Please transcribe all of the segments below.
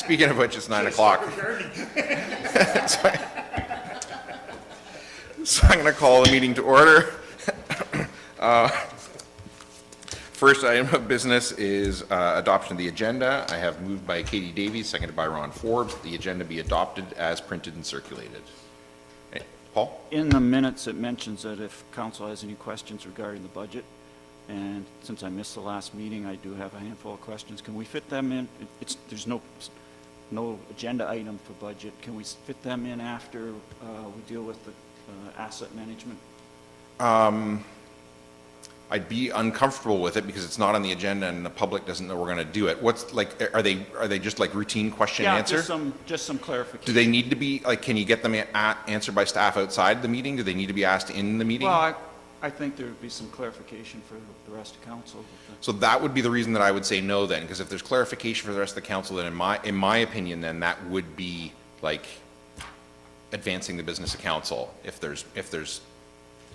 Speaking of which, it's 9 o'clock. So I'm going to call the meeting to order. First item of business is adoption of the agenda. I have moved by Katie Davies, seconded by Ron Forbes, that the agenda be adopted as printed and circulated. Okay. Paul? In the minutes, it mentions that if council has any questions regarding the budget, and since I missed the last meeting, I do have a handful of questions. Can we fit them in? There's no agenda item for budget. Can we fit them in after we deal with the asset management? I'd be uncomfortable with it because it's not on the agenda and the public doesn't know we're going to do it. What's like, are they just like routine question and answer? Just some clarification. Do they need to be, like, can you get them answered by staff outside the meeting? Do they need to be asked in the meeting? Well, I think there would be some clarification for the rest of council. So that would be the reason that I would say no then, because if there's clarification for the rest of the council, then in my opinion, then that would be like advancing the business of council. If there's,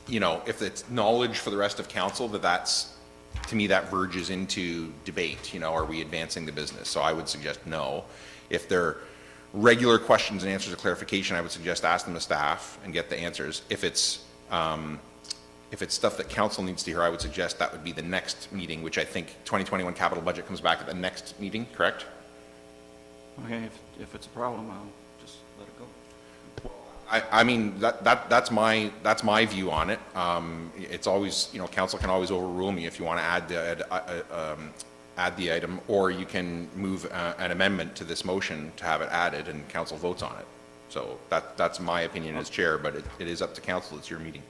you know, if it's knowledge for the rest of council, that's, to me, that verges into debate. You know, are we advancing the business? So I would suggest no. If they're regular questions and answers or clarification, I would suggest ask them to staff and get the answers. If it's stuff that council needs to hear, I would suggest that would be the next meeting, which I think 2021 capital budget comes back at the next meeting, correct? Okay, if it's a problem, I'll just let it go. I mean, that's my view on it. It's always, you know, council can always overrule me if you want to add the item, or you can move an amendment to this motion to have it added and council votes on it. So that's my opinion as chair, but it is up to council. It's your meeting.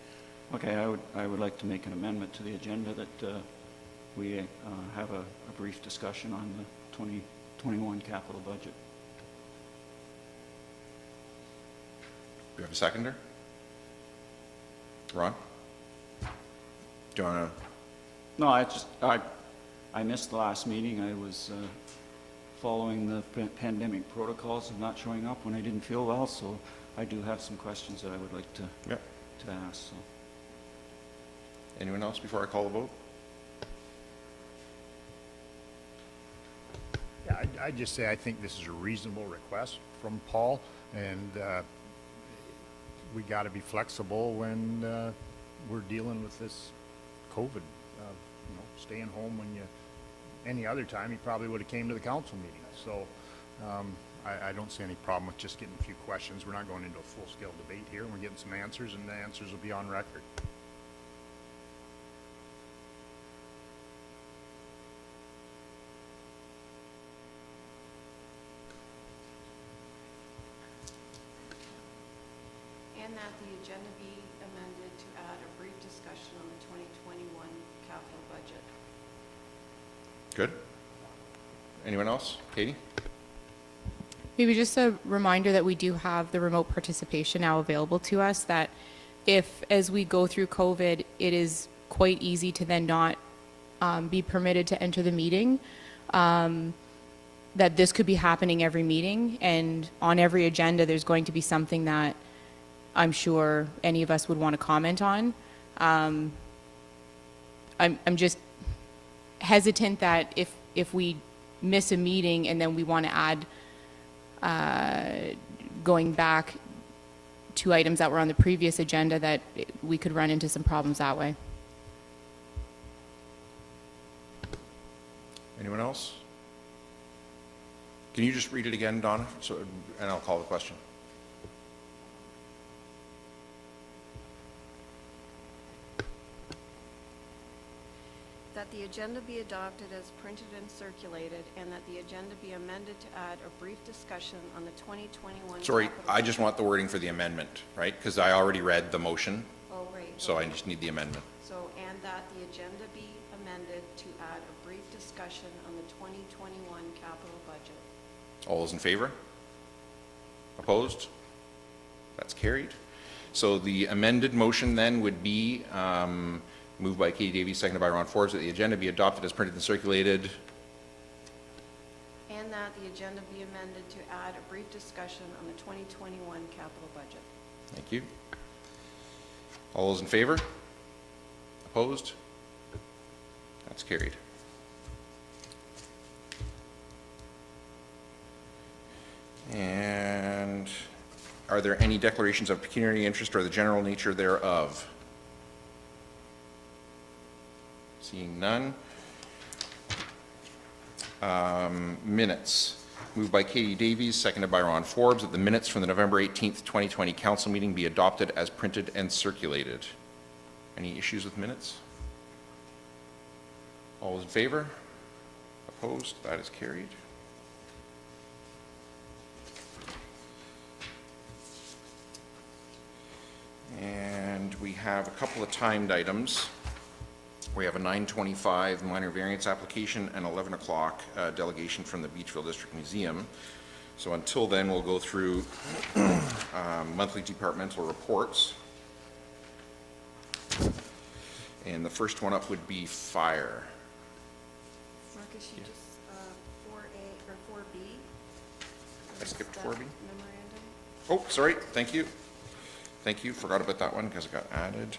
Okay, I would like to make an amendment to the agenda that we have a brief discussion on the 2021 capital budget. Do you have a seconder? Ron? Do you want to? No, I missed the last meeting. I was following the pandemic protocols of not showing up when I didn't feel well, so I do have some questions that I would like to ask. So. Anyone else before I call the vote? Yeah, I'd just say I think this is a reasonable request from Paul, and we got to be flexible when we're dealing with this COVID. You know, staying home when any other time you probably would have came to the council meeting. So I don't see any problem with just getting a few questions. We're not going into a full-scale debate here. We're getting some answers, and the answers will be on record. And that the agenda be amended to add a brief discussion on the 2021 capital budget. Good. Anyone else? Katie? Maybe just a reminder that we do have the remote participation now available to us, that if, as we go through COVID, it is quite easy to then not be permitted to enter the meeting, that this could be happening every meeting, and on every agenda there's going to be something that I'm sure any of us would want to comment on. I'm just hesitant that if we miss a meeting and then we want to add going back to items that were on the previous agenda, that we could run into some problems that way. Anyone else? Can you just read it again, Donna? And I'll call the question. That the agenda be adopted as printed and circulated, and that the agenda be amended to add a brief discussion on the 2021. Sorry, I just want the wording for the amendment, right? Because I already read the motion. Oh, right. So okay. I just need the amendment. So, and that the agenda be amended to add a brief discussion on the 2021 capital budget. All those in favor? Opposed? That's carried. So the amended motion then would be moved by Katie Davies, seconded by Ron Forbes, that the agenda be adopted as printed and circulated. And that the agenda be amended to add a brief discussion on the 2021 capital budget. Thank you. All those in favor? Opposed? That's carried. And are there any declarations of pecuniary interest or the general nature thereof? Seeing none. Minutes. Moved by Katie Davies, seconded by Ron Forbes, that the minutes from the November 18th, 2020 council meeting be adopted as printed and circulated. Any issues with minutes? All those in favor? Opposed? That is carried. And we have a couple of timed items. We have a 9:25 minor variance application and 11 o'clock delegation from the Beachville District Museum. So until then, we'll go through monthly departmental reports. And the first one up would be fire. Marcus, you just, 4A, or 4B? I skipped That 4B? Memorandum? Oh, sorry, thank you. Thank you, forgot about that one because it got added.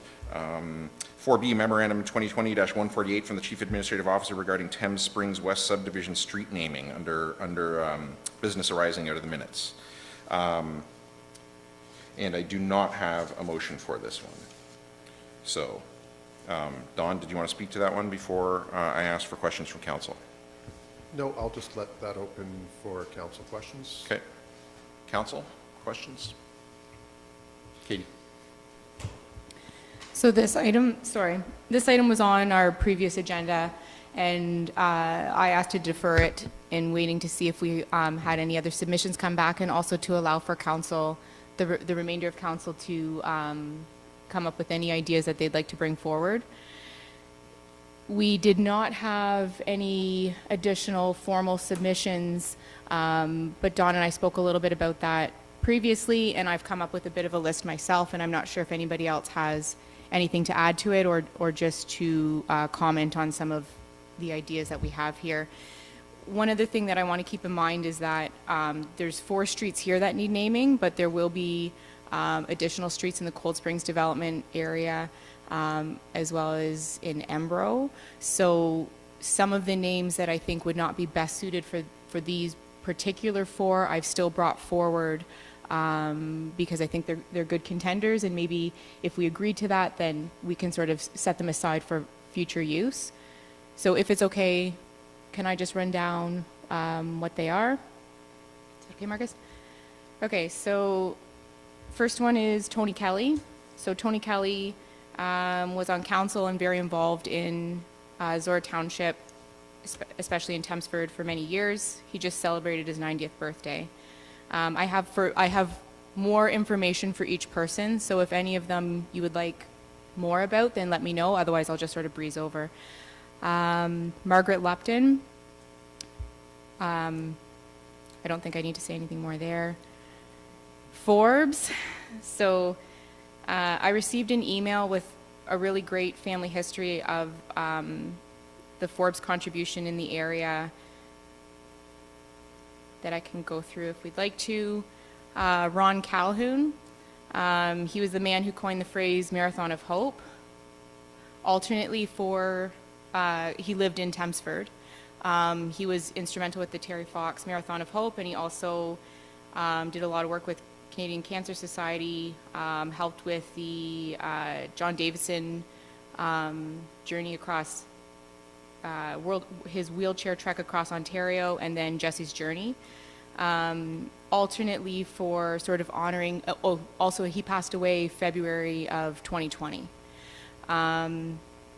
4B Memorandum 2020-148 from the Chief Administrative Officer regarding Thames Springs West Subdivision street naming under business arising out of the minutes. And I do not have a motion for this one. So, Don, did you want to speak to that one before I ask for questions from council? No, I'll just let that open for council questions. Okay. Council, questions? Katie? So this item was on our previous agenda, and I asked to defer it in waiting to see if we had any other submissions come back, and also to allow for council, the remainder of council to come up with any ideas that they'd like to bring forward. We did not have any additional formal submissions, but Dawn and I spoke a little bit about that previously, and I've come up with a bit of a list myself, and I'm not sure if anybody else has anything to add to it or just to comment on some of the ideas that we have here. One other thing that I want to keep in mind is that there's 4 streets here that need naming, but there will be additional streets in the Cold Springs development area, as well as in Embro. So some of the names that I think would not be best suited for these particular 4, I've still brought forward because I think they're good contenders, and maybe if we agree to that, then we can sort of set them aside for future use. So if it's okay, can I just run down what they are? Is that okay, Marcus? Okay, so first one is Tony Kelly. So Tony Kelly was on council and very involved in Zorra Township, especially in Tempsford, for many years. He just celebrated his 90th birthday. I have more information for each person, so if any of them you would like more about, then let me know. Otherwise, I'll just sort of breeze over. Margaret Lupton. I don't think I need to say anything more there. Forbes. So I received an email with a really great family history of the Forbes contribution in the area that I can go through if we'd like to. Ron Calhoun, he was the man who coined the phrase Marathon of Hope. Alternately he lived in Tempsford. He was instrumental with the Terry Fox Marathon of Hope, and he also did a lot of work with Canadian Cancer Society, helped with the John Davison journey across his wheelchair trek across Ontario, and then Jesse's Journey. Alternately for sort of honoring, also he passed away February of 2020.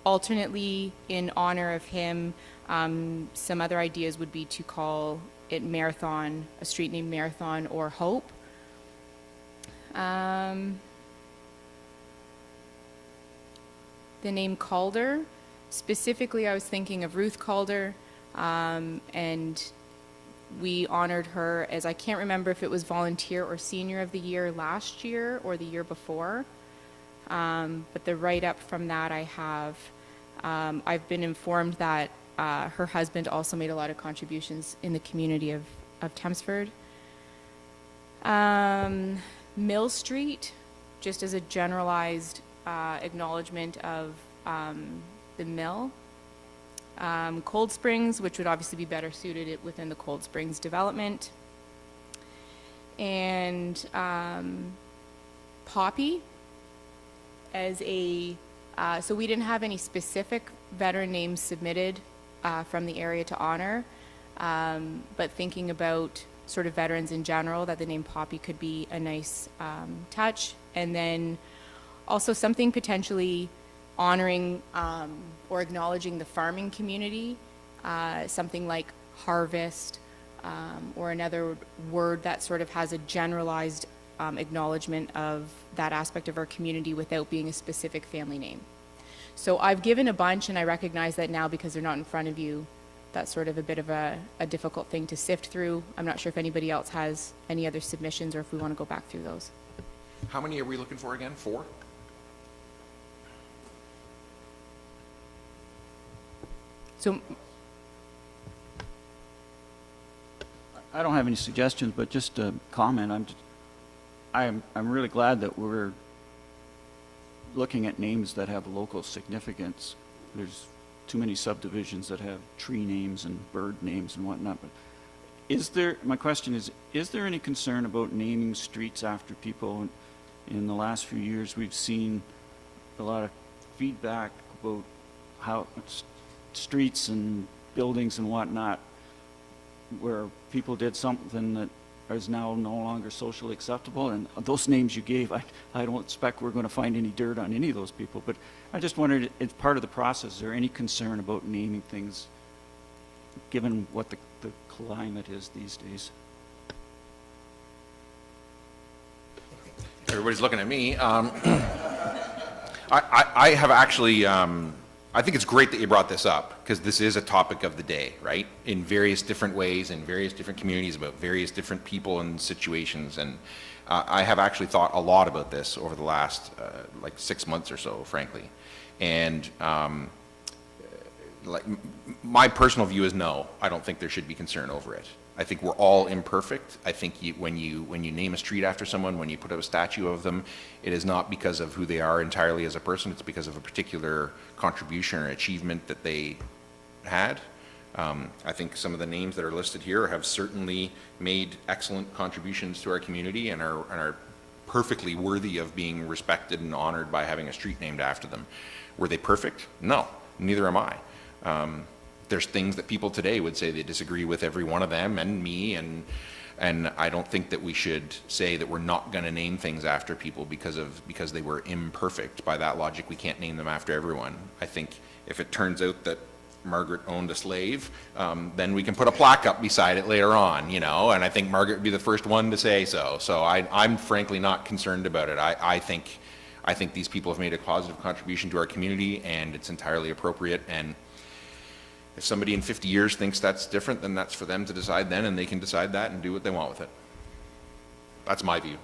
Alternately, in honor of him, some other ideas would be to call it Marathon, a street named Marathon or Hope. The name Calder, specifically I was thinking of Ruth Calder, and we honored her as, I can't remember if it was Volunteer or Senior of the Year last year or the year before, but the write-up from that I have. I've been informed that her husband also made a lot of contributions in the community of Tempsford. Mill Street, just as a generalized acknowledgement of the mill. Cold Springs, which would obviously be better suited within the Cold Springs development. and Poppy as a, so we didn't have any specific veteran names submitted from the area to honor, but thinking about sort of veterans in general, that the name Poppy could be a nice touch. And then also something potentially honoring or acknowledging the farming community, something like harvest, or another word that sort of has a generalized acknowledgement of that aspect of our community without being a specific family name. So I've given a bunch, and I recognize that now because they're not in front of you, that's sort of a bit of a difficult thing to sift through. I'm not sure if anybody else has any other submissions or if we want to go back through those. How many are we looking for again? 4? So I don't have any suggestions, but just a comment. I'm really glad that we're looking at names that have local significance. There's too many subdivisions that have tree names and bird names and whatnot. But my question is there any concern about naming streets after people? In the last few years, we've seen a lot of feedback about how streets and buildings and whatnot, where people did something that is now no longer socially acceptable. And those names you gave, I don't expect we're going to find any dirt on any of those people. But I just wondered, as part of the process, is there any concern about naming things, given what the climate is these days? Everybody's looking at me. I have actually, I think it's great that you brought this up, because this is a topic of the day, right? In various different ways, in various different communities, about various different people and situations. And I have actually thought a lot about this over the last, like 6 months or so, frankly. And like my personal view is no, I don't think there should be concern over it. I think we're all imperfect. I think when you name a street after someone, when you put up a statue of them, it is not because of who they are entirely as a person. It's because of a particular contribution or achievement that they had. I think some of the names that are listed here have certainly made excellent contributions to our community and are perfectly worthy of being respected and honored by having a street named after them. Were they perfect? No, neither am I. There's things that people today would say they disagree with every one of them and me, and I don't think that we should say that we're not going to name things after people because they were imperfect. By that logic, we can't name them after everyone. I think if it turns out that Margaret owned a slave, then we can put a plaque up beside it later on, you know, and I think Margaret would be the first one to say so. So I'm frankly not concerned about it. I think these people have made a positive contribution to our community, and it's entirely appropriate. And if somebody in 50 years thinks that's different, then that's for them to decide then, and they can decide that and do what they want with it. That's my view.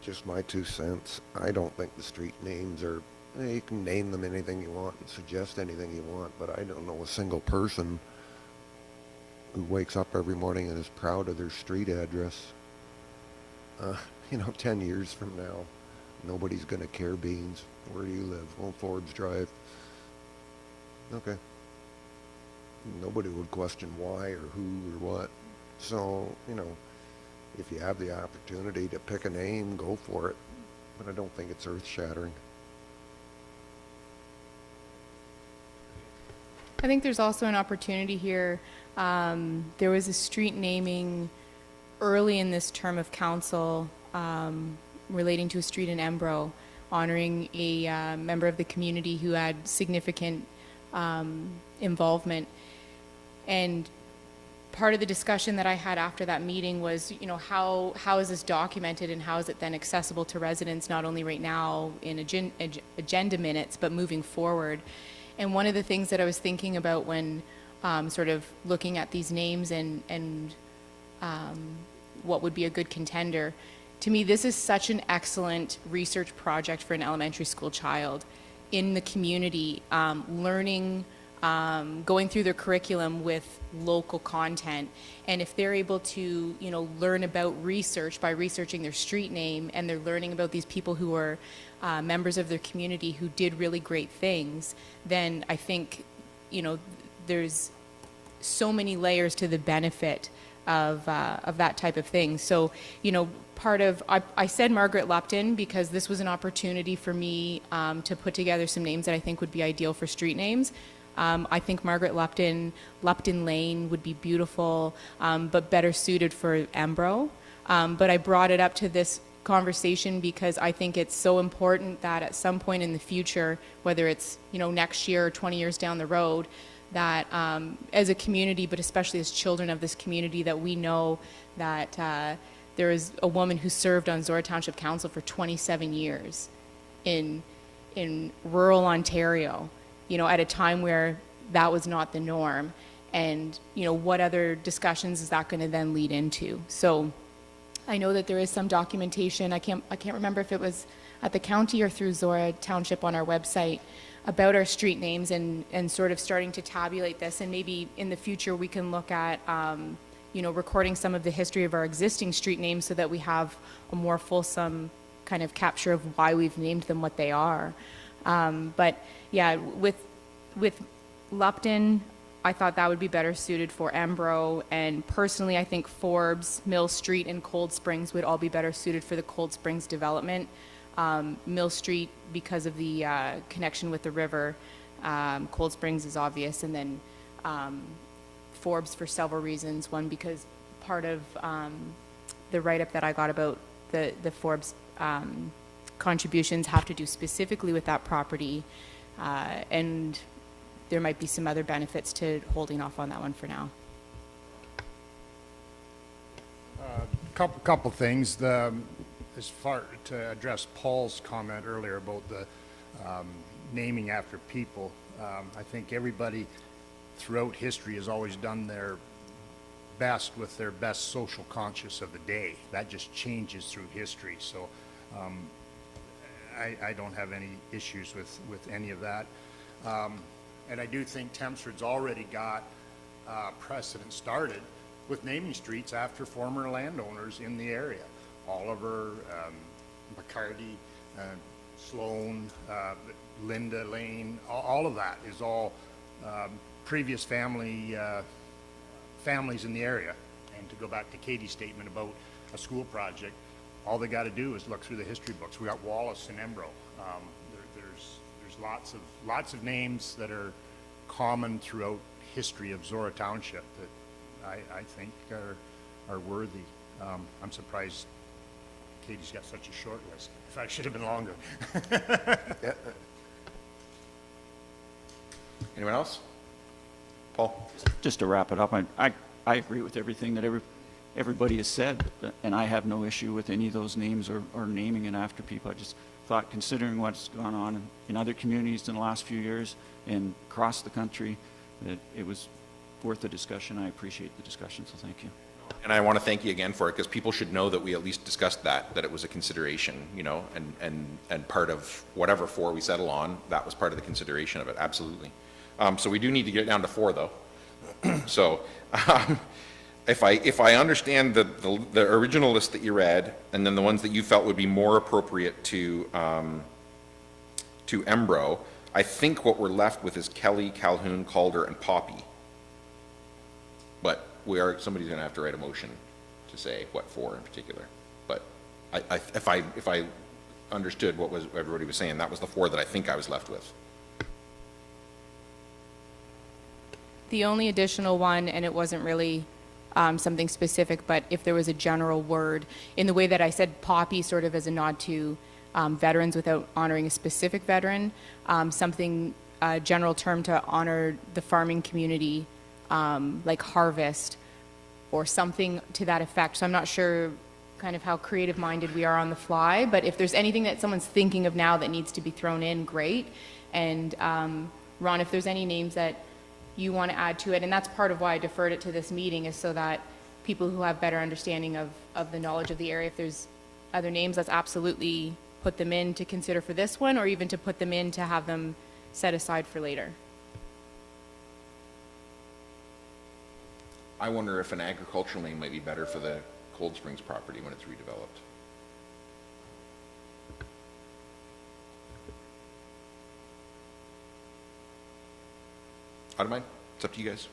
Just my 2 cents. I don't think the street names are, you can name them anything you want and suggest anything you want, but I don't know a single person who wakes up every morning and is proud of their street address. 10 years from now, nobody's going to care beans. Where do you live? Oh, Forbes Drive. Okay. Nobody would question why or who or what. So, if you have the opportunity to pick a name, go for it. But I don't think it's earth-shattering. I think there's also an opportunity here. There was a street naming early in this term of council relating to a street in Embro, honoring a member of the community who had significant involvement. And part of the discussion that I had after that meeting was, how is this documented and how is it then accessible to residents, not only right now in agenda minutes, but moving forward. And one of the things that I was thinking about when sort of looking at these names and what would be a good contender, to me, this is such an excellent research project for an elementary school child in the community, learning, going through their curriculum with local content. And if they're able to, learn about research by researching their street name, and they're learning about these people who are members of their community who did really great things, then I think there's so many layers to the benefit of that type of thing. So, I said Margaret Lupton because this was an opportunity for me to put together some names that I think would be ideal for street names. I think Margaret Lupton Lane would be beautiful, but better suited for Embro. But I brought it up to this conversation because I think it's so important that at some point in the future, whether it's next year or 20 years down the road, that as a community, but especially as children of this community, that we know that there is a woman who served on Zorra Township Council for 27 years in rural Ontario, at a time where that was not the norm. And, what other discussions is that going to then lead into? So I know that there is some documentation. I can't remember if it was at the county or through Zorra Township on our website about our street names and sort of starting to tabulate this. And maybe in the future we can look at, recording some of the history of our existing street names so that we have a more fulsome kind of capture of why we've named them what they are. But yeah, with Lupton, I thought that would be better suited for Embro, and personally I think Forbes, Mill Street, and Cold Springs would all be better suited for the Cold Springs development. Mill Street because of the connection with the river, Cold Springs is obvious, and then Forbes for several reasons. One, because part of the write-up that I got about the Forbes contributions have to do specifically with that property, and there might be some other benefits to holding off on that one for now. Couple things. As far to address Paul's comment earlier about the naming after people, I think everybody throughout history has always done their best with their best social conscience of the day. That just changes through history. So I don't have any issues with any of that. And I do think Tempsford's already got precedent started with naming streets after former landowners in the area. Oliver, McCarty, Sloan, Linda Lane, all of that is all previous families in the area. And to go back to Katie's statement about a school project, all they got to do is look through the history books. We got Wallace and Embro. There's lots of names that are common throughout history of Zorra Township that I think are worthy. I'm surprised Katie's got such a short list. In fact, it should have been longer. Yeah. Anyone else? Paul? Just to wrap it up, I agree with everything that everybody has said, and I have no issue with any of those names or naming it after people. I just thought, considering what's gone on in other communities in the last few years and across the country, that it was worth the discussion. I appreciate the discussion, so thank you. And I want to thank you again for it, because people should know that we at least discussed that it was a consideration, and part of whatever 4 we settle on, that was part of the consideration of it, absolutely. So we do need to get down to 4 though. So if I understand the original list that you read, and then the ones that you felt would be more appropriate to Embro, I think what we're left with is Kelly, Calhoun, Calder, and Poppy. But somebody's going to have to write a motion to say what 4 in particular. But if I understood what everybody was saying, that was the 4 that I think I was left with. The only additional one, and it wasn't really something specific, but if there was a general word, in the way that I said Poppy sort of as a nod to veterans without honoring a specific veteran, something, a general term to honor the farming community, like harvest or something to that effect. So I'm not sure kind of how creative minded we are on the fly, but if there's anything that someone's thinking of now that needs to be thrown in, great. And Ron, if there's any names that you want to add to it, and that's part of why I deferred it to this meeting, is so that people who have better understanding of the knowledge of the area, if there's other names, let's absolutely put them in to consider for this one, or even to put them in to have them set aside for later. I wonder if an agricultural name might be better for the Cold Springs property when it's redeveloped. I don't mind. It's up to you guys.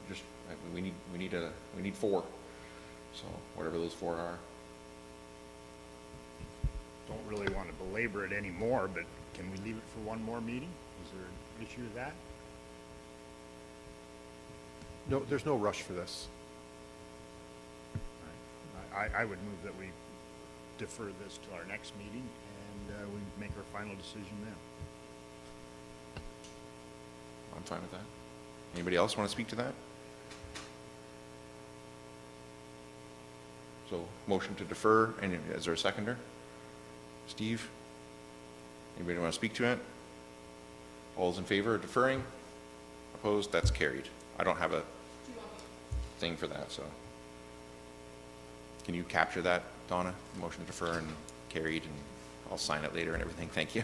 Just, we need 4. So whatever those 4 are. Don't really want to belabor it anymore, but can we leave it for one more meeting? Is there an issue with that? No, there's no rush for this. I would move that we defer this to our next meeting and we make our final decision then. I'm fine with that. Anybody else want to speak to that? So motion to defer, and is there a seconder? Steve? Anybody want to speak to it? All's in favor of deferring? Opposed? That's carried. I don't have a thing for that, so. Can you capture that, Donna? Motion to defer and carried, and I'll sign it later and everything. Thank you.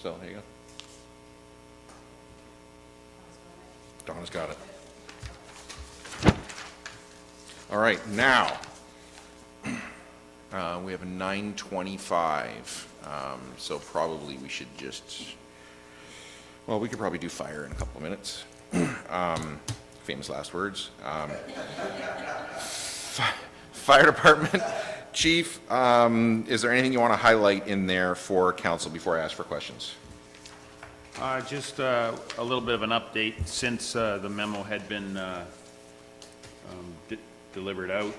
So there you go. Donna's got it. All right, now, we have a 9:25, so probably we should just, well, we could probably do fire in a couple of minutes. Famous last words. Fire Department Chief, is there anything you want to highlight in there for council before I ask for questions? Just a little bit of an update since the memo had been delivered out.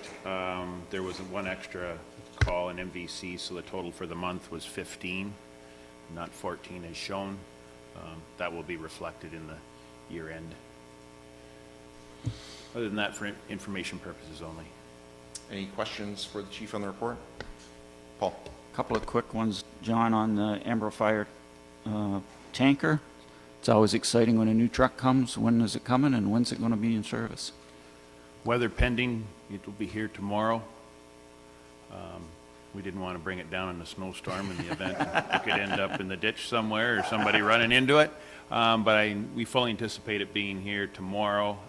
There was one extra call in MVC, so the total for the month was 15, not 14 as shown. That will be reflected in the year end. Other than that, for information purposes only. Any questions for the chief on the report? Paul? Couple of quick ones, John, on the Ambro Fire tanker. It's always exciting when a new truck comes. When is it coming, and when's it going to be in service? Weather pending, it will be here tomorrow. We didn't want to bring it down in a snowstorm in the event it could end up in the ditch somewhere or somebody running into it. But we fully anticipate it being here tomorrow.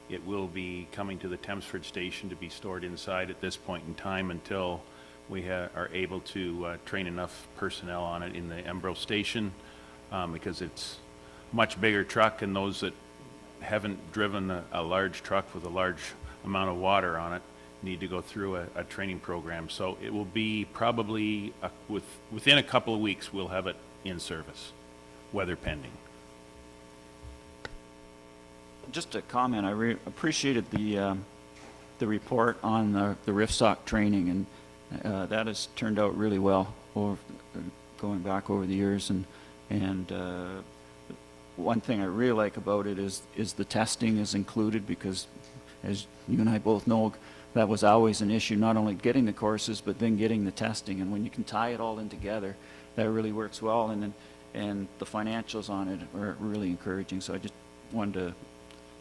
It will be coming to the Thamesford station to be stored inside at this point in time until we are able to train enough personnel on it in the Embro station, because it's a much bigger truck, and those that haven't driven a large truck with a large amount of water on it need to go through a training program. So it will be probably within a couple of weeks we'll have it in service, weather pending. Just a comment, I appreciated the report on the RIFSOC training, and that has turned out really well going back over the years. And one thing I really like about it is the testing is included, because as you and I both know, that was always an issue, not only getting the courses, but then getting the testing. And when you can tie it all in together, that really works well. And the financials on it are really encouraging. So I just wanted to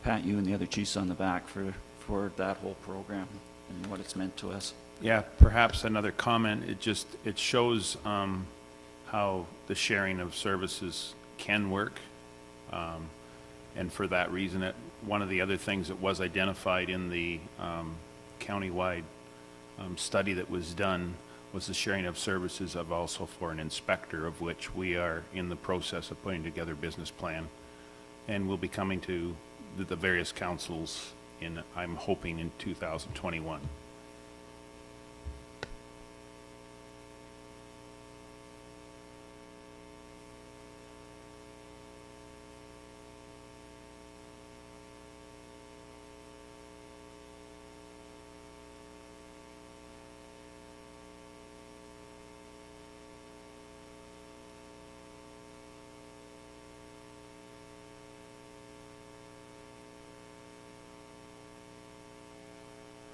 pat you and the other chiefs on the back for that whole program and what it's meant to us. Yeah, perhaps another comment. It shows how the sharing of services can work, and for that reason, one of the other things that was identified in the countywide study that was done was the sharing of services of also for an inspector, of which we are in the process of putting together a business plan, and we'll be coming to the various councils I'm hoping in 2021.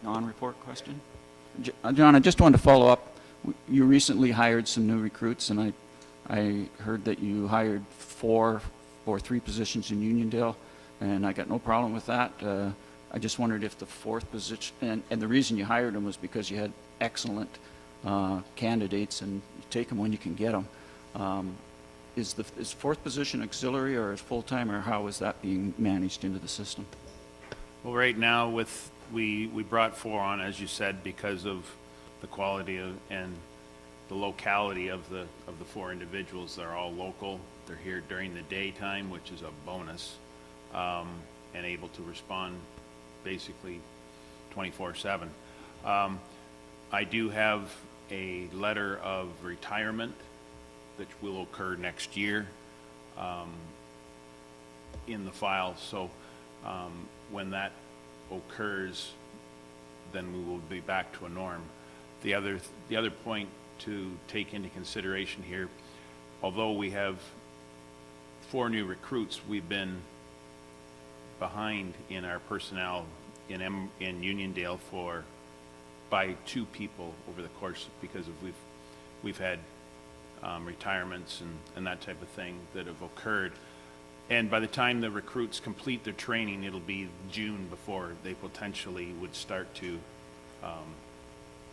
Non-report question? John, I just wanted to follow up. You recently hired some new recruits, and I heard that you hired 4 or 3 positions in Uniondale, and I got no problem with that. I just wondered if the 4th position, and the reason you hired them was because you had excellent candidates, and you take them when you can get them. Is 4th position auxiliary or is full-time, or how is that being managed into the system? Well, right now we brought 4 on, as you said, because of the quality and the locality of the 4 individuals. They're all local. They're here during the daytime, which is a bonus. and able to respond basically 24/7. I do have a letter of retirement that will occur next year in the file, so when that occurs, then we will be back to a norm. The other point to take into consideration here, although we have 4 new recruits, we've been behind in our personnel in Uniondale by 2 people over the course, because we've had retirements and that type of thing that have occurred. And by the time the recruits complete their training, it'll be June before they potentially would start to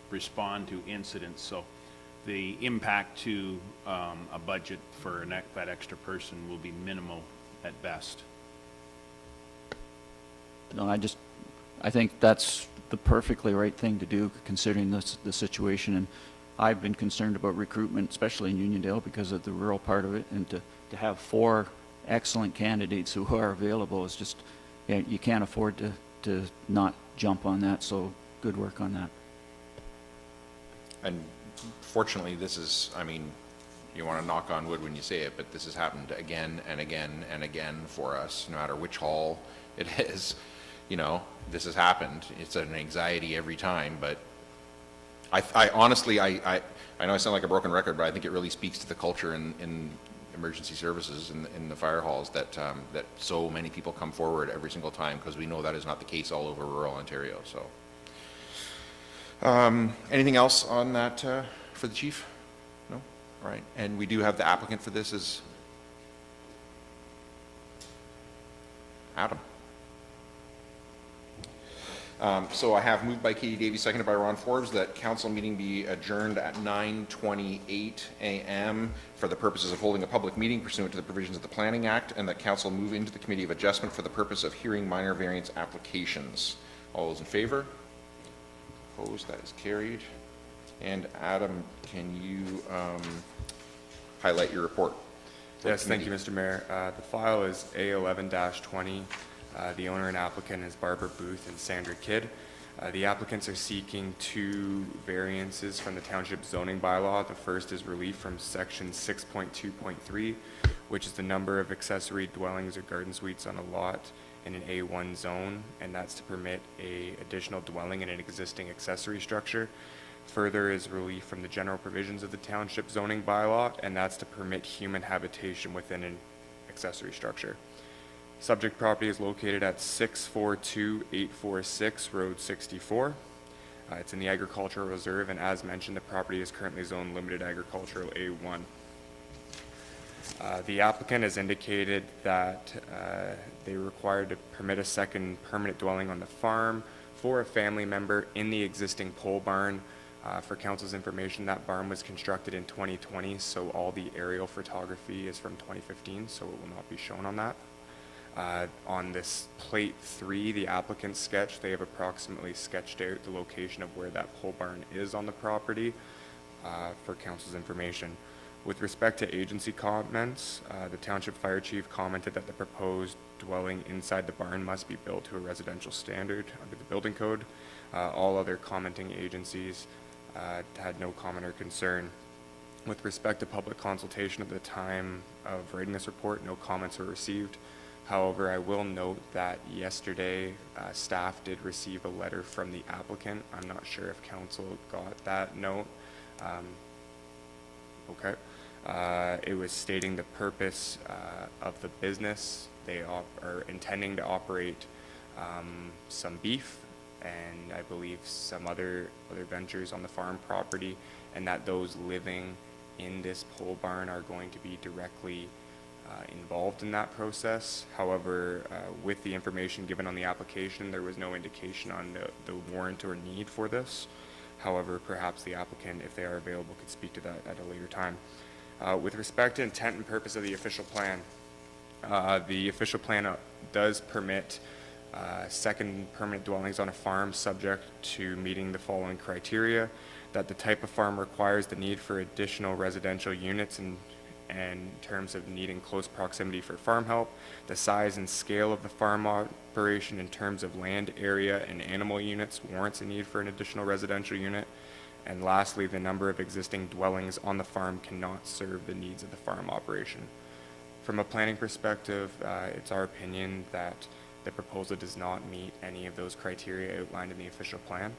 respond to incidents. So the impact to a budget for that extra person will be minimal at best. No, I think that's the perfectly right thing to do, considering the situation. And I've been concerned about recruitment, especially in Uniondale, because of the rural part of it. And to have 4 excellent candidates who are available is just, you can't afford to not jump on that. So good work on that. And fortunately, this is, I mean, you want to knock on wood when you say it, but this has happened again and again and again for us, no matter which hall it is. You know, this has happened. It's an anxiety every time, but I honestly, I know I sound like a broken record, but I think it really speaks to the culture in emergency services in the fire halls that that so many people come forward every single time, because we know that is not the case all over rural Ontario. So anything else on that for the chief? No? All right. And we do have the applicant for this is Adam. So I have moved by Katie Davies, seconded by Ron Forbes, that council meeting be adjourned at 9:28 a.m. for the purposes of holding a public meeting pursuant to the provisions of the Planning Act, and that council move into the Committee of Adjustment for the purpose of hearing minor variance applications. All those in favor? Opposed? That is carried. And Adam, can you highlight your report? Yes, thank you, Mr. Mayor. The file is A11-20. The owner and applicant is Barbara Booth and Sandra Kidd. The applicants are seeking 2 variances from the Township zoning bylaw. The first is relief from section 6.2.3, which is the number of accessory dwellings or garden suites on a lot in an A1 zone, and that's to permit a additional dwelling in an existing accessory structure. Further is relief from the general provisions of the Township zoning bylaw, and that's to permit human habitation within an accessory structure. Subject property is located at 642846 Road 64. It's in the agricultural reserve, and as mentioned, the property is currently zoned limited agricultural A1. The applicant has indicated that they require to permit a second permanent dwelling on the farm for a family member in the existing pole barn. For council's information, that barn was constructed in 2020, so all the aerial photography is from 2015, so it will not be shown on that. On this plate 3, the applicant's sketch, they have approximately sketched out the location of where that pole barn is on the property for council's information. With respect to agency comments, the township fire chief commented that the proposed dwelling inside the barn must be built to a residential standard under the building code. All other commenting agencies had no comment or concern. With respect to public consultation at the time of writing this report, no comments were received. However, I will note that yesterday staff did receive a letter from the applicant. I'm not sure if council got that note. Okay. It was stating the purpose of the business. They are intending to operate some beef and I believe some other ventures on the farm property, and that those living in this pole barn are going to be directly involved in that process. However, with the information given on the application, there was no indication on the warrant or need for this. However, perhaps the applicant, if they are available, could speak to that at a later time. With respect to intent and purpose of the official plan, the official plan does permit second permanent dwellings on a farm subject to meeting the following criteria: that the type of farm requires the need for additional residential units and in terms of needing close proximity for farm help, the size and scale of the farm operation in terms of land area and animal units warrants a need for an additional residential unit, and lastly, the number of existing dwellings on the farm cannot serve the needs of the farm operation. From a planning perspective, it's our opinion that the proposal does not meet any of those criteria outlined in the official plan.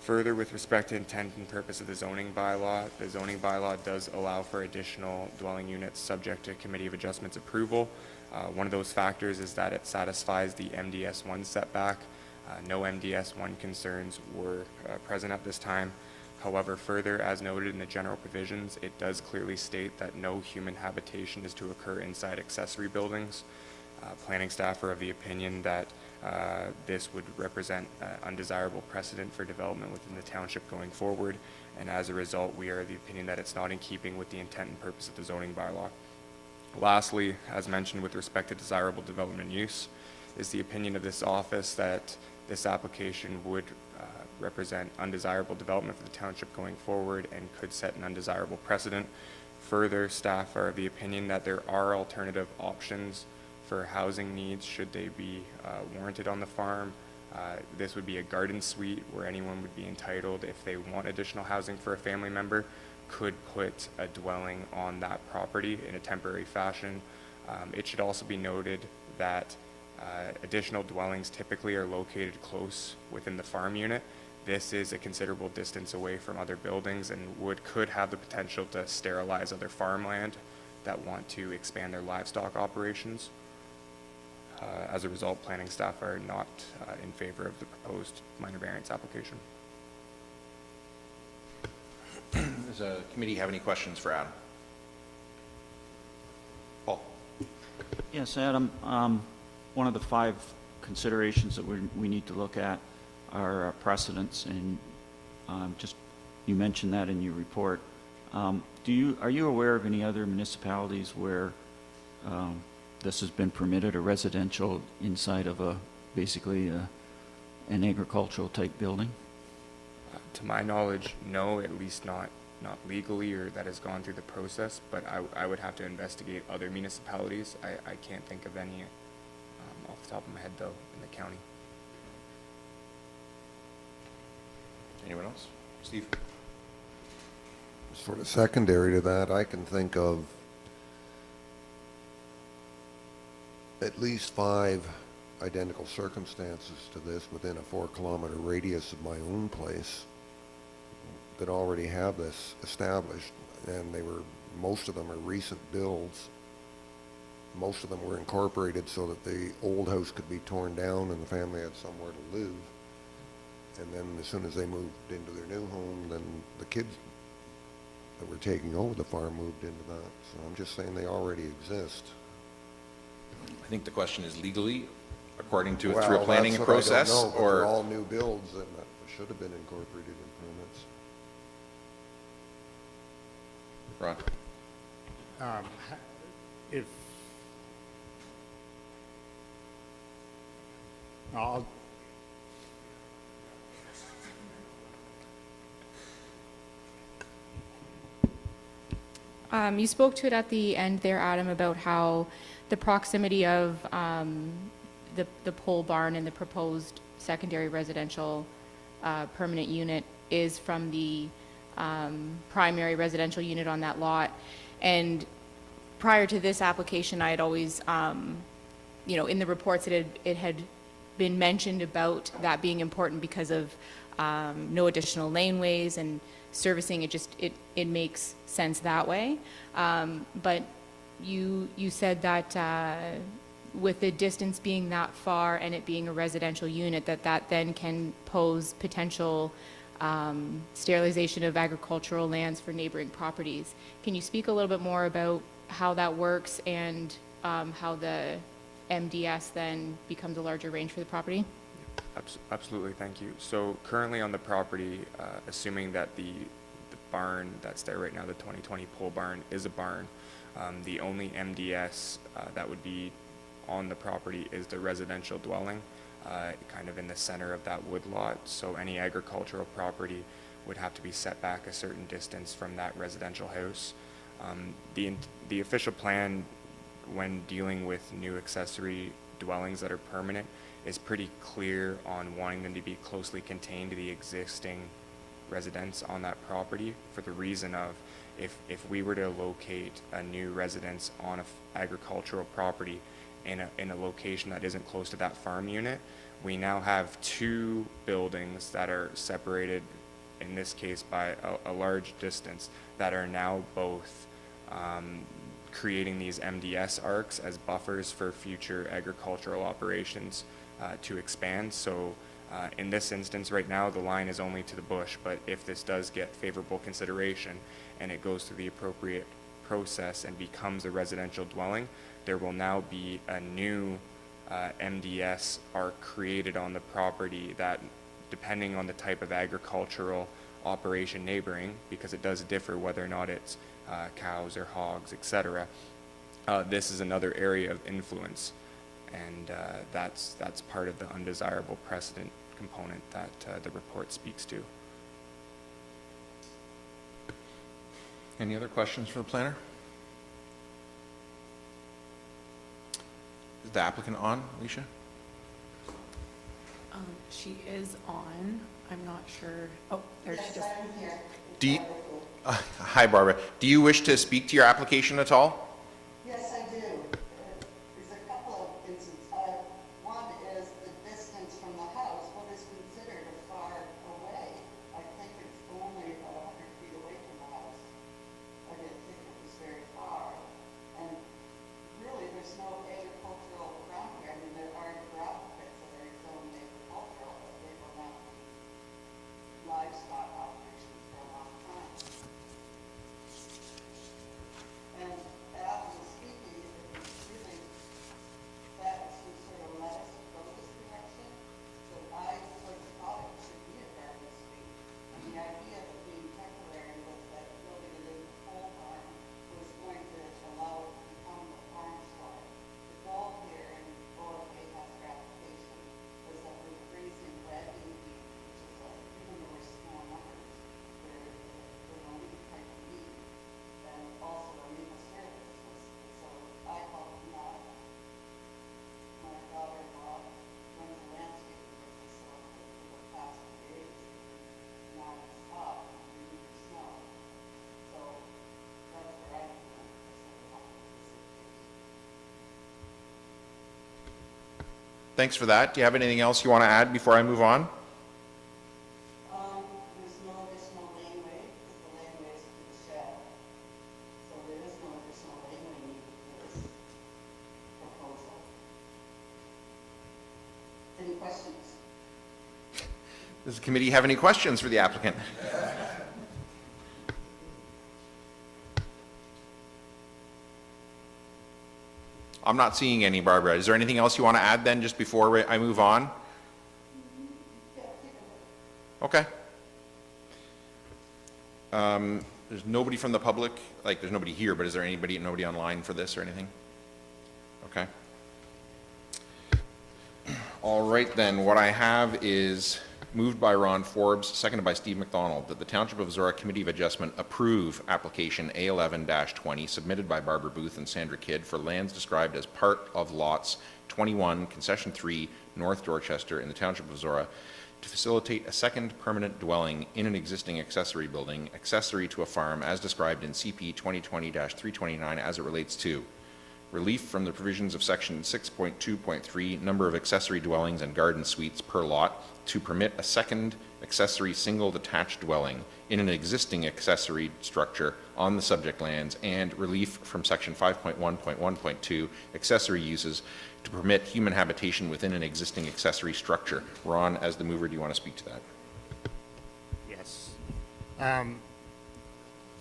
Further, with respect to intent and purpose of the zoning bylaw does allow for additional dwelling units subject to Committee of Adjustments approval. One of those factors is that it satisfies the MDS1 setback. No MDS1 concerns were present at this time. However, further, as noted in the general provisions, it does clearly state that no human habitation is to occur inside accessory buildings. Planning staff are of the opinion that this would represent undesirable precedent for development within the township going forward, and as a result, we are of the opinion that it's not in keeping with the intent and purpose of the zoning bylaw. Lastly, as mentioned with respect to desirable development use, is the opinion of this office that this application would represent undesirable development for the township going forward and could set an undesirable precedent. Further, staff are of the opinion that there are alternative options for housing needs should they be warranted on the farm. This would be a garden suite where anyone would be entitled, if they want additional housing for a family member, could put a dwelling on that property in a temporary fashion. It should also be noted that additional dwellings typically are located close within the farm unit. This is a considerable distance away from other buildings and could have the potential to sterilize other farmland that want to expand their livestock operations. As a result, planning staff are not in favor of the proposed minor variance application. Does the committee have any questions for Adam? Paul? Yes, Adam, one of the 5 considerations that we need to look at are precedents, and you mentioned that in your report. Are you aware of any other municipalities where this has been permitted, a residential inside of basically an agricultural type building? To my knowledge, no, at least not legally, or that has gone through the process, but I would have to investigate other municipalities. I can't think of any off the top of my head, though, in the county. Anyone else? Steve? Sort of secondary to that, I can think of at least 5 identical circumstances to this within a 4-kilometer radius of my own place that already have this established, and most of them are recent builds. Most of them were incorporated so that the old house could be torn down and the family had somewhere to live. And then as soon as they moved into their new home, then the kids that were taking over the farm moved into that. So I'm just saying they already exist. I think the question is legally, according to, Well, through a planning that's what I don't process, know, but they're or? all new builds and that should have been incorporated in permits. Ron? If, I'll, You spoke to it at the end there, Adam, about how the proximity of the pole barn and the proposed secondary residential permanent unit is from the primary residential unit on that lot. And prior to this application, I had always, in the reports, it had been mentioned about that being important because of no additional laneways and servicing. It makes sense that way. But you said that with the distance being that far and it being a residential unit, that then can pose potential sterilization of agricultural lands for neighboring properties. Can you speak a little bit more about how that works and how the MDS then becomes a larger range for the property? Absolutely, thank you. So currently on the property, assuming that the barn that's there right now, the 2020 pole barn, is a barn, the only MDS that would be on the property is the residential dwelling, kind of in the center of that woodlot. So any agricultural property would have to be set back a certain distance from that residential house. The official plan, when dealing with new accessory dwellings that are permanent, is pretty clear on wanting them to be closely contained to the existing residence on that property, for the reason of, if we were to locate a new residence on a agricultural property in a location that isn't close to that farm unit, we now have two buildings that are separated, in this case by a large distance, that are now both creating these MDS arcs as buffers for future agricultural operations to expand. So in this instance right now, the line is only to the bush, but if this does get favorable consideration and it goes through the appropriate process and becomes a residential dwelling, there will now be a new MDS arc created on the property that, depending on the type of agricultural operation neighboring, because it does differ whether or not it's cows or hogs, etc. This is another area of influence, and that's part of the undesirable precedent component that the report speaks to. Any other questions for the planner? Is the applicant on, Alicia? She is on. I'm not sure. Oh, there she is. Do you, hi, Barbara. Do you wish to speak to your application at all? Yes, I do. There's a couple of instances. One is the distance from the house. What is considered far away? I think it's only about 100 feet away from the house. I didn't think it was very far. And really, there's no agricultural around here. I mean, there are gravel pits that are zoned agricultural, but they will not be livestock operations for a long time. And Al was speaking, it was really, that was who sort of led us to go this direction. So I sort of thought it should be a garden suite. And the idea of it being temporary was that building it in the pole barn was going to allow it to become a farm store. The goal here, and OFA has their application, was that we're raising red meat, which is like, even though we're small numbers, they're an elite type of meat. And also a legal service was, so I helped him out. My daughter-in-law runs a landscaping business, so for the past 2 days, not stop and we need snow. So that's where I came in, as a Thanks for that. Do you have anything else you want to add before I move on? There's no additional laneway, because the laneway is to the shed. So there is no additional laneway needed for this proposal. Any questions? Does the committee have any questions for the applicant? I'm not seeing any, Barbara. Is there anything else you want to add then, just before I move on? Okay. There's nobody from the public, like there's nobody here, but is there nobody online for this or anything? Okay. All right then, what I have is moved by Ron Forbes, seconded by Steve McDonald, that the Township of Zorra Committee of Adjustment approve application A11-20 submitted by Barbara Booth and Sandra Kidd for lands described as part of lots 21, concession 3, North Dorchester in the Township of Zorra to facilitate a second permanent dwelling in an existing accessory building, accessory to a farm as described in CP 2020-329 as it relates to relief from the provisions of section 6.2.3, number of accessory dwellings and garden suites per lot, to permit a second accessory single detached dwelling in an existing accessory structure on the subject lands, and relief from section 5.1.1.2, accessory uses, to permit human habitation within an existing accessory structure. Ron, as the mover, do you want to speak to that? Yes.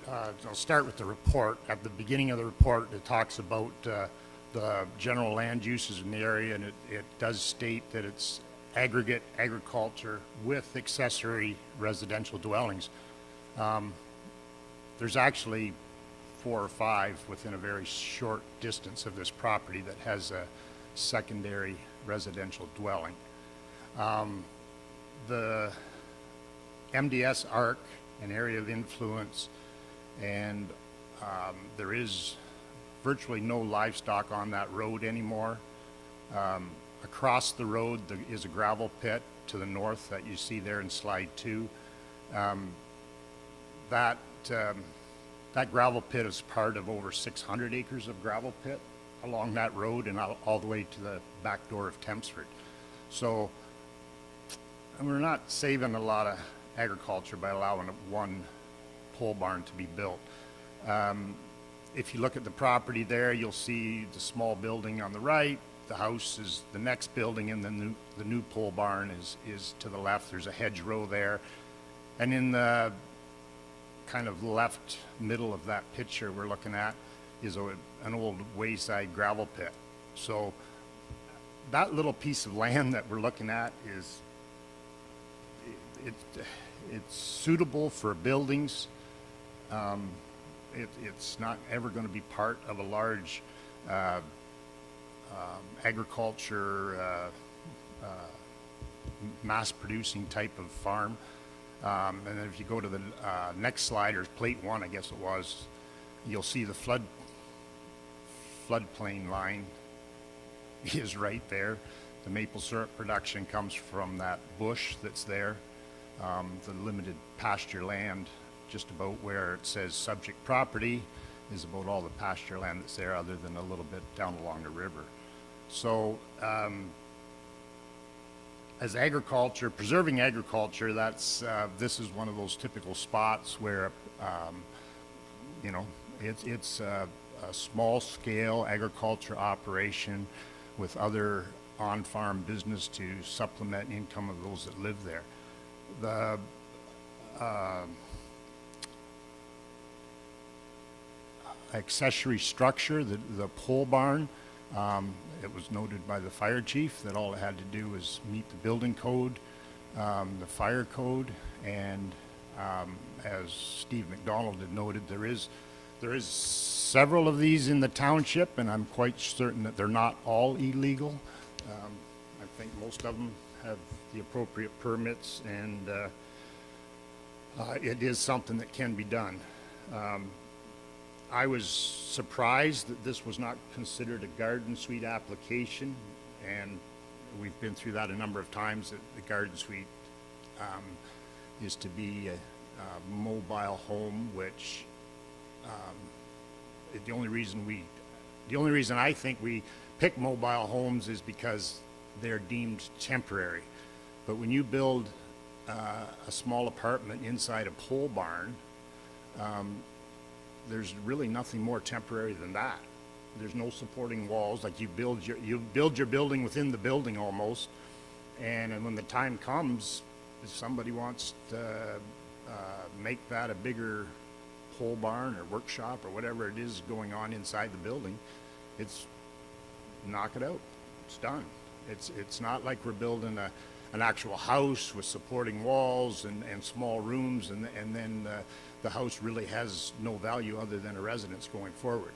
I'll start with the report. At the beginning of the report, it talks about the general land uses in the area, and it does state that it's aggregate agriculture with accessory residential dwellings. There's actually 4 or 5 within a very short distance of this property that has a secondary residential dwelling. The MDS arc, an area of influence, and There is virtually no livestock on that road anymore. Across the road there is a gravel pit to the north that you see there in slide 2. That gravel pit is part of over 600 acres of gravel pit along that road and all the way to the back door of Tempsford. So and we're not saving a lot of agriculture by allowing one pole barn to be built. If you look at the property there, you'll see the small building on the right. The house is the next building, and then the new pole barn is to the left. There's a hedgerow there. And in the kind of left middle of that picture we're looking at is an old wayside gravel pit. So that little piece of land that we're looking at is it's suitable for buildings. It's not ever going to be part of a large agriculture, mass-producing type of farm. And then if you go to the next slide, or plate 1, I guess it was, you'll see the floodplain line is right there. The maple syrup production comes from that bush that's there. The limited pasture land, just about where it says subject property, is about all the pasture land that's there, other than a little bit down along the river. So as agriculture, preserving agriculture, this is one of those typical spots where it's a small-scale agriculture operation with other on-farm business to supplement income of those that live there. The accessory structure, the pole barn, it was noted by the fire chief that all it had to do was meet the building code, the fire code, and as Steve McDonald had noted, there is several of these in the township, and I'm quite certain that they're not all illegal. I think most of them have the appropriate permits, and it is something that can be done. I was surprised that this was not considered a garden suite application, and we've been through that a number of times, that the garden suite is to be a mobile home, which the only reason I think we pick mobile homes is because they're deemed temporary. But when you build a small apartment inside a pole barn, there's really nothing more temporary than that. There's no supporting walls. Like you build your building within the building almost, and when the time comes, if somebody wants to make that a bigger pole barn or workshop or whatever it is going on inside the building, it's knock it out. It's done. It's not like we're building an actual house with supporting walls and small rooms, and then the house really has no value other than a residence going forward.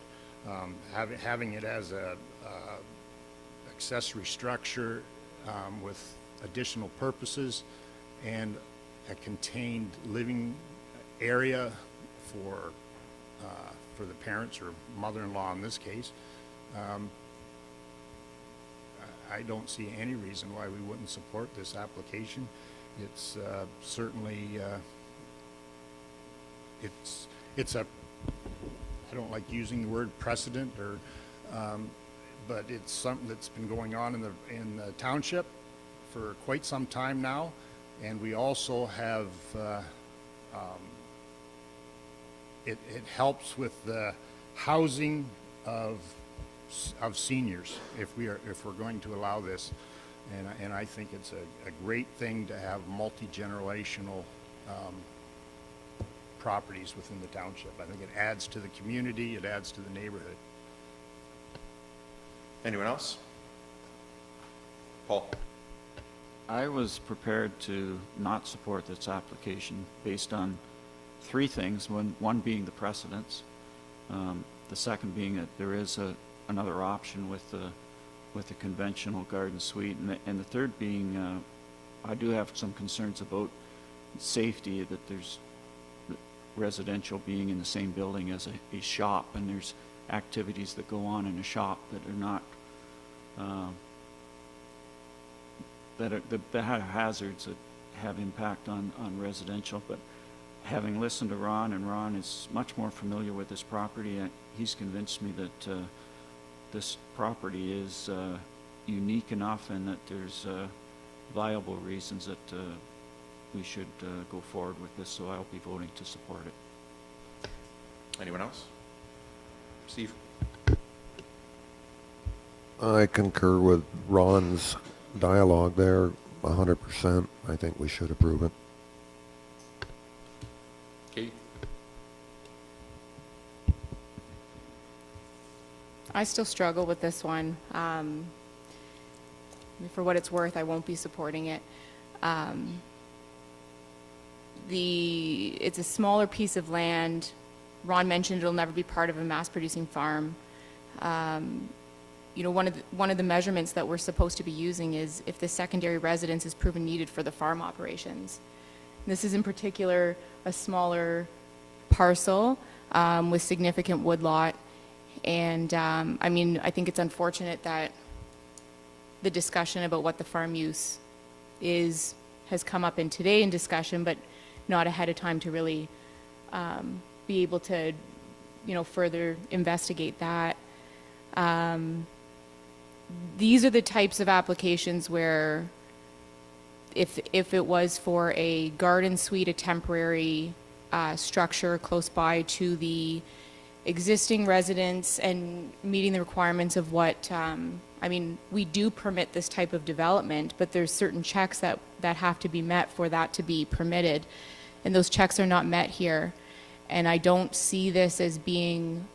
Having it as a accessory structure with additional purposes and a contained living area for the parents or mother-in-law in this case, I don't see any reason why we wouldn't support this application. It's certainly it's a, I don't like using the word precedent, or but it's something that's been going on in the township for quite some time now, and we also have it helps with the housing of seniors if we're going to allow this, and I think it's a great thing to have multi-generational properties within the township. I think it adds to the community, it adds to the neighborhood. Anyone else? Paul? I was prepared to not support this application based on 3 things, one being the precedents, the second being that there is another option with the conventional garden suite, and the third being I do have some concerns about safety, that residential being in the same building as a shop, and there's activities that go on in a shop that are not, that have hazards that have impact on residential. But having listened to Ron, and Ron is much more familiar with this property, and he's convinced me that this property is unique enough and that there's viable reasons that we should go forward with this, so I'll be voting to support it. Anyone else? Steve? I concur with Ron's dialogue there 100%. I think we should approve it. Katie? I still struggle with this one. For what it's worth, I won't be supporting it. It's a smaller piece of land. Ron mentioned it'll never be part of a mass-producing farm. You know, one of the measurements that we're supposed to be using is if the secondary residence is proven needed for the farm operations. This is in particular a smaller parcel with significant woodlot. And I mean, I think it's unfortunate that the discussion about what the farm use is has come up in today in discussion, but not ahead of time to really be able to, you know, further investigate that. These are the types of applications where if it was for a garden suite, a temporary structure close by to the existing residence and meeting the requirements of what, I mean, we do permit this type of development, but there's certain checks that have to be met for that to be permitted. And those checks are not met here. And I don't see this as being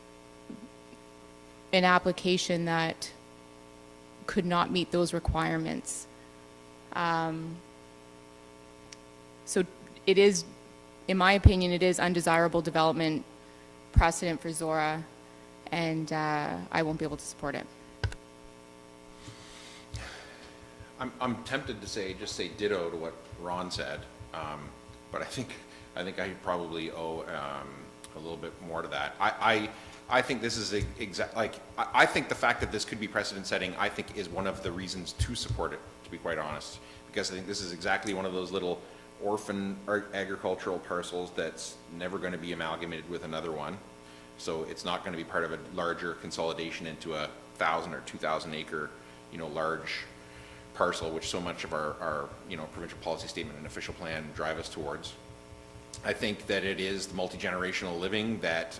an application that could not meet those requirements. So it is, in my opinion, it is undesirable development precedent for Zorra, and I won't be able to support it. I'm tempted to just say ditto to what Ron said, but I think I probably owe a little bit more to that. I think this is I think the fact that this could be precedent setting, I think, is one of the reasons to support it, to be quite honest, because I think this is exactly one of those little orphan agricultural parcels that's never going to be amalgamated with another one. So it's not going to be part of a larger consolidation into a 1,000 or 2,000 acre, you know, large parcel, which so much of our you know, provincial policy statement and official plan drive us towards. I think that it is the multi-generational living that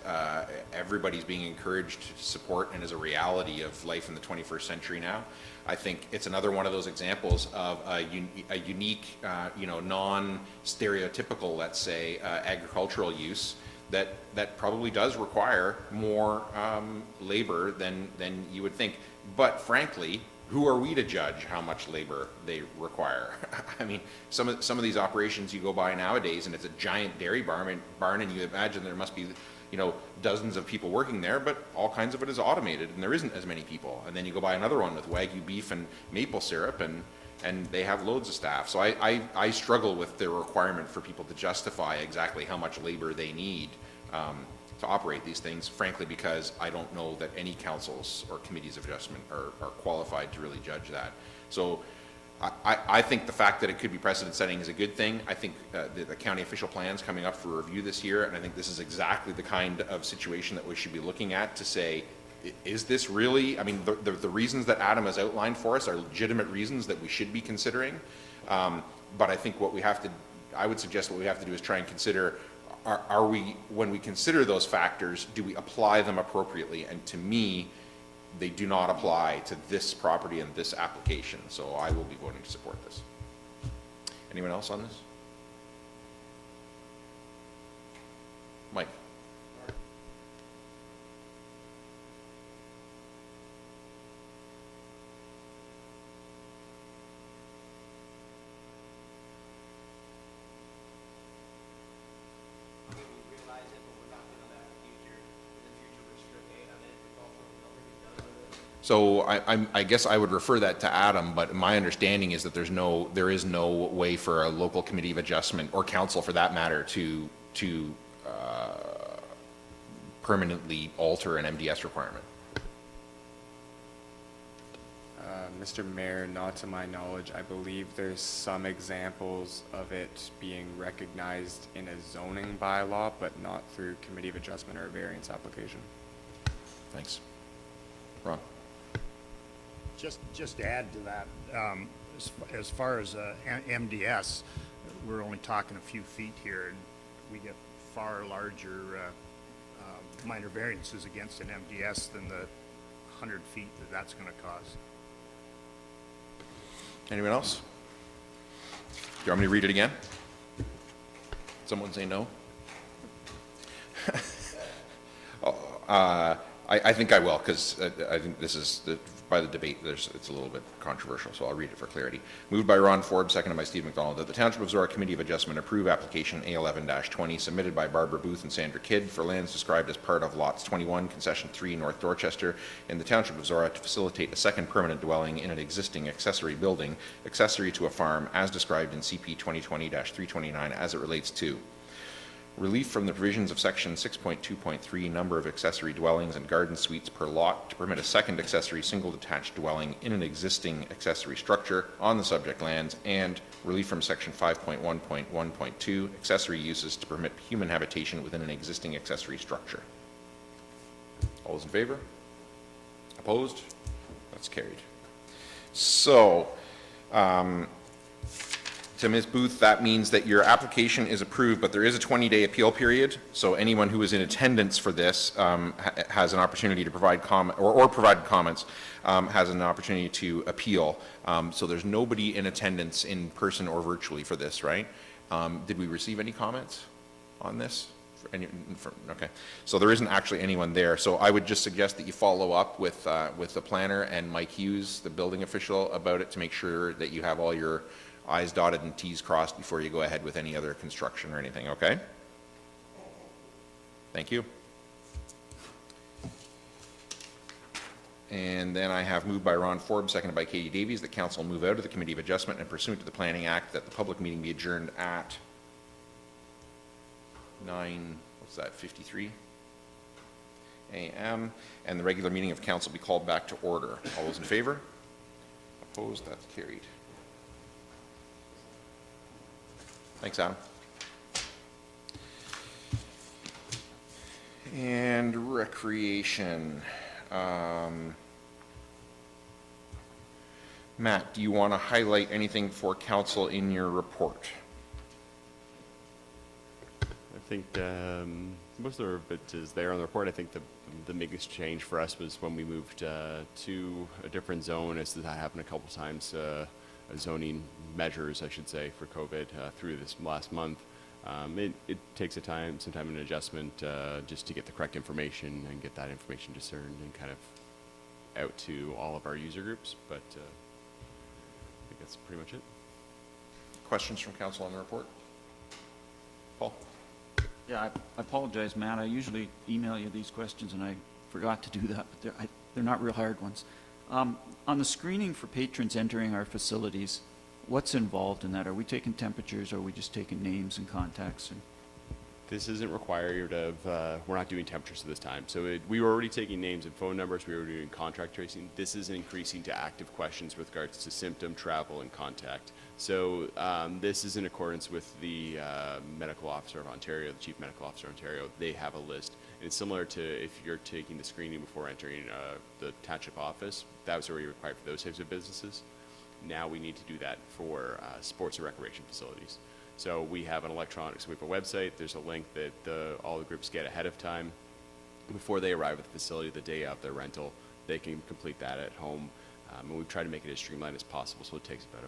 everybody's being encouraged to support and is a reality of life in the 21st century now. I think it's another one of those examples of a unique, you know, non-stereotypical, let's say, agricultural use that probably does require more labor than you would think. But frankly, who are we to judge how much labor they require? I mean, some of these operations you go by nowadays, and it's a giant dairy barn, and you imagine there must be, you know, dozens of people working there, but all kinds of it is automated, and there isn't as many people. And then you go by another one with Wagyu beef and maple syrup, and they have loads of staff. So I struggle with the requirement for people to justify exactly how much labor they need to operate these things, frankly, because I don't know that any councils or committees of adjustment are qualified to really judge that. So I think the fact that it could be precedent setting is a good thing. I think the county official plan's coming up for review this year, and I think this is exactly the kind of situation that we should be looking at to say, is this really, I mean, the reasons that Adam has outlined for us are legitimate reasons that we should be considering. But I think what we have to, I would suggest what we have to do is try and consider, are we, when we consider those factors, do we apply them appropriately? And to me, they do not apply to this property and this application. So I will be voting to support this. Anyone else on this? Mike? So I guess I would refer that to Adam, but my understanding is that there is no way for a local committee of adjustment, or council for that matter, to permanently alter an MDS requirement. Mr. Mayor, not to my knowledge, I believe there's some examples of it being recognized in a zoning bylaw, but not through Committee of Adjustment or a variance application. Thanks. Ron? Just to add to that, as far as MDS, we're only talking a few feet here, and we get far larger minor variances against an MDS than the 100 feet that's going to cause. Anyone else? Do you want me to read it again? Someone say no? I think I will, because I think this is, by the debate, it's a little bit controversial, so I'll read it for clarity. Moved by Ron Forbes, seconded by Steve McDonald, that the Township of Zorra Committee of Adjustment approve application A11-20 submitted by Barbara Booth and Sandra Kidd for lands described as part of lots 21, concession 3, North Dorchester, in the Township of Zorra to facilitate a second permanent dwelling in an existing accessory building, accessory to a farm, as described in CP 2020-329 as it relates to relief from the provisions of section 6.2.3, number of accessory dwellings and garden suites per lot to permit a second accessory single detached dwelling in an existing accessory structure on the subject lands, and relief from section 5.1.1.2, accessory uses to permit human habitation within an existing accessory structure. All those in favor? Opposed? That's carried. So, to Ms. Booth, that means that your application is approved, but there is a 20-day appeal period. So anyone who is in attendance for this has an opportunity to provide comment or provided comments, has an opportunity to appeal. So there's nobody in attendance in person or virtually for this, right? Did we receive any comments on this? Okay, so there isn't actually anyone there. So I would just suggest that you follow up with the planner and Mike Hughes, the building official, about it to make sure that you have all your I's dotted and T's crossed before you go ahead with any other construction or anything, okay? Thank you. And then I have moved by Ron Forbes, seconded by Katie Davies, that council move out of the Committee of Adjustment and pursuant to the Planning Act that the public meeting be adjourned at 53 a.m. and the regular meeting of council be called back to order. All those in favor? Opposed? That's carried. Thanks, Adam. And recreation. Matt, do you want to highlight anything for council in your report? I think most of it is there on the report. I think the biggest change for us was when we moved to a different zone, as that happened a couple times. Zoning measures, I should say, for COVID through this last month. It takes some time in adjustment just to get the correct information and get that information discerned and kind of out to all of our user groups, but I think that's pretty much it. Questions from council on the report? Paul? Yeah, I apologize, Matt. I usually email you these questions, and I forgot to do that, but they're not real hard ones. On the screening for patrons entering our facilities, what's involved in that? Are we taking temperatures, or are we just taking names and contacts? This isn't required of, we're not doing temperatures at this time. So we were already taking names and phone numbers. We were doing contact tracing. This is increasing to active questions with regards to symptom, travel, and contact. So this is in accordance with the Medical Officer of Ontario, the Chief Medical Officer of Ontario. They have a list. And it's similar to if you're taking the screening before entering the township office. That was already required for those types of businesses. Now we need to do that for sports and recreation facilities. So we have an electronic sweeper website. There's a link that all the groups get ahead of time. Before they arrive at the facility the day of their rental, they can complete that at home. And we try to make it as streamlined as possible, so it takes about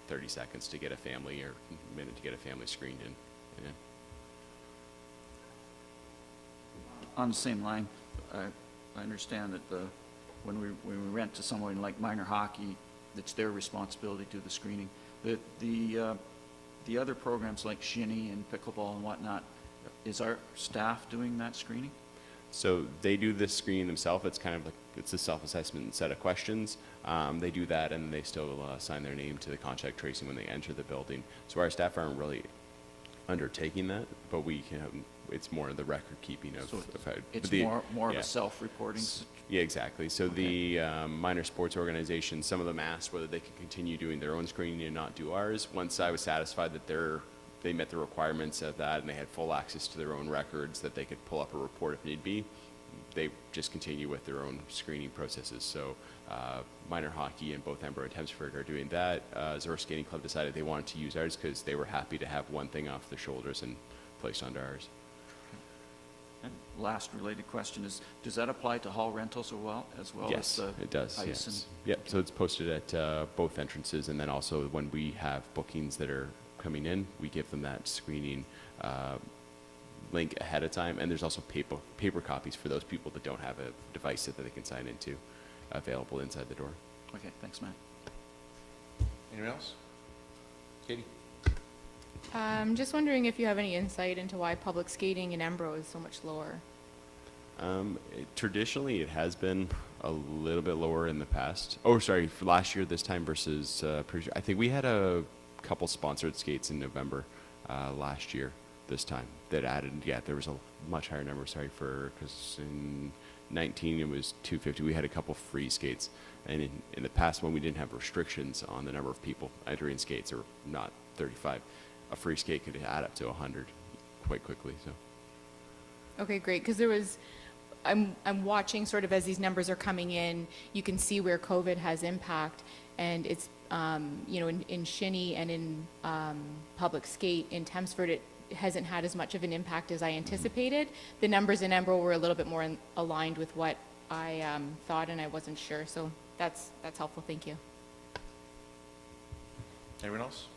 30 seconds to get a family, or a minute to get a family screened in. On the same line, I understand that when we rent to someone like minor hockey, it's their responsibility to do the screening. The other programs like shinny and pickleball and whatnot, is our staff doing that screening? So they do this screening themselves. It's kind of like, it's a self-assessment set of questions. They do that, and they still sign their name to the contact tracing when they enter the building. So our staff aren't really undertaking that, but we it's more the record keeping of, So how. it's the- more of yeah. a self-reporting. Yeah, exactly. So the minor sports organizations, some of them asked whether they could continue doing their own screening and not do ours. Once I was satisfied that they met the requirements of that and they had full access to their own records, that they could pull up a report if need be, they just continue with their own screening processes. So minor hockey and both Embro and Thamesford are doing that. Zorra Skating Club decided they wanted to use ours because they were happy to have one thing off their shoulders and placed onto ours. And last related question is, does that apply to hall rentals as well Yes, as it does, ice yes. and- Yep, so it's posted at both entrances, and then also when we have bookings that are coming in, we give them that screening link ahead of time, and there's also paper copies for those people that don't have a device that they can sign into available inside the door. Okay, thanks, Matt. Anyone else? Katie? Just wondering if you have any insight into why public skating in Embro is so much lower. Traditionally, it has been a little bit lower in the past. Oh, sorry, for last year this time versus I think we had a couple sponsored skates in November last year this time that added. Yeah, there was a much higher number. Sorry because in 19 it was 250. We had a couple free skates, and in the past when we didn't have restrictions on the number of people entering skates, or not 35, a free skate could add up to 100 quite quickly. So. Okay, great, because I'm watching sort of as these numbers are coming in, you can see where COVID has impact, and it's, in Shinny and in public skate in Thamesford, it hasn't had as much of an impact as I anticipated. The numbers in Embro were a little bit more aligned with what I thought, and I wasn't sure, so that's helpful, thank you. Anyone else?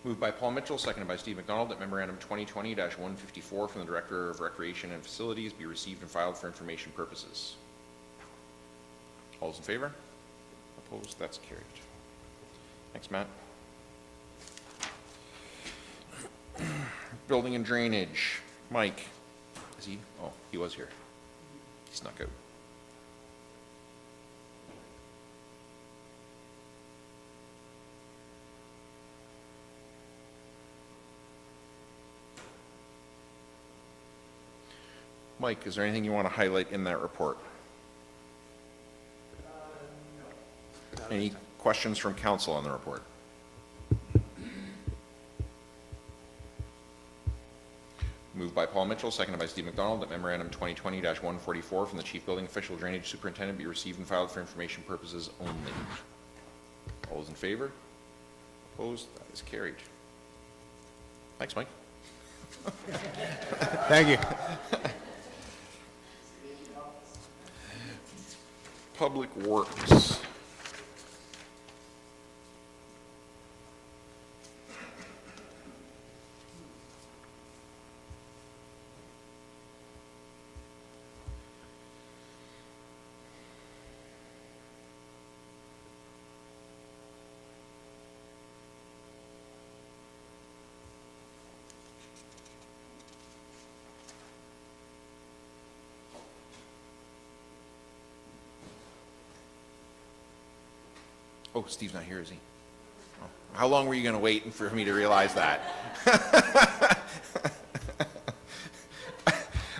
Moved by Paul Mitchell, seconded by Steve McDonald, that memorandum 2020-154 from the Director of Recreation and Facilities be received and filed for information purposes. All those in favor? Opposed? That's carried. Thanks, Matt. Building and Drainage. Mike. Is he? Oh, he was here. He snuck out. Mike, is there anything you want to highlight in that report? No. Any questions from council on the report? Moved by Paul Mitchell, seconded by Steve McDonald, that memorandum 2020-144 from the Chief Building Official Drainage Superintendent be received and filed for information purposes only. All those in favor? Opposed? That is carried. Thanks, Mike. Thank you. Public Works. Oh, Steve's not here, is he? Oh. How long were you going to wait for me to realize that?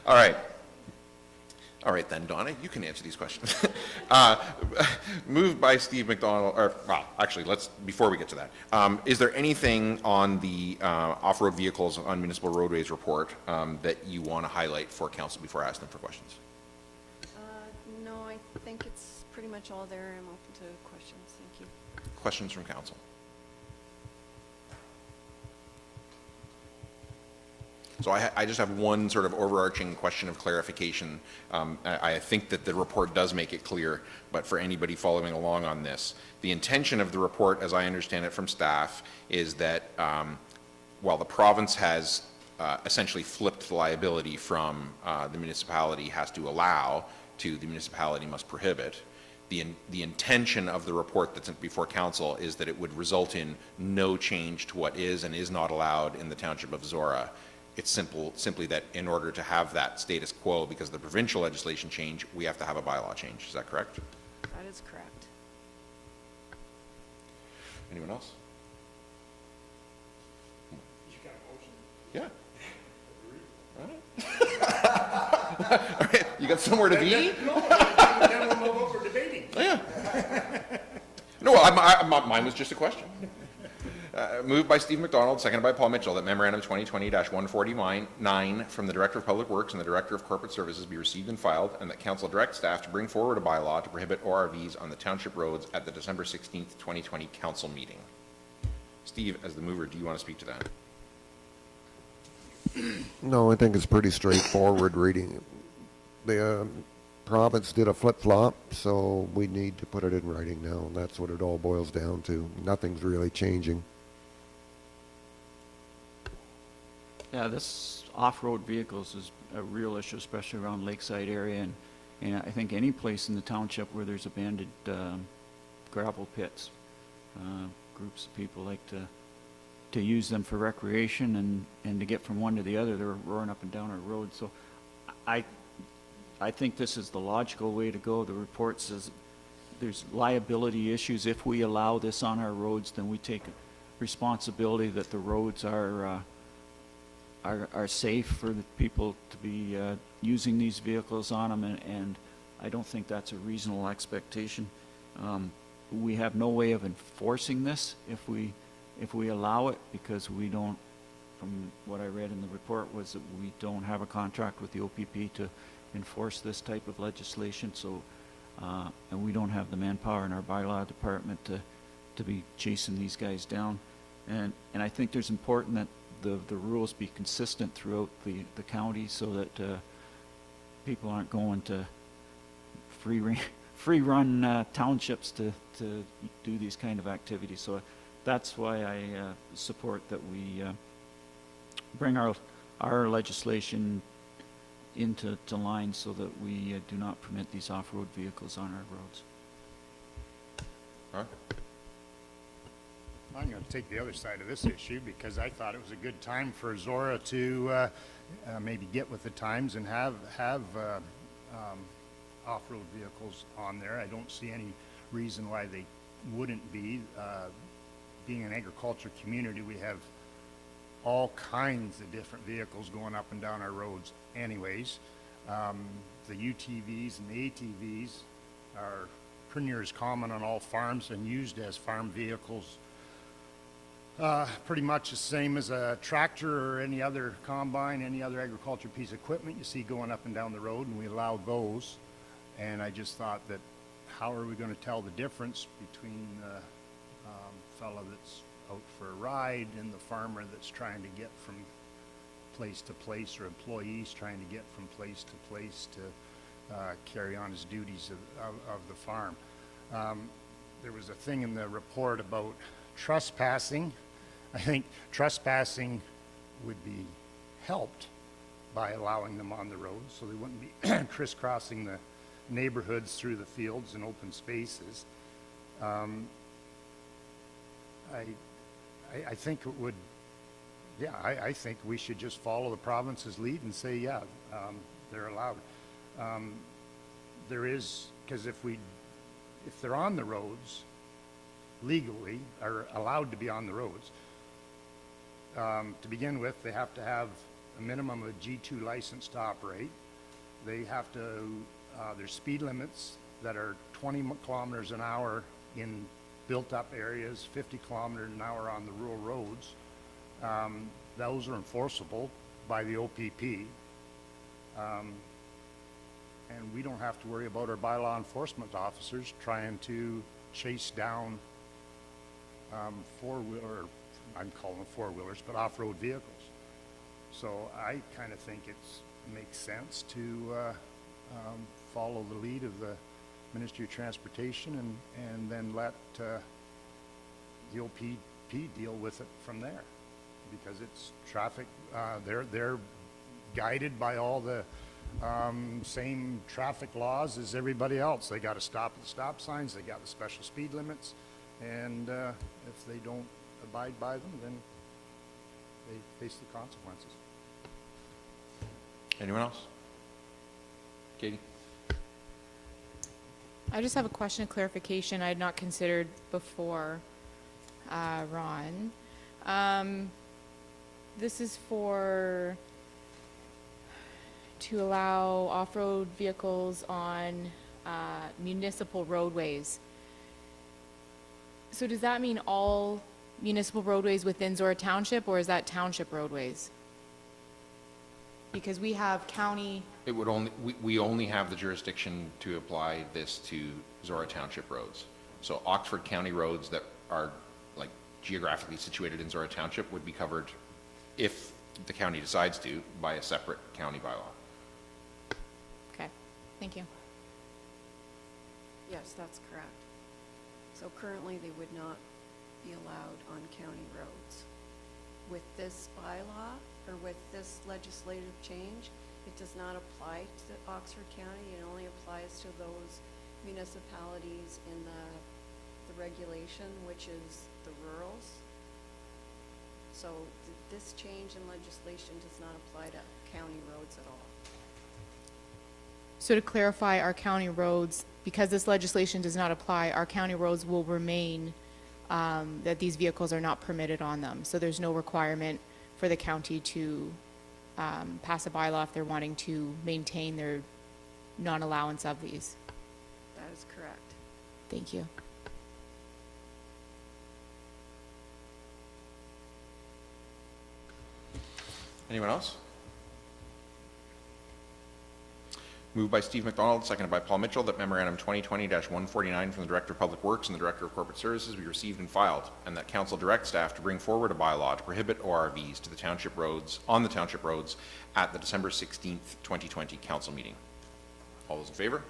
All right. All right then, Donna, you can answer these questions. Moved by Steve McDonald, or, well, actually, before we get to that, is there anything on the off-road vehicles on municipal roadways report that you want to highlight for council before I ask them for questions? No, I think it's pretty much all there. I'm open to questions. Thank you. Questions from council? So I just have one sort of overarching question of clarification. I think that the report does make it clear, but for anybody following along on this, the intention of the report, as I understand it from staff, is that while the province has essentially flipped the liability from the municipality has to allow to the municipality must prohibit, the intention of the report that's before council is that it would result in no change to what is and is not allowed in the Township of Zorra. It's simply that in order to have that status quo, because of the provincial legislation change, we have to have a bylaw change. Is that correct? That is correct. Anyone else? You got a motion? Yeah. You got somewhere to be? Then we'll know what we're debating. Yeah. No, mine was just a question. Moved by Steve McDonald, seconded by Paul Mitchell, that memorandum 2020-149 from the Director of Public Works and the Director of Corporate Services be received and filed, and that council direct staff to bring forward a bylaw to prohibit ORVs on the township roads at the December 16th, 2020 council meeting. Steve, as the mover, do you want to speak to that? No, I think it's pretty straightforward reading. The province did a flip-flop, so we need to put it in writing now, and that's what it all boils down to. Nothing's really changing. Yeah, this off-road vehicles is a real issue, especially around Lakeside area, and I think any place in the township where there's abandoned gravel pits. Groups of people like to use them for recreation and to get from one to the other. They're roaring up and down our road. So I think this is the logical way to go. The report says there's liability issues. If we allow this on our roads, then we take responsibility that the roads are safe for the people to be using these vehicles on them, and I don't think that's a reasonable expectation. We have no way of enforcing this if we allow it, because we don't, from what I read in the report, was that we don't have a contract with the OPP to enforce this type of legislation. So, and we don't have the manpower in our bylaw department to be chasing these guys down. And I think there's important that the rules be consistent throughout the county, so that people aren't going to free run townships to do these kind of activities. So that's why I support that we bring our legislation into line, so that we do not permit these off-road vehicles on our roads. All right. I'm going to take the other side of this issue, because I thought it was a good time for Zorra to maybe get with the times and have off-road vehicles on there. I don't see any reason why they wouldn't be. Being an agriculture community, we have all kinds of different vehicles going up and down our roads anyways. The UTVs and the ATVs are pretty near as common on all farms and used as farm vehicles. Pretty much the same as a tractor or any other combine, any other agriculture piece of equipment you see going up and down the road, and we allow those. And I just thought that, how are we going to tell the difference between the fellow that's out for a ride and the farmer that's trying to get from place to place, or employees trying to get from place to place to carry on his duties of the farm. There was a thing in the report about trespassing. I think trespassing would be helped by allowing them on the road, so they wouldn't be crisscrossing the neighborhoods through the fields and open spaces. I think it would, yeah, I think we should just follow the province's lead and say, yeah, they're allowed. There is, because if they're on the roads legally, are allowed to be on the roads, to begin with, they have to have a minimum of a G2 license to operate. They have to, there's speed limits that are 20 kilometers an hour in built-up areas, 50 kilometers an hour on the rural roads. Those are enforceable by the OPP. And we don't have to worry about our bylaw enforcement officers trying to chase down four-wheeler, I'm calling them four-wheelers, but off-road vehicles. So I kind of think it makes sense to follow the lead of the Ministry of Transportation and then let the OPP deal with it from there, because it's traffic. They're guided by all the same traffic laws as everybody else. They got to stop at the stop signs. They got the special speed limits, and if they don't abide by them, then they face the consequences. Anyone else? Katie? I just have a question of clarification I had not considered before, Ron. This is for to allow off-road vehicles on municipal roadways. So does that mean all municipal roadways within Zorra Township, or is that township roadways? Because we have county, It would only, we only have the jurisdiction to apply this to Zorra Township roads. So Oxford County roads that are like geographically situated in Zorra Township would be covered, if the county decides to, by a separate county bylaw. okay, thank you. Yes, that's correct. So currently, they would not be allowed on county roads. With this bylaw, or with this legislative change, it does not apply to Oxford County. It only applies to those municipalities in the regulation, which is the rurals. So this change in legislation does not apply to county roads at all. So to clarify, our county roads, because this legislation does not apply, our county roads will remain, that these vehicles are not permitted on them. So there's no requirement for the county to pass a bylaw if they're wanting to maintain their non-allowance of these. That is correct. Thank you. Anyone else? Moved by Steve McDonald, seconded by Paul Mitchell, that memorandum 2020-149 from the Director of Public Works and the Director of Corporate Services be received and filed, and that council direct staff to bring forward a bylaw to prohibit ORVs to the township roads, on the township roads, at the December 16th, 2020 council meeting. All those in favor?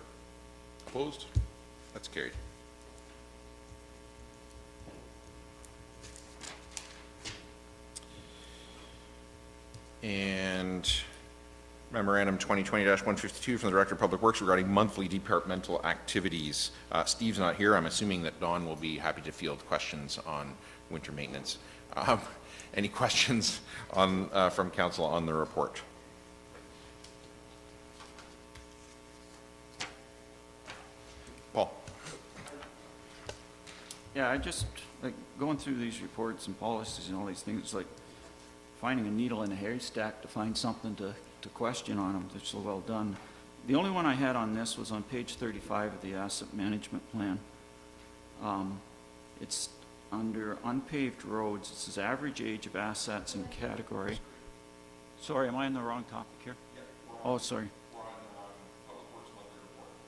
Opposed? That's carried. And memorandum 2020-152 from the Director of Public Works regarding monthly departmental activities. Steve's not here. I'm assuming that Dawn will be happy to field questions on winter maintenance. Any questions on, from council on the report? Paul? Yeah, I just, like, going through these reports and policies and all these things, it's like finding a needle in a haystack to find something to question on them. They're so well done. The only one I had on this was on page 35 of the asset management plan. It's under unpaved roads. It says average age of assets and category. Sorry, am I in the wrong topic here? Oh, sorry.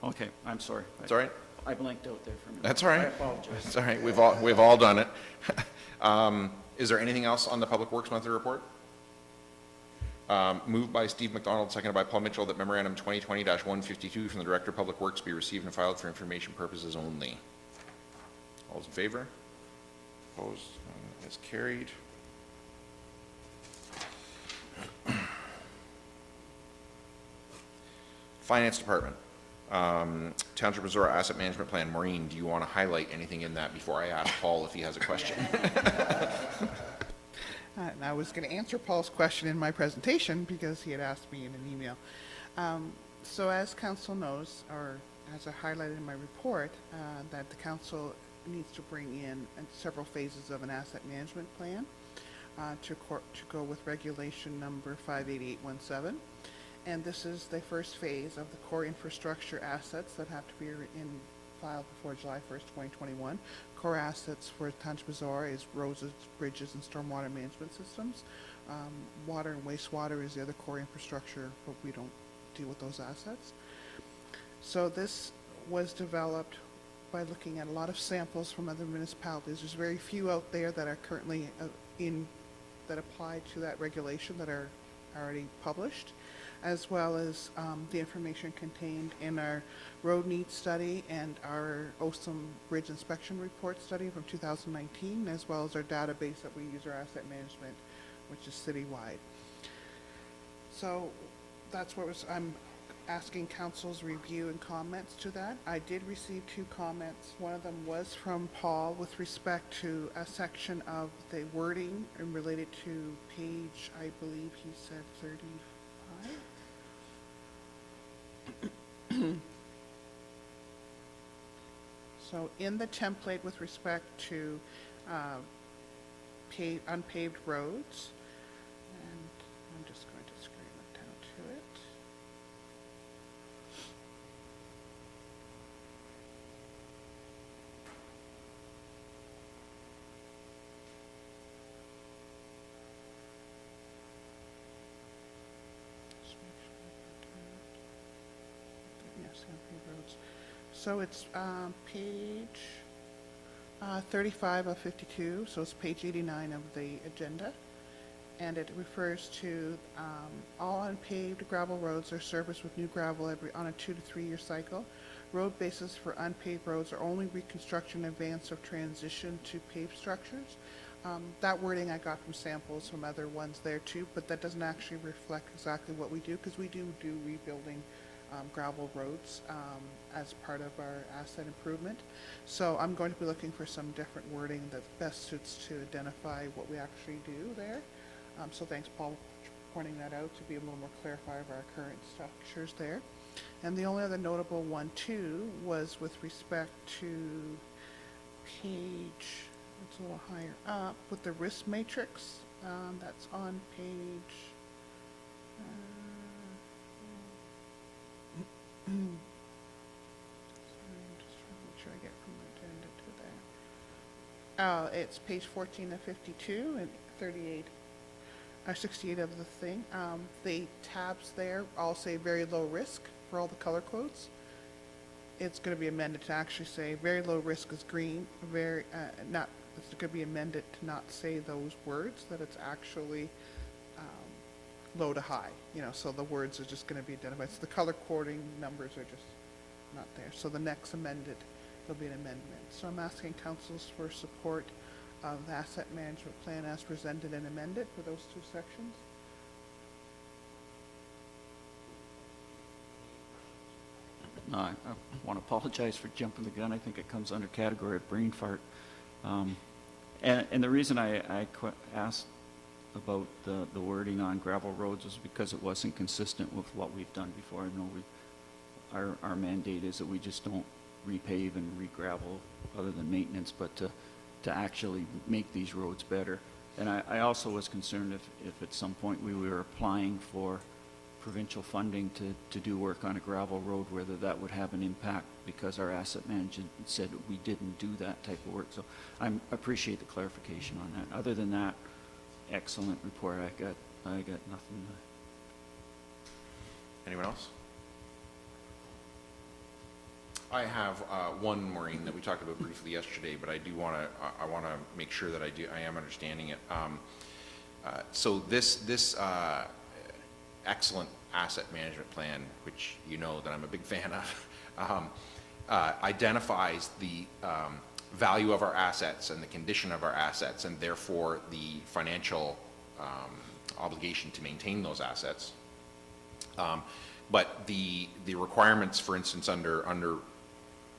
Okay, I'm sorry. That's all right. I blanked out there for a minute. That's all right. I apologize. It's all right. We've all done it. Is there anything else on the Public Works monthly report? Moved by Steve McDonald, seconded by Paul Mitchell, that memorandum 2020-152 from the Director of Public Works be received and filed for information purposes only. All those in favor? Opposed? Is carried. Finance Department. Township of Zorra Asset Management Plan. Maureen, do you want to highlight anything in that before I ask Paul if he has a question? And I was going to answer Paul's question in my presentation because he had asked me in an email. So as council knows, or as I highlighted in my report, that the council needs to bring in several phases of an asset management plan to go with regulation number 58817. And this is the first phase of the core infrastructure assets that have to be filed before July 1st, 2021. Core assets for Township of Zorra is roads, bridges, and stormwater management systems. Water and wastewater is the other core infrastructure, but we don't deal with those assets. So this was developed by looking at a lot of samples from other municipalities. There's very few out there that are currently that apply to that regulation that are already published, as well as the information contained in our road needs study and our OSUM bridge inspection report study from 2019, as well as our database that we use our asset management, which is citywide. So that's what I'm asking council's review and comments to that. I did receive 2 comments. One of them was from Paul with respect to a section of the wording and related to page, I believe he said 35. So in the template with respect to unpaved roads, and I'm just going to screen it down to it. unpaved roads. So it's page 35 of 52, so it's page 89 of the agenda. And it refers to all unpaved gravel roads are serviced with new gravel on a 2 to 3 year cycle. Road bases for unpaved roads are only reconstruction in advance of transition to paved structures. That wording I got from samples from other ones there too, but that doesn't actually reflect exactly what we do, because we do rebuilding gravel roads as part of our asset improvement. So I'm going to be looking for some different wording that best suits to identify what we actually do there. So thanks, Paul, for pointing that out to be a little more clarified of our current structures there. And the only other notable one too was with respect to page, it's a little higher up, with the risk matrix. That's on page. Sorry, I'm just trying to make sure I get from the agenda to there. It's page 14 of 52 and 38. 68 of the thing. The tabs there all say very low risk for all the color codes. It's going to be amended to actually say very low risk is green. It's going to be amended to not say those words, that it's actually low to high. So the words are just going to be identified. So the color coding numbers are just not there. So the next amended, there'll be an amendment. So I'm asking councils for support of the asset management plan as presented and amended for those two sections. I want to apologize for jumping the gun. I think it comes under category of brain fart. And the reason I asked about the wording on gravel roads is because it wasn't consistent with what we've done before. I know our mandate is that we just don't repave and re-gravel other than maintenance, but to actually make these roads better. And I also was concerned if at some point we were applying for provincial funding to do work on a gravel road, whether that would have an impact, because our asset manager said we didn't do that type of work. So I appreciate the clarification on that. Other than that, excellent report. I got nothing. Anyone else? I have one, Maureen, that we talked about briefly yesterday, but I want to make sure that I am understanding it. So this excellent asset management plan, which you know that I'm a big fan of, identifies the value of our assets and the condition of our assets, and therefore the financial obligation to maintain those assets. But the requirements, for instance, under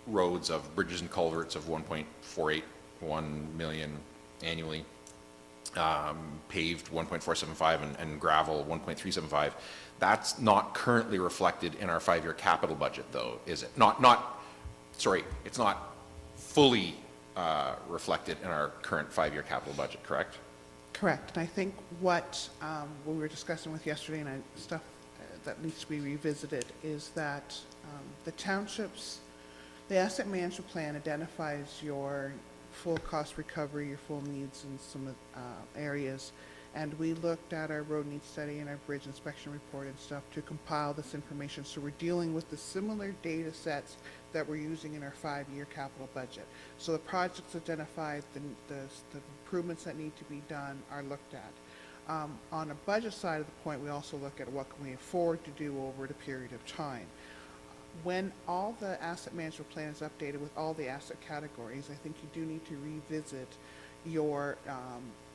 roads of bridges and culverts of 1.481 million annually, paved 1.475 and gravel 1.375, that's not currently reflected in our 5-year capital budget, though, is it? Sorry, it's not fully reflected in our current 5-year capital budget, correct? Correct. And I think what we were discussing with yesterday, and stuff that needs to be revisited, is that the asset management plan identifies your full cost recovery, your full needs in some areas. And we looked at our road needs study and our bridge inspection report and stuff to compile this information. So we're dealing with the similar data sets that we're using in our 5-year capital budget. So the projects identified, the improvements that need to be done are looked at. On a budget side of the point, we also look at what can we afford to do over the period of time. When all the asset management plan is updated with all the asset categories, I think you do need to revisit your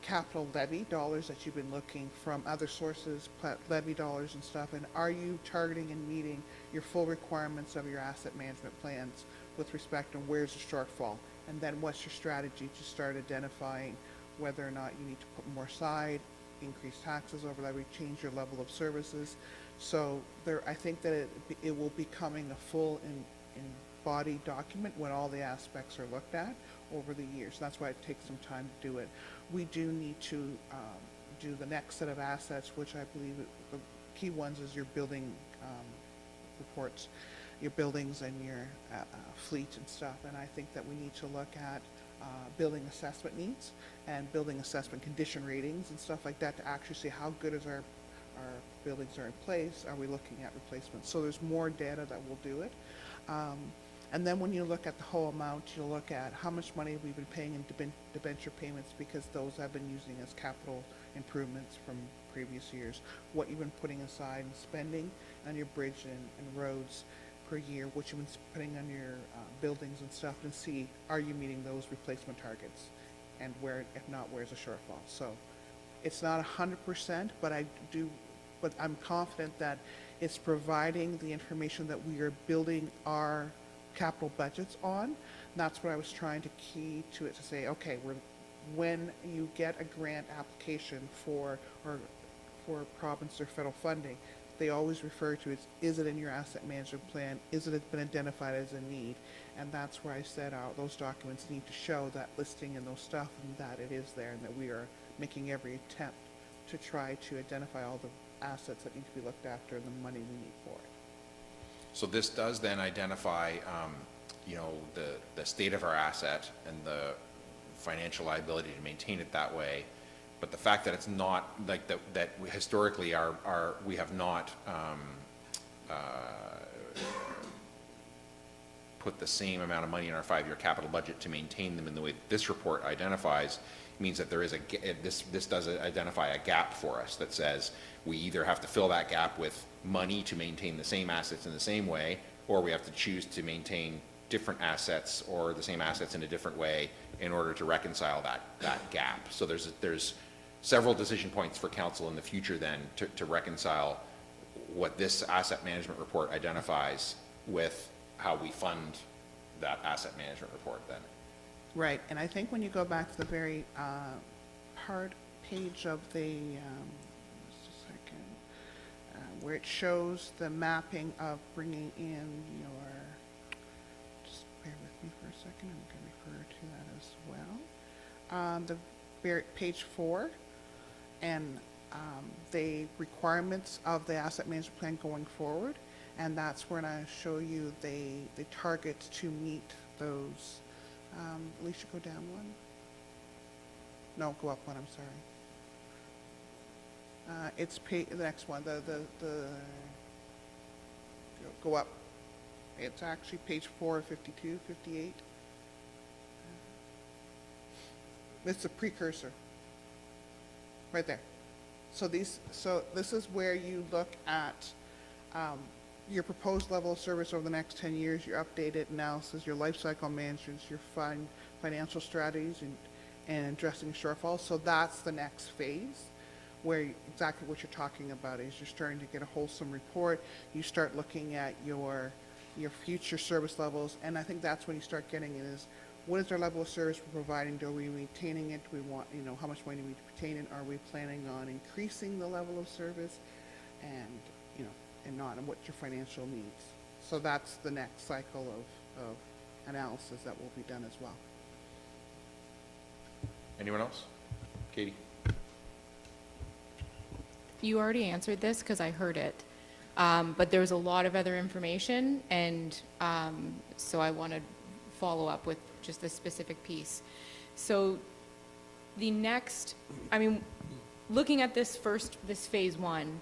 capital levy dollars that you've been looking from other sources, levy dollars and stuff, and are you targeting and meeting your full requirements of your asset management plans with respect to where's the shortfall, and then what's your strategy to start identifying whether or not you need to put more aside, increase taxes over levy, change your level of services. So I think that it will be becoming a full embodied document when all the aspects are looked at over the years. That's why it takes some time to do it. We do need to do the next set of assets, which I believe the key ones is your building reports, your buildings and your fleet and stuff. And I think that we need to look at building assessment needs and building assessment condition ratings and stuff like that to actually see how good is our our buildings are in place? Are we looking at replacements? So there's more data that will do it. And then when you look at the whole amount, you'll look at how much money we've been paying in debenture payments, because those I've been using as capital improvements from previous years. What you've been putting aside and spending on your bridge and roads per year, what you've been putting on your buildings and stuff, and see, are you meeting those replacement targets? And where, if not, where's the shortfall? So it's not 100%, but I'm confident that it's providing the information that we are building our capital budgets on. That's what I was trying to key to it, to say, okay, when you get a grant application for province or federal funding, they always refer to it, is it in your asset management plan? Is it been identified as a need? And that's where I said those documents need to show that listing and those stuff, and that it is there, and that we are making every attempt to try to identify all the assets that need to be looked after and the money we need for it. So this does then identify, the state of our asset and the financial liability to maintain it that way. But the fact that it's not like that we historically we have not put the same amount of money in our 5-year capital budget to maintain them in the way that this report identifies, means that there is this does identify a gap for us that says we either have to fill that gap with money to maintain the same assets in the same way, or we have to choose to maintain different assets or the same assets in a different way in order to reconcile that gap. So there's several decision points for council in the future then to reconcile what this asset management report identifies with how we fund that asset management report then. Right, and I think when you go back to the very hard page of the, just a second, where it shows the mapping of bringing in your, just bear with me for a second, I'm going to refer to that as well. Page 4, and the requirements of the asset management plan going forward, and that's when I show you the targets to meet those. Alicia, go down one. No, go up one, I'm sorry. It's the next one, go up. It's actually page 4, 52, 58. It's a precursor. Right there. So this is where you look at your proposed level of service over the next 10 years, your updated analysis, your life cycle management, your financial strategies, and addressing shortfalls. So that's the next phase, where exactly what you're talking about is you're starting to get a wholesome report. You start looking at your future service levels, and I think that's when you start getting it is, what is our level of service we're providing? Are we maintaining it? Do we want, how much money do we retain it? Are we planning on increasing the level of service? And, and not, and what's your financial needs? So that's the next cycle of analysis that will be done as well. Anyone else? Katie? You already answered this because I heard it, but there was a lot of other information, and so I want to follow up with just a specific piece. So the next, looking at this phase 1,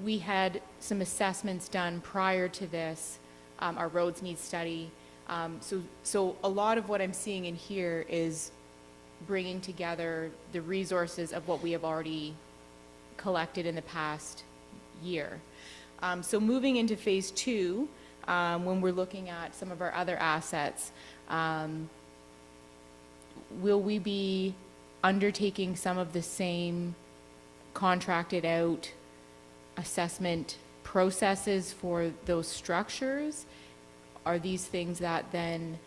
we had some assessments done prior to this, our roads need study. So a lot of what I'm seeing in here is bringing together the resources of what we have already collected in the past year. So moving into phase 2, when we're looking at some of our other assets, will we be undertaking some of the same contracted out assessment processes for those structures? Are these things that then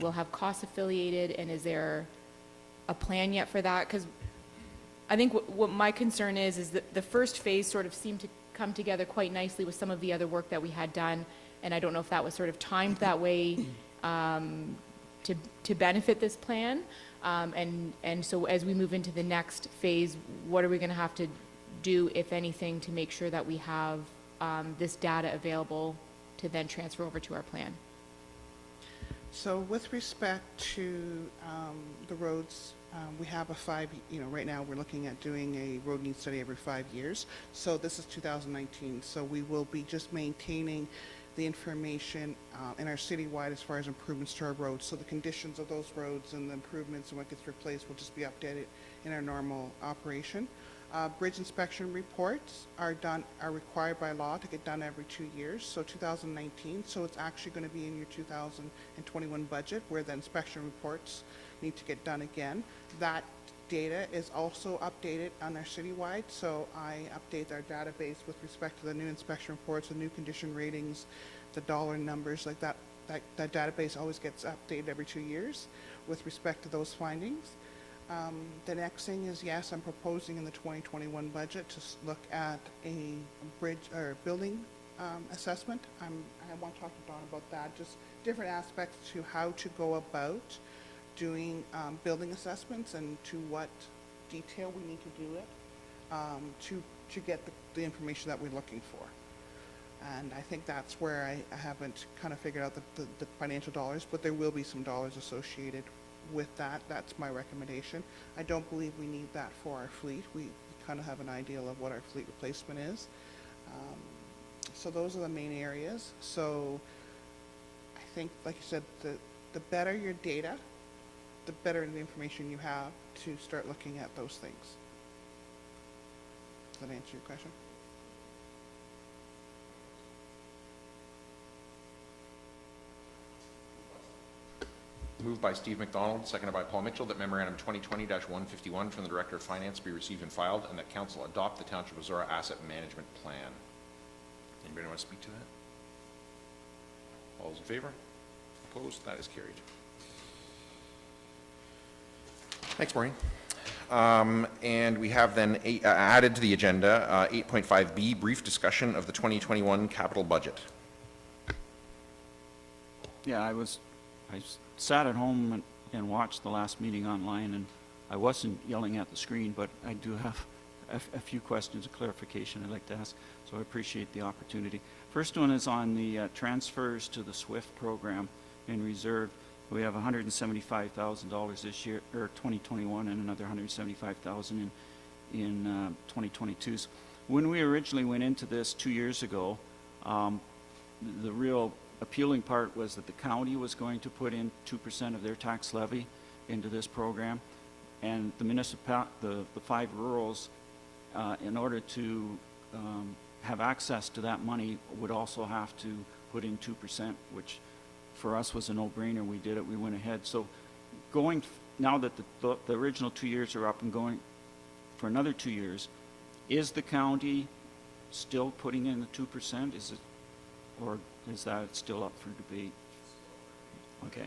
will have costs affiliated, and is there a plan yet for that? Because I think what my concern is that the first phase sort of seemed to come together quite nicely with some of the other work that we had done, and I don't know if that was sort of timed that way to benefit this plan. And so as we move into the next phase, what are we going to have to do, if anything, to make sure that we have this data available to then transfer over to our plan? So with respect to the roads We have right now we're looking at doing a road needs study every 5 years. So this is 2019. So we will be just maintaining the information in our citywide as far as improvements to our roads. So the conditions of those roads and the improvements and what gets replaced will just be updated in our normal operation. Bridge inspection reports are required by law to get done every 2 years, so 2019. So it's actually going to be in your 2021 budget where the inspection reports need to get done again. That data is also updated on our citywide, so I update our database with respect to the new inspection reports, the new condition ratings, the dollar numbers, like that. That database always gets updated every 2 years with respect to those findings. The next thing is, yes, I'm proposing in the 2021 budget to look at a bridge or building assessment. I want to talk to Don about that, just different aspects to how to go about doing building assessments and to what detail we need to do it to get the information that we're looking for. And I think that's where I haven't kind of figured out the financial dollars, but there will be some dollars associated with that. That's my recommendation. I don't believe we need that for our fleet. We kind of have an idea of what our fleet replacement is. So those are the main areas. So I think, like you said, the better your data, the better the information you have to start looking at those things. Does that answer your question? Moved by Steve McDonald, seconded by Paul Mitchell, that memorandum 2020-151 from the Director of Finance be received and filed, and that council adopt the Township of Zorra Asset Management Plan. Anybody want to speak to that? All those in favor? Opposed? That is carried. Thanks, Maureen. And we have then added to the agenda 8.5B, brief discussion of the 2021 capital budget. Yeah, I sat at home and watched the last meeting online, and I wasn't yelling at the screen, but I do have a few questions of clarification I'd like to ask, so I appreciate the opportunity. First one is on the transfers to the SWIFT program in reserve. We have $175,000 this year, or 2021, and another $175,000 in 2022. So when we originally went into this 2 years ago, the real appealing part was that the county was going to put in 2% of their tax levy into this program, and the 5 rurals, in order to have access to that money, would also have to put in 2%, which for us was a no-brainer. We did it. We went ahead. So now that the original 2 years are up and going for another 2 years, is the county still putting in the 2%? Is it, or is that still up for debate? Okay.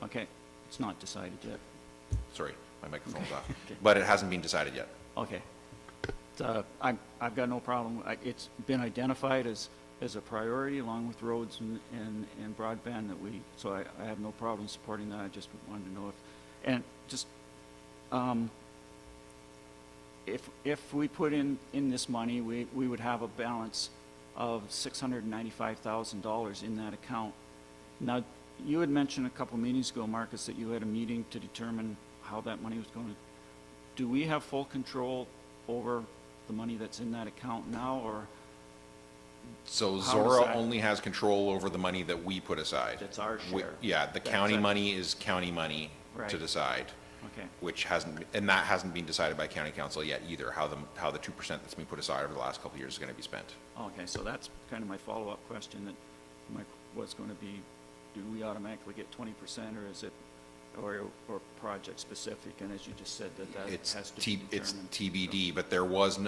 Okay, it's not decided yet. Sorry, my microphone's off. Okay. But it hasn't been decided yet. Okay. I've got no problem. It's been identified as a priority along with roads and broadband so I have no problem supporting that. I just wanted to know if we put in this money, we would have a balance of $695,000 in that account. Now, you had mentioned a couple meetings ago, Marcus, that you had a meeting to determine how that money was going to. Do we have full control over the money that's in that account now, or? So How Zorra does that- only has control over the money that we put aside. That's our share. Yeah, the That's county it. money is county money Right. to decide, Okay. which that hasn't been decided by county council yet either, how the 2% that's been put aside over the last couple of years is going to be spent. Okay, so that's kind of my follow-up question that was going to be, do we automatically get 20%, or is it, or project specific? And as you just said, that It's has to be it's determined. TBD, but there was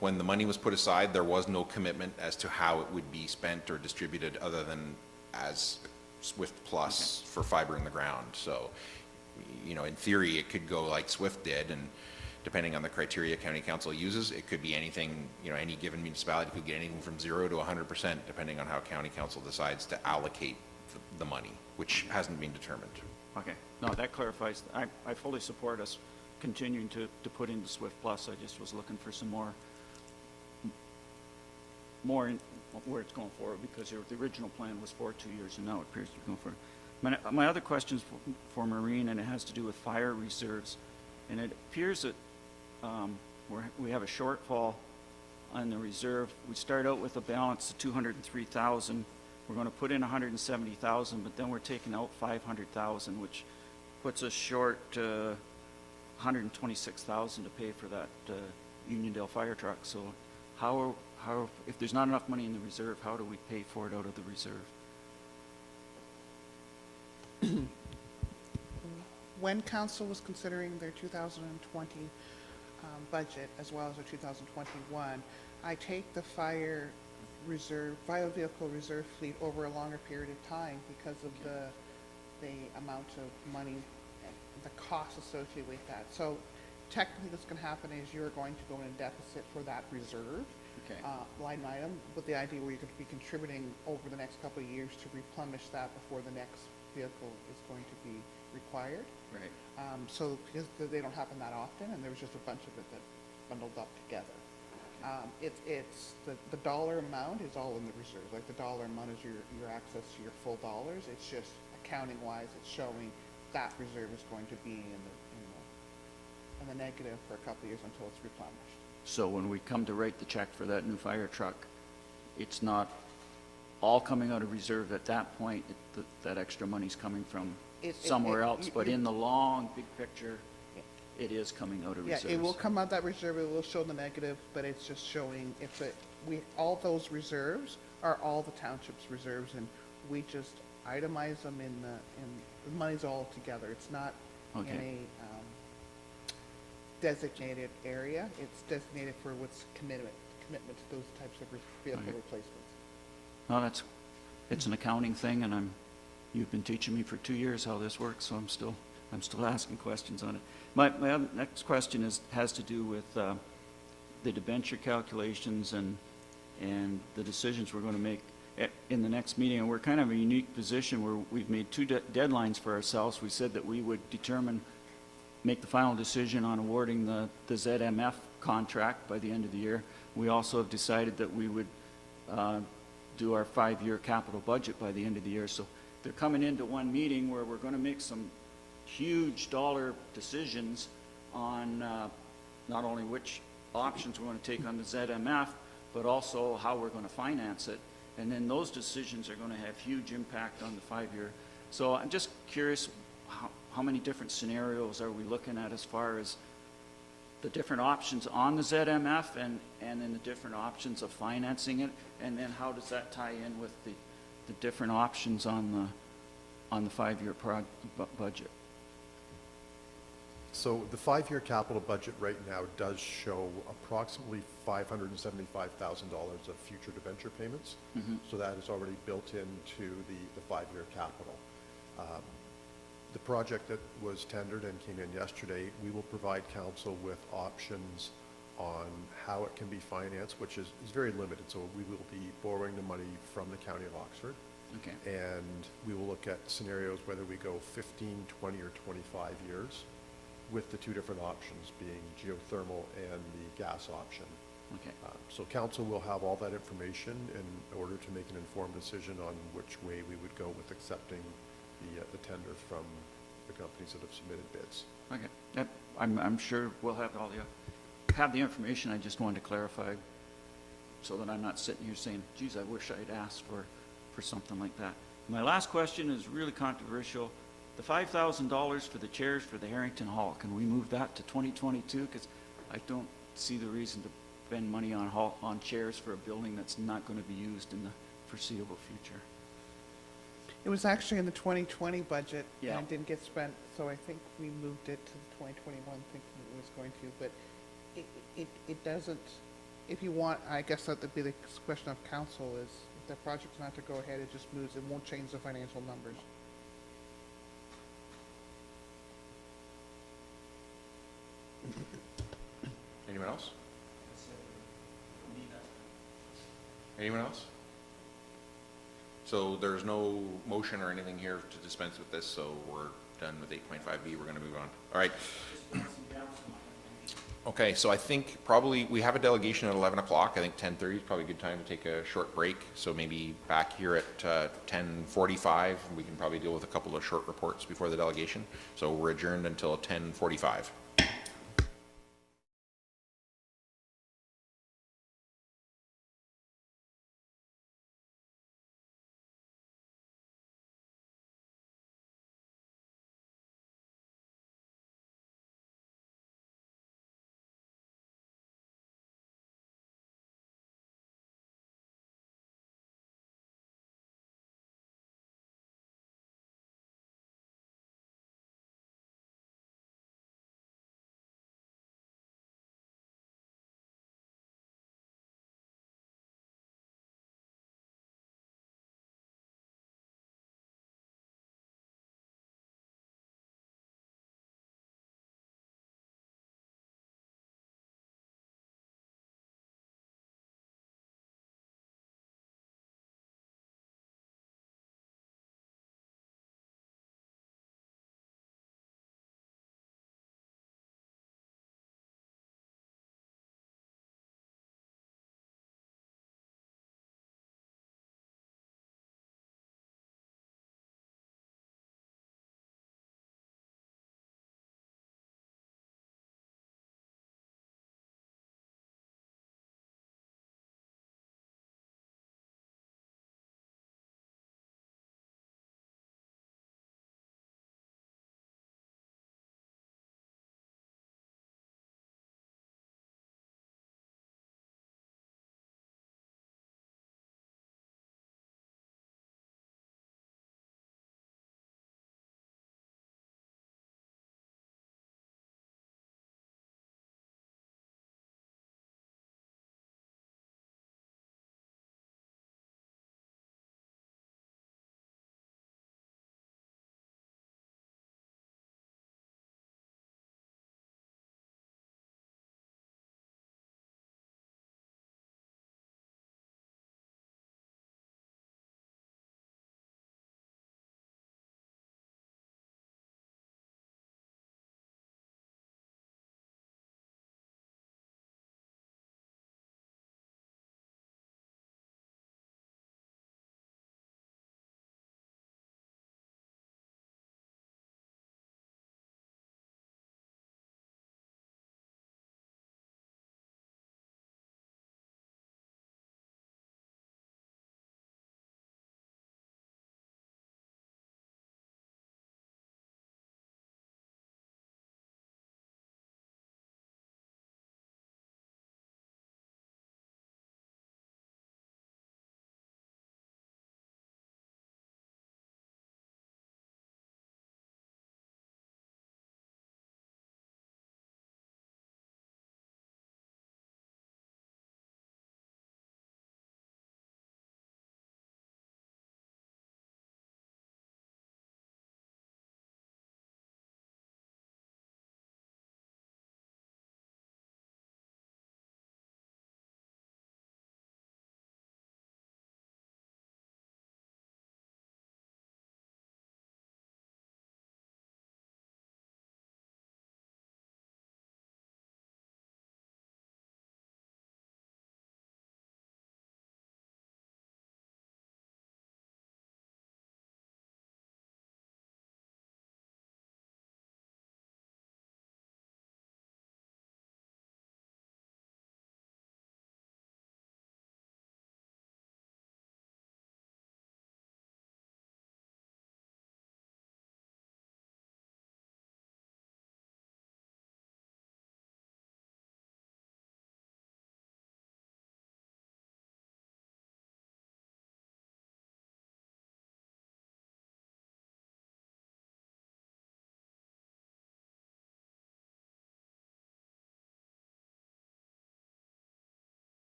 when the money was put aside, there was no commitment as to how it would be spent or distributed other than as SWIFT Plus for fiber in the ground. So, in theory, it could go like SWIFT did, and depending on the criteria county council uses, it could be anything, any given municipality could get anything from 0 to 100%, depending on how county council decides to allocate the money, which hasn't been determined. Okay, no, that clarifies. I fully support us continuing to put into SWIFT Plus. I just was looking for some more in where it's going forward, because the original plan was for 2 years, and now it appears to be going forward. My other question is for Maureen, and it has to do with fire reserves. And it appears that we have a shortfall on the reserve. We start out with a balance of 203,000. We're going to put in 170,000, but then we're taking out 500,000, which puts us short 126,000 to pay for that Uniondale fire truck. So how if there's not enough money in the reserve, how do we pay for it out of the reserve? When council was considering their 2020 budget as well as their 2021, I take the fire vehicle reserve fleet over a longer period of time because of the amount of money and the cost associated with that. So technically what's going to happen is you're going to go in a deficit for that reserve line item, with the idea where you're going to be contributing over the next couple of years to replenish that before the next vehicle is going to be required. Right. So because they don't happen that often, and there was just a bunch of it that bundled up together. It's the dollar amount is all in the reserve. Like the dollar amount is your access to your full dollars. It's just accounting wise, it's showing that reserve is going to be in the negative for a couple of years until it's replenished. So when we come to write the check for that new fire truck, it's not all coming out of reserve at that point. That extra money's coming from somewhere else, but in the long, big picture, it is coming out of reserves. Yeah, it will come out that reserve, it will show the negative, but it's just showing all those reserves are all the township's reserves, and we just itemize them the money's all together. It's not in a designated area. It's designated for what's commitment to those types of vehicle replacements. No, it's an accounting thing, and you've been teaching me for 2 years how this works, so I'm still asking questions on it. My other, next question has to do with the debenture calculations and the decisions we're going to make in the next meeting. And we're kind of in a unique position where we've made two deadlines for ourselves. We said that we would make the final decision on awarding the ZMF contract by the end of the year. We also have decided that we would do our 5-year capital budget by the end of the year. So they're coming into one meeting where we're going to make some huge dollar decisions on not only which options we're going to take on the ZMF, but also how we're going to finance it. And then those decisions are going to have huge impact on the 5-year. So I'm just curious, how many different scenarios are we looking at as far as the different options on the ZMF and then the different options of financing it? And then how does that tie in with the different options on the 5-year budget? So the 5-year capital budget right now does show approximately $575,000 of future debenture payments. Mm-hmm. So that is already built into the 5-year capital. The project that was tendered and came in yesterday, we will provide council with options on how it can be financed, which is very limited. So we will be borrowing the money from the County of Oxford. Okay. And we will look at scenarios whether we go 15, 20, or 25 years with the two different options being geothermal and the gas option. Okay. So council will have all that information in order to make an informed decision on which way we would go with accepting the tender from the companies that have submitted bids. Okay. I'm sure we'll have have the information. I just wanted to clarify so that I'm not sitting here saying, geez, I wish I'd asked for something like that. My last question is really controversial. The $5,000 for the chairs for the Harrington Hall, can we move that to 2022? Because I don't see the reason to spend money on chairs for a building that's not going to be used in the foreseeable future. It was actually in the 2020 budget, Yeah. and it didn't get spent, so I think we moved it to the 2021 thinking it was going to, but it doesn't, if you want, I guess that would be the question of council is, if the project's not to go ahead, it just moves, it won't change the financial numbers. Anyone else? Anyone else? So there's no motion or anything here to dispense with this, so we're done with 8.5B. We're going to move on. All right. Okay, so I think probably, we have a delegation at 11 o'clock. I think 10:30 is probably a good time to take a short break. So maybe back here at 10:45, we can probably deal with a couple of short reports before the delegation. So we're adjourned until 10:45.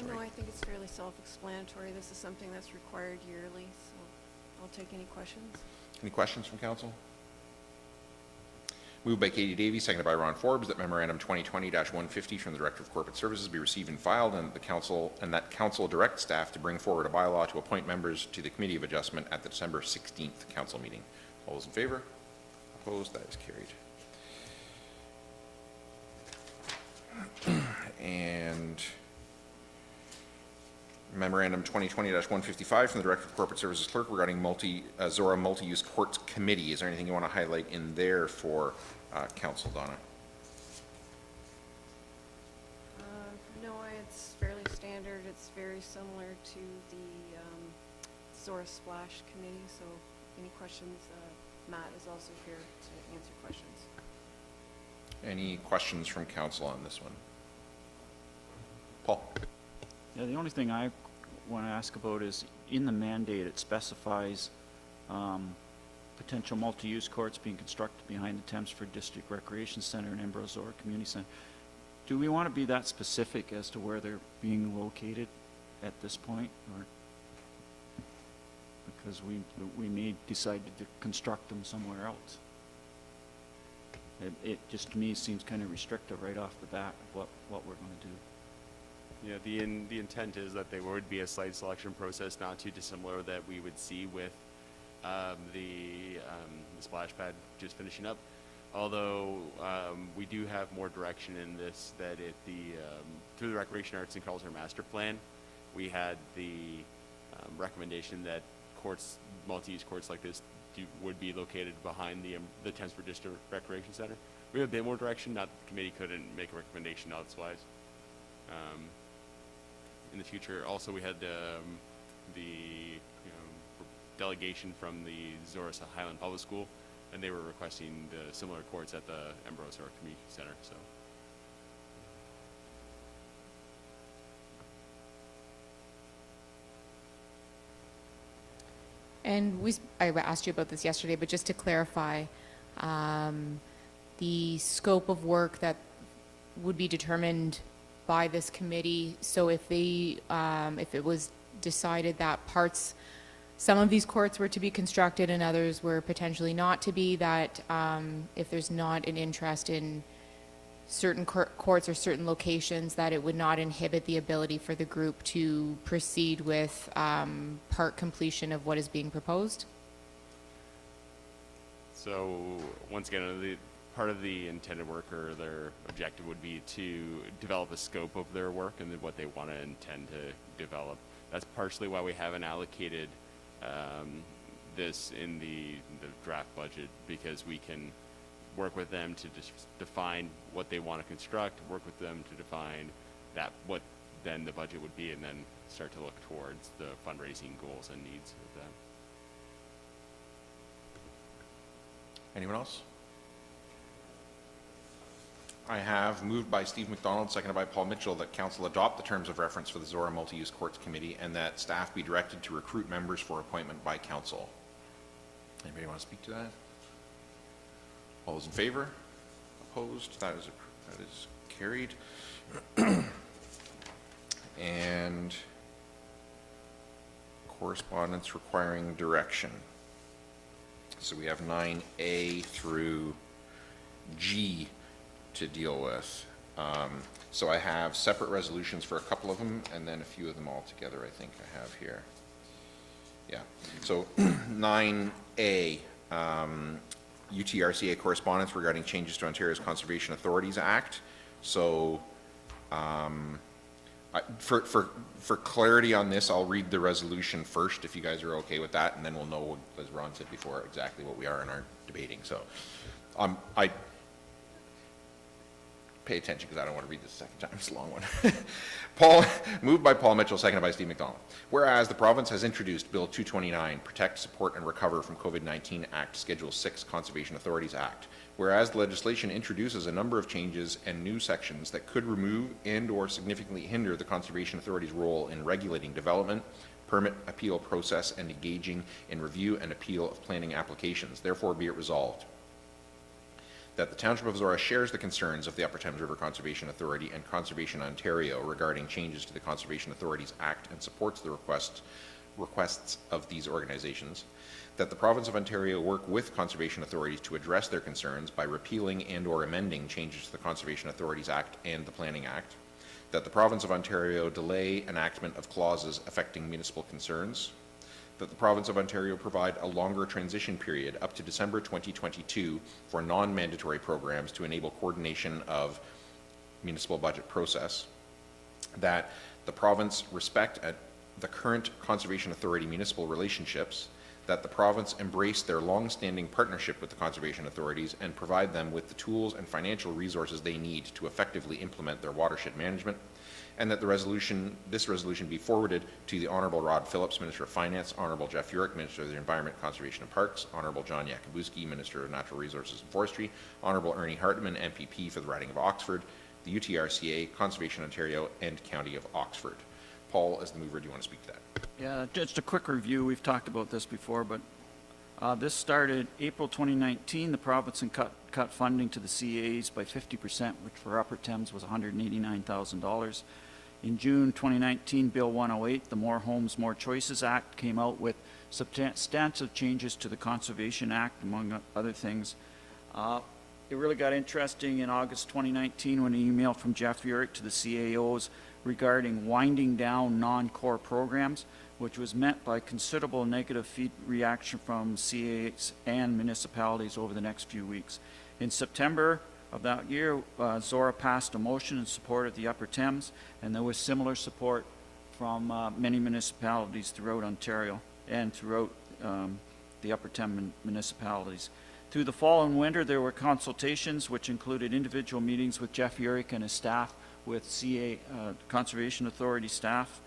sorry. No, I think it's fairly self-explanatory. This is something that's required yearly, so I'll take any questions. Any questions from council? Moved by Katie Davies, seconded by Ron Forbes, that memorandum 2020-150 from the Director of Corporate Services be received and filed, and that council direct staff to bring forward a bylaw to appoint members to the Committee of Adjustment at the December 16th council meeting. All those in favor? Opposed? That is carried. And memorandum 2020-155 from the Director of Corporate Services Clerk regarding Zorra Multi-Use Courts Committee. Is there anything you want to highlight in there for Council, Donna? No, it's fairly standard. It's very similar to the Zorra Splash Committee, so any questions, Matt is also here to answer questions. Any questions from Council on this one? Paul? Yeah, the only thing I want to ask about is, in the mandate, it specifies potential multi-use courts being constructed behind the Thamesford District Recreation Center and Ambrose Zorra Community Center. Do we want to be that specific as to where they're being located at this point, or because we may decide to construct them somewhere else? It just, to me, seems kind of restrictive right off the bat of what we're going to do. Yeah, the intent is that there would be a site selection process not too dissimilar that we would see with the splash pad just finishing up. Although we do have more direction in this, that through the Recreation Arts and Culture Master Plan, we had the recommendation that multi-use courts like this would be located behind the Thamesford District Recreation Center. We have a bit more direction, not that the committee couldn't make a recommendation otherwise. In the future, also we had the delegation from the Zorra Highland Public School, and they were requesting the similar courts at the Ambrose Zorra Community Center. So, And I asked you about this yesterday, but just to clarify, the scope of work that would be determined by this committee. So if it was decided that some of these courts were to be constructed and others were potentially not to be, that if there's not an interest in certain courts or certain locations, that it would not inhibit the ability for the group to proceed with part completion of what is being proposed? so once again, part of the intended work or their objective would be to develop a scope of their work and then what they want to intend to develop. That's partially why we haven't allocated this in the draft budget, because we can work with them to define what they want to construct, work with them to define what then the budget would be, and then start to look towards the fundraising goals and needs of them. Anyone else? I have moved by Steve McDonald, seconded by Paul Mitchell, that council adopt the terms of reference for the Zorra Multi-Use Courts Committee and that staff be directed to recruit members for appointment by council. Anybody want to speak to that? All those in favor? Opposed? That is carried. And correspondence requiring direction. So we have 9A through G to deal with. So I have separate resolutions for a couple of them, and then a few of them all together I think I have here. Yeah, so 9A, UTRCA correspondence regarding changes to Ontario's Conservation Authorities Act. So for clarity on this, I'll read the resolution first, if you guys are okay with that, and then we'll know, as Ron said before, exactly what we are in our debating. So I pay attention because I don't want to read this a second time. It's a long one. Moved by Paul Mitchell, seconded by Steve McDonald. Whereas the province has introduced Bill 229, Protect, Support, and Recover from COVID-19 Act, Schedule 6, Conservation Authorities Act. Whereas the legislation introduces a number of changes and new sections that could remove and or significantly hinder the Conservation Authority's role in regulating development, permit appeal process, and engaging in review and appeal of planning applications. Therefore be it resolved that the Township of Zorra shares the concerns of the Upper Thames River Conservation Authority and Conservation Ontario regarding changes to the Conservation Authorities Act and supports the requests of these organizations, that the Province of Ontario work with conservation authorities to address their concerns by repealing and or amending changes to the Conservation Authorities Act and the Planning Act, that the Province of Ontario delay enactment of clauses affecting municipal concerns, that the Province of Ontario provide a longer transition period up to December 2022 for non-mandatory programs to enable coordination of municipal budget process, that the province respect the current Conservation Authority municipal relationships, that the province embrace their long-standing partnership with the conservation authorities and provide them with the tools and financial resources they need to effectively implement their watershed management, and that this resolution be forwarded to the Honourable Rod Phillips, Minister of Finance, Honourable Jeff Urick, Minister of the Environment, Conservation and Parks, Honourable John Yakubuski, Minister of Natural Resources and Forestry, Honourable Ernie Hartman, MPP for the riding of Oxford, the UTRCA, Conservation Ontario, and County of Oxford. Paul, as the mover, do you want to speak to that? Yeah, just a quick review. We've talked about this before, but this started April 2019. The province cut funding to the CAs by 50%, which for Upper Thames was $189,000. In June 2019, Bill 108, the More Homes, More Choices Act, came out with substantive changes to the Conservation Act, among other things. It really got interesting in August 2019 when an email from Jeff Urick to the CAOs regarding winding down non-core programs, which was met by considerable negative reaction from CAs and municipalities over the next few weeks. In September of that year, Zorra passed a motion in support of the Upper Thames, and there was similar support from many municipalities throughout Ontario and throughout the Upper Thames municipalities. Through the fall and winter, there were consultations which included individual meetings with Jeff Urick and his staff, with Conservation Authority staff.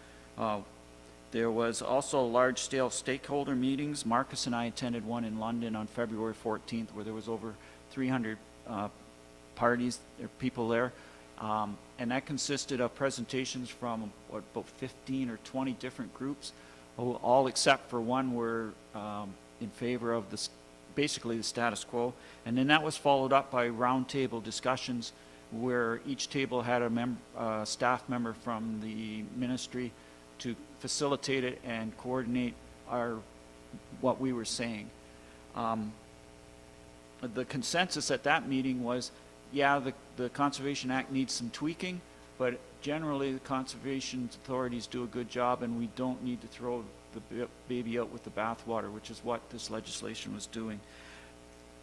There was also large-scale stakeholder meetings. Marcus and I attended one in London on February 14th, where there was over 300 parties, people there. And that consisted of presentations from about 15 or 20 different groups, all except for one were in favor of basically the status quo. And then that was followed up by roundtable discussions where each table had a staff member from the ministry to facilitate it and coordinate what we were saying. The consensus at that meeting was, yeah, the Conservation Act needs some tweaking, but generally the conservation authorities do a good job and we don't need to throw the baby out with the bathwater, which is what this legislation was doing.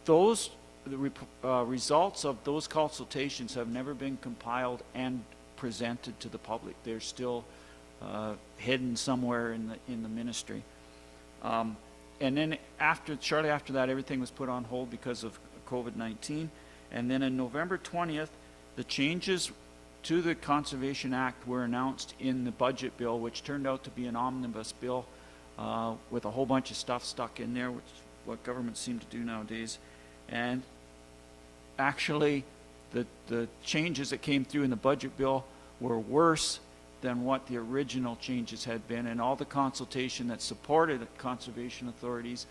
The results of those consultations have never been compiled and presented to the public. They're still hidden somewhere in the ministry. And then shortly after that, everything was put on hold because of COVID-19. And then on November 20th, the changes to the Conservation Act were announced in the budget bill, which turned out to be an omnibus bill with a whole bunch of stuff stuck in there, which is what governments seem to do nowadays. And actually, the changes that came through in the budget bill were worse than what the original changes had been, and all the consultation that supported the conservation authorities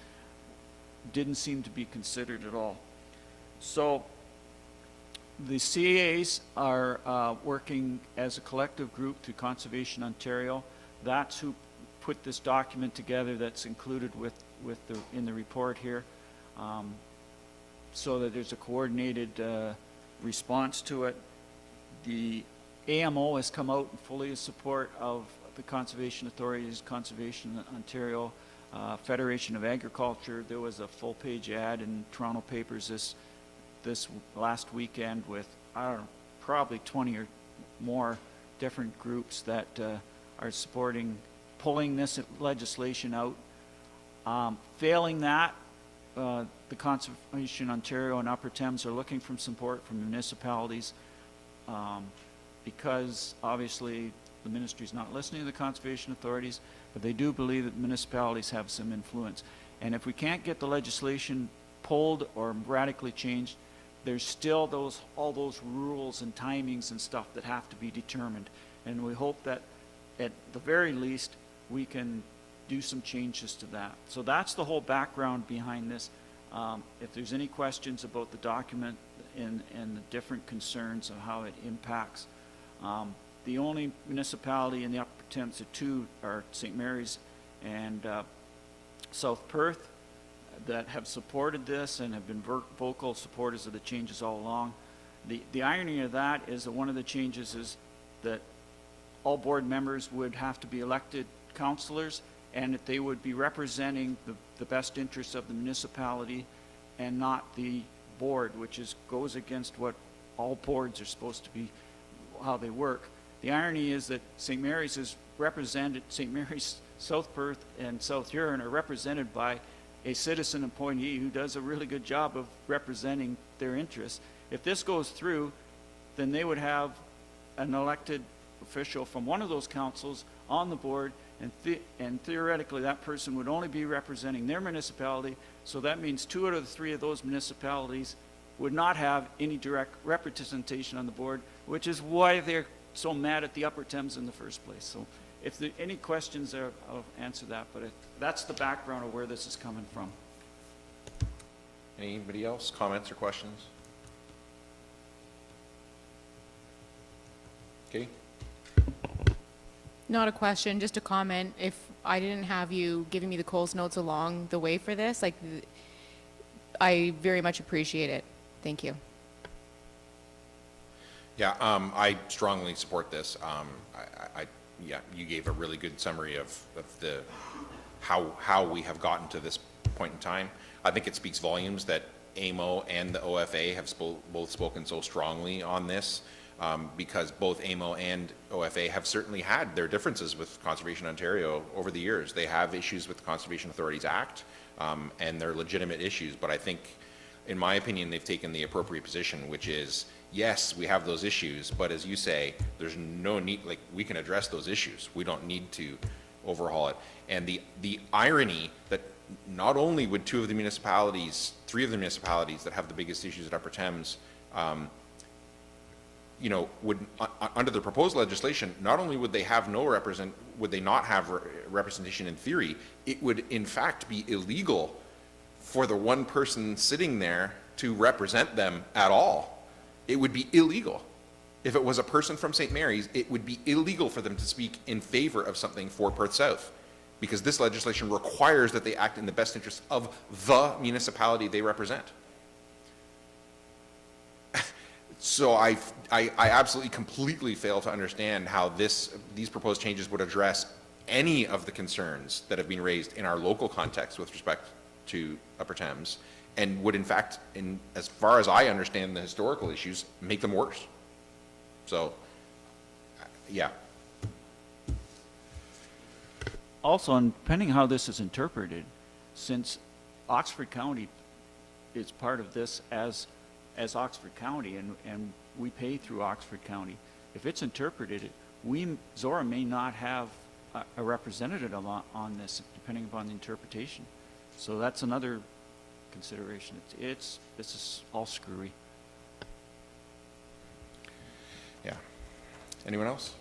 didn't seem to be considered at all. So the CAs are working as a collective group through Conservation Ontario. That's who put this document together that's included in the report here, so that there's a coordinated response to it. The AMO has come out in fully support of the conservation authorities, Conservation Ontario, Federation of Agriculture. There was a full-page ad in Toronto papers this last weekend with, I don't know, probably 20 or more different groups that are supporting pulling this legislation out. Failing that, the Conservation Ontario and Upper Thames are looking for support from municipalities because obviously the ministry is not listening to the conservation authorities, but they do believe that municipalities have some influence. And if we can't get the legislation pulled or radically changed, there's still all those rules and timings and stuff that have to be determined. And we hope that at the very least we can do some changes to that. So that's the whole background behind this. If there's any questions about the document and the different concerns of how it impacts. The only municipality in the Upper Thames, the two are St. Mary's and South Perth, that have supported this and have been vocal supporters of the changes all along. The irony of that is that one of the changes is that all board members would have to be elected councillors, and that they would be representing the best interests of the municipality and not the board, which goes against what all boards are supposed to be, how they work. The irony is that St. Mary's is represented, St. Mary's, South Perth, and South Huron are represented by a citizen appointee who does a really good job of representing their interests. If this goes through, then they would have an elected official from one of those councils on the board, and theoretically that person would only be representing their municipality, so that means 2 out of the 3 of those municipalities would not have any direct representation on the board, which is why they're so mad at the Upper Thames in the first place. So if there any questions there, I'll answer that, but that's the background of where this is coming from. Anybody else, comments or questions? Okay. Not a question, just a comment. If I didn't have you giving me the Coles notes along the way for this, like, I very much appreciate it. Thank you. Yeah, I strongly support this. Yeah, you gave a really good summary of the how we have gotten to this point in time. I think it speaks volumes that AMO and the OFA have both spoken so strongly on this, because both AMO and OFA have certainly had their differences with Conservation Ontario over the years. They have issues with the Conservation Authorities Act, and they're legitimate issues, but I think, in my opinion, they've taken the appropriate position, which is, yes, we have those issues, but as you say, there's no need, like, we can address those issues. We don't need to overhaul it. And the irony that not only would 3 of the municipalities that have the biggest issues at Upper Thames, you know, would, under the proposed legislation, not only would they not have representation in theory, it would in fact be illegal for the one person sitting there to represent them at all. It would be illegal. If it was a person from St. Mary's, it would be illegal for them to speak in favor of something for Perth South, because this legislation requires that they act in the best interest of the municipality they represent. So I absolutely completely fail to understand how these proposed changes would address any of the concerns that have been raised in our local context with respect to Upper Thames, and would in fact, as far as I understand the historical issues, make them worse. So, yeah. Also, and depending how this is interpreted, since Oxford County is part of this as Oxford County, and we pay through Oxford County, if it's interpreted, Zorra may not have a representative on this, depending upon the interpretation. So that's another consideration. This is all screwy. Yeah. Anyone else?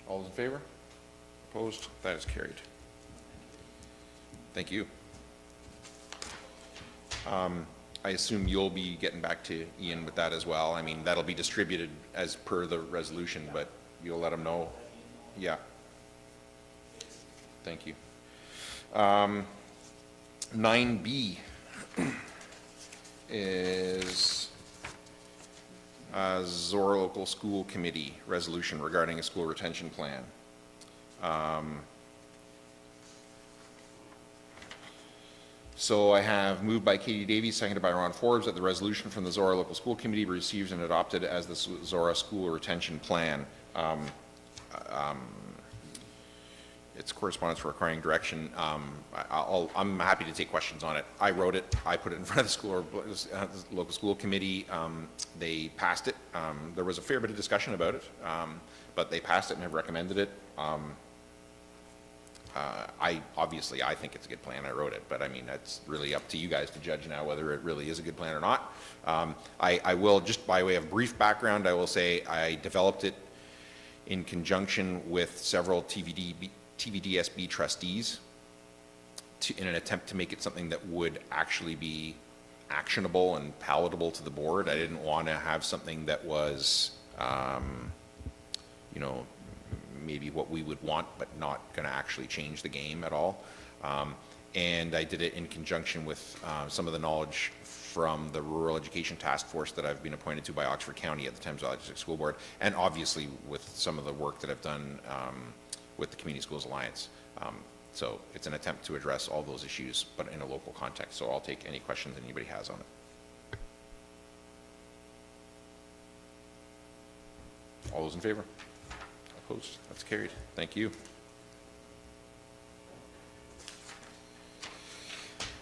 All those in favor? Opposed? That is carried. Thank you. I assume you'll be getting back to Ian with that as well. I mean, that'll be distributed as per the resolution, but you'll let him know. Yeah. Thank you. 9B is Zorra Local School Committee resolution regarding a school retention plan. So I have moved by Katie Davies, seconded by Ron Forbes, that the resolution from the Zorra Local School Committee be received and adopted as the Zorra School Retention Plan. It's correspondence requiring direction. I'm happy to take questions on it. I wrote it. I put it in front of the local school committee. They passed it. There was a fair bit of discussion about it, but they passed it and have recommended it. Obviously I think it's a good plan. I wrote it, but I mean, that's really up to you guys to judge now whether it really is a good plan or not. I will, just by way of brief background, I will say I developed it in conjunction with several TVDSB trustees in an attempt to make it something that would actually be actionable and palatable to the board. I didn't want to have something that was, you know, maybe what we would want, but not going to actually change the game at all. And I did it in conjunction with some of the knowledge from the Rural Education Task Force that I've been appointed to by Oxford County at the Thames Valley District School Board, and obviously with some of the work that I've done with the Community Schools Alliance. So it's an attempt to address all those issues, but in a local context. So I'll take any questions that anybody has on it. All those in favor? Opposed? That's carried. Thank you.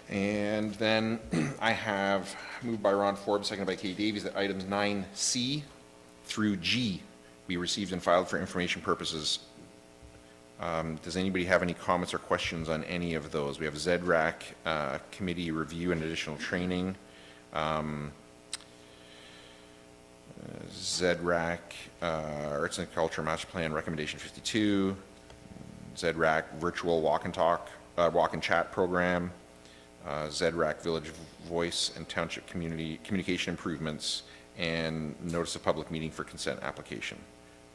And then I have moved by Ron Forbes, seconded by Kay Davies, that items 9C through G be received and filed for information purposes. Does anybody have any comments or questions on any of those? We have ZRAC committee review and additional training. ZRAC Arts and Culture Master Plan Recommendation 52. ZRAC virtual walk and talk, walk and chat program. ZRAC Village Voice and Township Communication Improvements, and Notice of Public Meeting for Consent Application.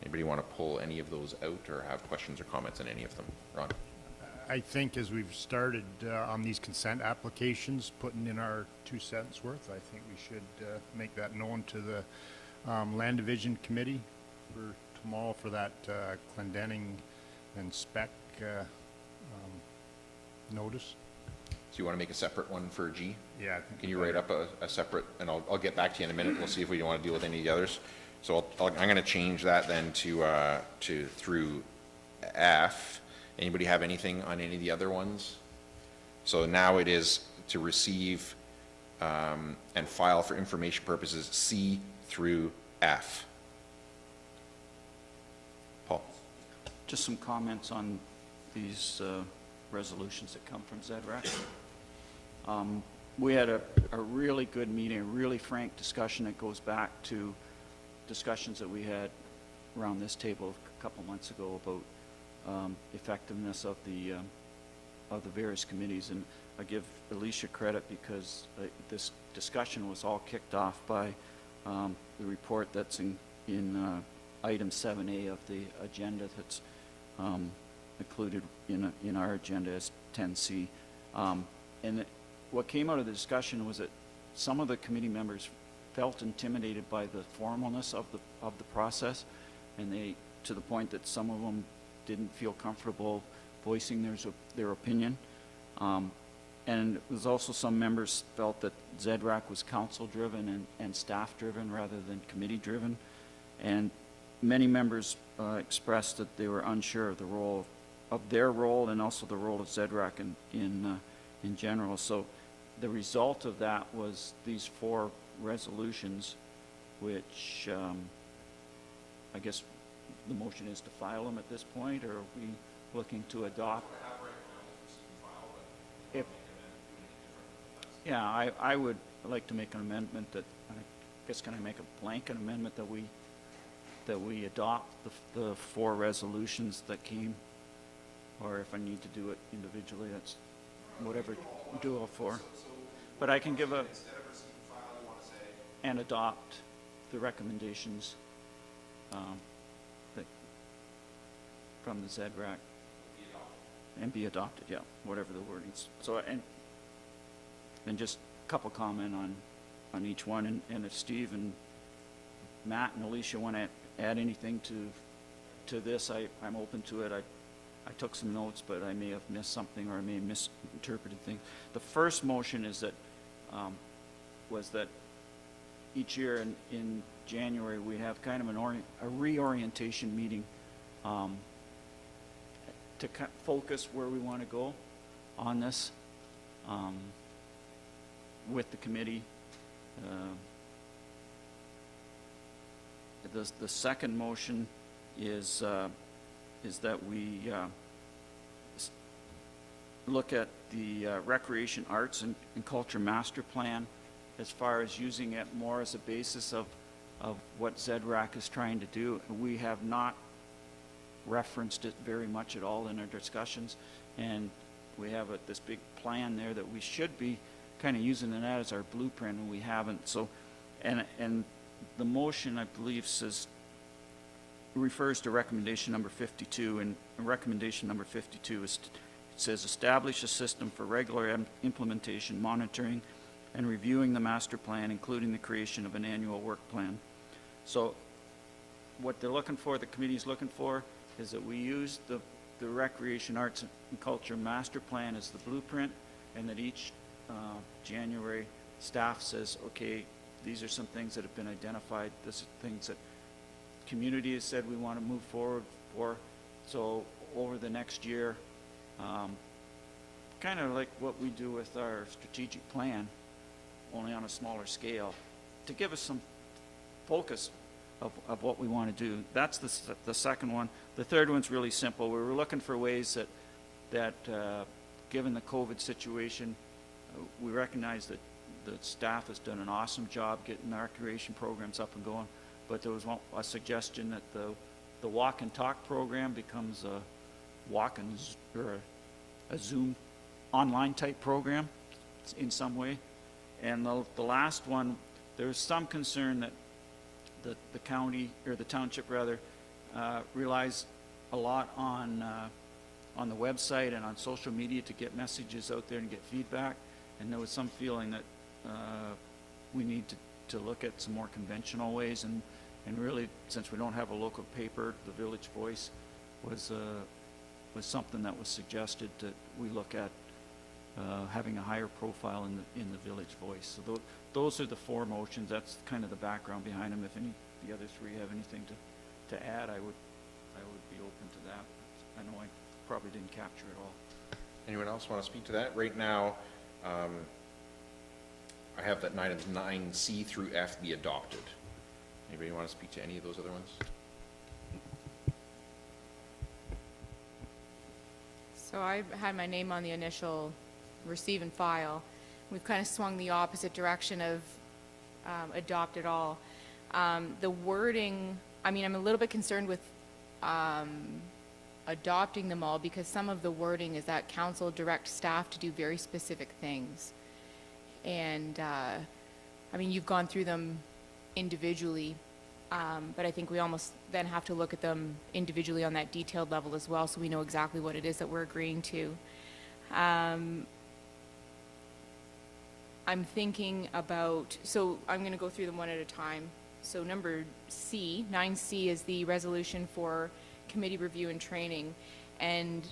Anybody want to pull any of those out or have questions or comments on any of them? Ron? I think as we've started on these consent applications, putting in our 2 cents worth, I think we should make that known to the Land Division Committee for tomorrow for that Clendenning and spec notice. So you want to make a separate one for G? Yeah. Can you write up a separate, and I'll get back to you in a minute. We'll see if we want to deal with any of the others. So I'm going to change that then to through F. Anybody have anything on any of the other ones? So now it is to receive and file for information purposes C through F. Paul? Just some comments on these resolutions that come from ZRAC. We had a really good meeting, a really frank discussion that goes back to discussions that we had around this table a couple months ago about effectiveness of the various committees. And I give Alicia credit because this discussion was all kicked off by the report that's in item 7A of the agenda that's included in our agenda as 10C. And what came out of the discussion was that some of the committee members felt intimidated by the formalness of the process, and they, to the point that some of them didn't feel comfortable voicing their opinion. And it was also some members felt that ZRAC was council-driven and staff-driven rather than committee-driven. And many members expressed that they were unsure of the role of their role and also the role of ZRAC in general. So the result of that was these 4 resolutions, which I guess the motion is to file them at this point, or are we looking to adopt? Yeah, I would like to make an amendment that, I guess, can I make a blanket amendment that we adopt the 4 resolutions that came, or if I need to do it individually, that's whatever, do all 4. But I can give and adopt the recommendations that from the ZRAC and be adopted, yeah, whatever the wording is. So, and just a couple comment on each one, and if Steve and Matt and Alicia want to add anything to this, I'm open to it. I took some notes, but I may have missed something, or I may have misinterpreted things. The first motion is that was that each year in January we have kind of a reorientation meeting to focus where we want to go on this with the committee. The second motion is that we look at the Recreation, Arts, and Culture Master Plan as far as using it more as a basis of what ZRAC is trying to do. We have not referenced it very much at all in our discussions, and we have this big plan there that we should be kind of using that as our blueprint, and we haven't. So, and the motion, I believe, refers to recommendation number 52, and recommendation number 52 it says establish a system for regular implementation, monitoring, and reviewing the master plan, including the creation of an annual work plan. So what they're looking for, the committee's looking for, is that we use the Recreation, Arts, and Culture Master Plan as the blueprint, and that each January, staff says, okay, these are some things that have been identified, this are things that community has said we want to move forward for. So over the next year, kind of like what we do with our strategic plan, only on a smaller scale, to give us some focus of what we want to do. That's the second one. The third one's really simple. We were looking for ways that given the COVID situation, we recognize that the staff has done an awesome job getting the recreation programs up and going, but there was a suggestion that the walk and talk program becomes a walk and or a Zoom online type program in some way. And the last one, there's some concern that the county, or the township rather, relies a lot on the website and on social media to get messages out there and get feedback. And there was some feeling that we need to look at some more conventional ways, and really, since we don't have a local paper, the Village Voice was something that was suggested that we look at having a higher profile in the Village Voice. So those are the four motions. That's kind of the background behind them. If the other three have anything to add, I would be open to that. I know I probably didn't capture it all. Anyone else want to speak to that? Right now, I have that items 9C through F be adopted. Anybody want to speak to any of those other ones? So I had my name on the initial receive and file. We've kind of swung the opposite direction of adopt it all. The wording, I mean, I'm a little bit concerned with adopting them all, because some of the wording is that council direct staff to do very specific things. And, I mean, you've gone through them individually, but I think we almost then have to look at them individually on that detailed level as well, so we know exactly what it is that we're agreeing to. I'm thinking about, so I'm going to go through them one at a time. So number C, 9C, is the resolution for committee review and training. And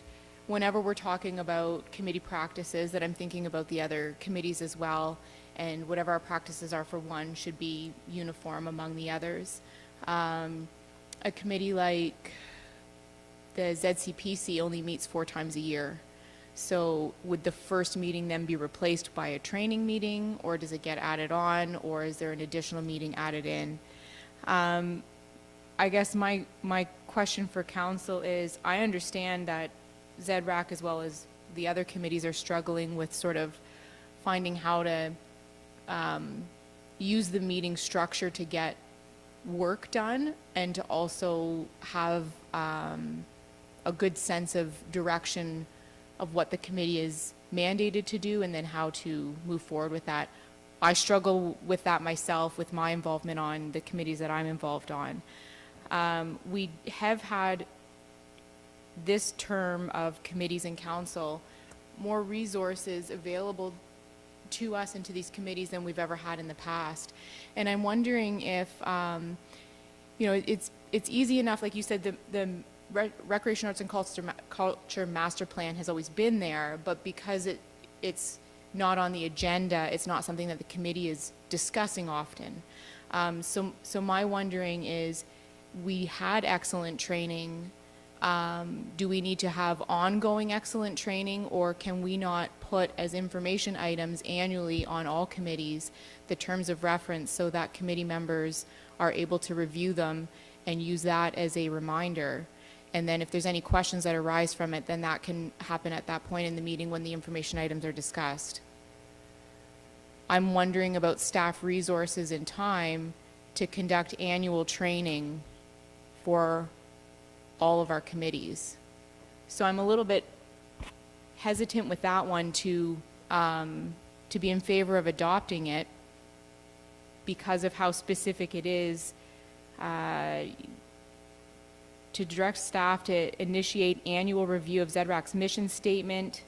whenever we're talking about committee practices, that I'm thinking about the other committees as well, and whatever our practices are for one should be uniform among the others. A committee like the ZCPC only meets 4 times a year. So would the first meeting then be replaced by a training meeting, or does it get added on, or is there an additional meeting added in? I guess my question for council is, I understand that ZRAC as well as the other committees are struggling with sort of finding how to use the meeting structure to get work done, and to also have a good sense of direction of what the committee is mandated to do, and then how to move forward with that. I struggle with that myself, with my involvement on the committees that I'm involved on. We have had this term of committees and council more resources available to us and to these committees than we've ever had in the past. And I'm wondering if, you know, it's easy enough, like you said, the Recreation, Arts, and Culture Master Plan has always been there, but because it's not on the agenda, it's not something that the committee is discussing often. So my wondering is, we had excellent training. Do we need to have ongoing excellent training, or can we not put as information items annually on all committees the terms of reference, so that committee members are able to review them and use that as a reminder? And then if there's any questions that arise from it, then that can happen at that point in the meeting when the information items are discussed. I'm wondering about staff resources and time to conduct annual training for all of our committees. So I'm a little bit hesitant with that one to to be in favor of adopting it because of how specific it is, to direct staff to initiate annual review of ZRAC's mission statement,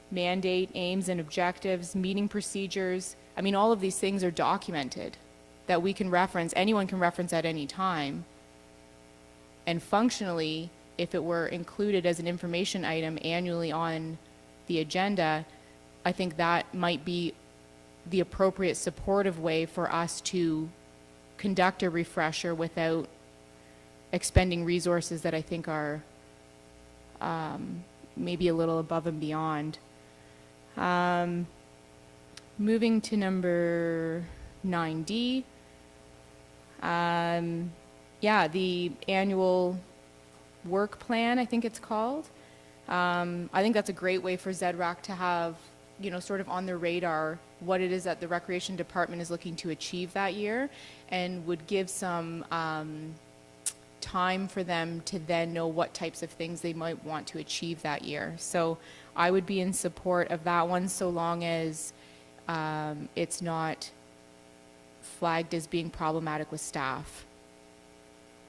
mandate, aims and objectives, meeting procedures. I mean, all of these things are documented that we can reference, anyone can reference at any time. And functionally, if it were included as an information item annually on the agenda, I think that might be the appropriate supportive way for us to conduct a refresher without expending resources that I think are maybe a little above and beyond. Moving to number 9D. Yeah, the annual work plan, I think it's called. I think that's a great way for ZRAC to have, you know, sort of on their radar what it is that the Recreation Department is looking to achieve that year, and would give some time for them to then know what types of things they might want to achieve that year. So I would be in support of that one, so long as it's not flagged as being problematic with staff.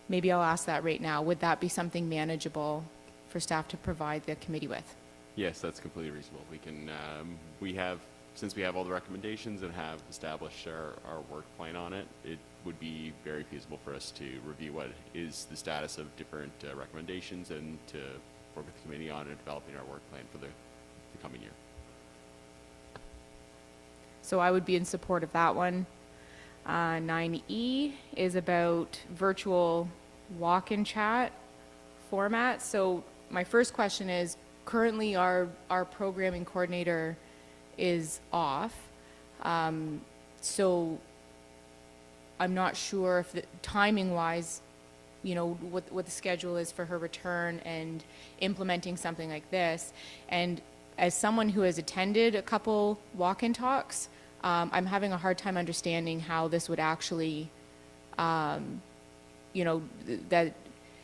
Maybe I'll ask that right now. Would that be something manageable for staff to provide the committee with? Yes, that's completely reasonable. We can, since we have all the recommendations and have established our work plan on it, it would be very feasible for us to review what is the status of different recommendations and to work with the committee on developing our work plan for the coming year. So I would be in support of that one. 9E is about virtual walk-in chat format. So my first question is, currently our programming coordinator is off. So I'm not sure if the timing-wise, you know, what the schedule is for her return and implementing something like this. And as someone who has attended a couple walk-in talks, I'm having a hard time understanding how this would actually, you know, that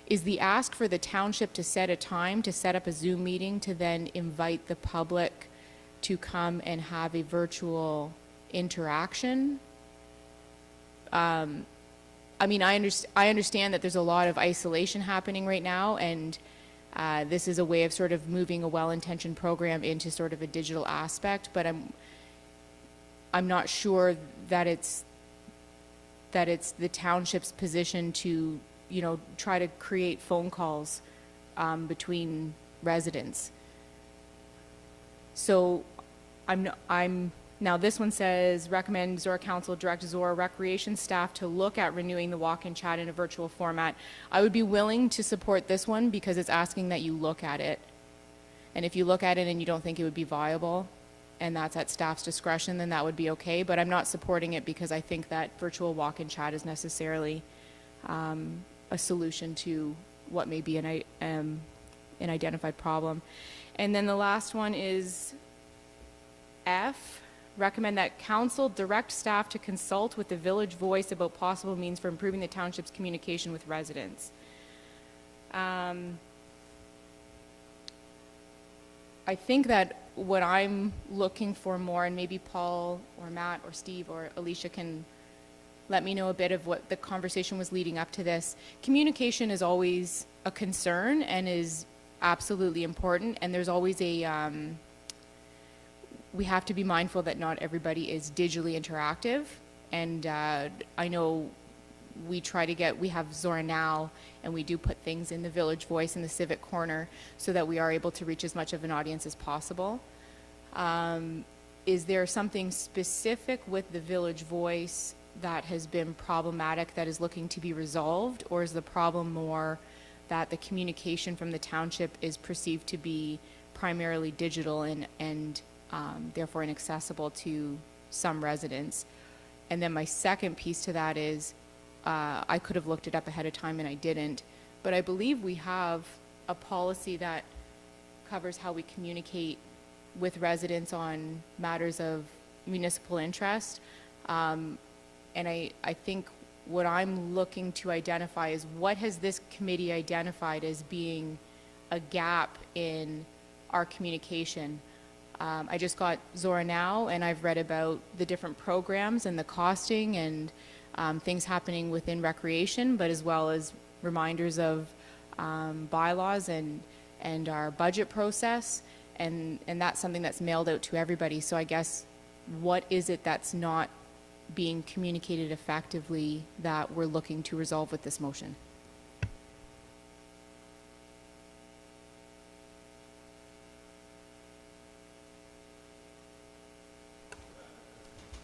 is the ask for the township to set a time to set up a Zoom meeting to then invite the public to come and have a virtual interaction. I mean, I understand that there's a lot of isolation happening right now, and this is a way of sort of moving a well-intentioned program into sort of a digital aspect, but I'm not sure that it's the township's position to, you know, try to create phone calls between residents. So now this one says, recommend Zorra Council direct Zorra Recreation staff to look at renewing the walk-in chat in a virtual format. I would be willing to support this one because it's asking that you look at it. And if you look at it and you don't think it would be viable, and that's at staff's discretion, then that would be okay. But I'm not supporting it because I think that virtual walk-in chat is necessarily a solution to what may be an identified problem. And then the last one is F, recommend that council direct staff to consult with the Village Voice about possible means for improving the township's communication with residents. I think that what I'm looking for more, and maybe Paul or Matt or Steve or Alicia can let me know a bit of what the conversation was leading up to this. Communication is always a concern and is absolutely important, and there's always a, we have to be mindful that not everybody is digitally interactive, and I know we have Zorra Now, and we do put things in the Village Voice in the Civic Corner so that we are able to reach as much of an audience as possible. Is there something specific with the Village Voice that has been problematic that is looking to be resolved, or is the problem more that the communication from the township is perceived to be primarily digital and therefore inaccessible to some residents? And then my second piece to that is, I could have looked it up ahead of time and I didn't, but I believe we have a policy that covers how we communicate with residents on matters of municipal interest. And I think what I'm looking to identify is, what has this committee identified as being a gap in our communication? I just got Zorra Now, and I've read about the different programs and the costing and things happening within recreation, but as well as reminders of bylaws and our budget process, and that's something that's mailed out to everybody. So I guess, what is it that's not being communicated effectively that we're looking to resolve with this motion?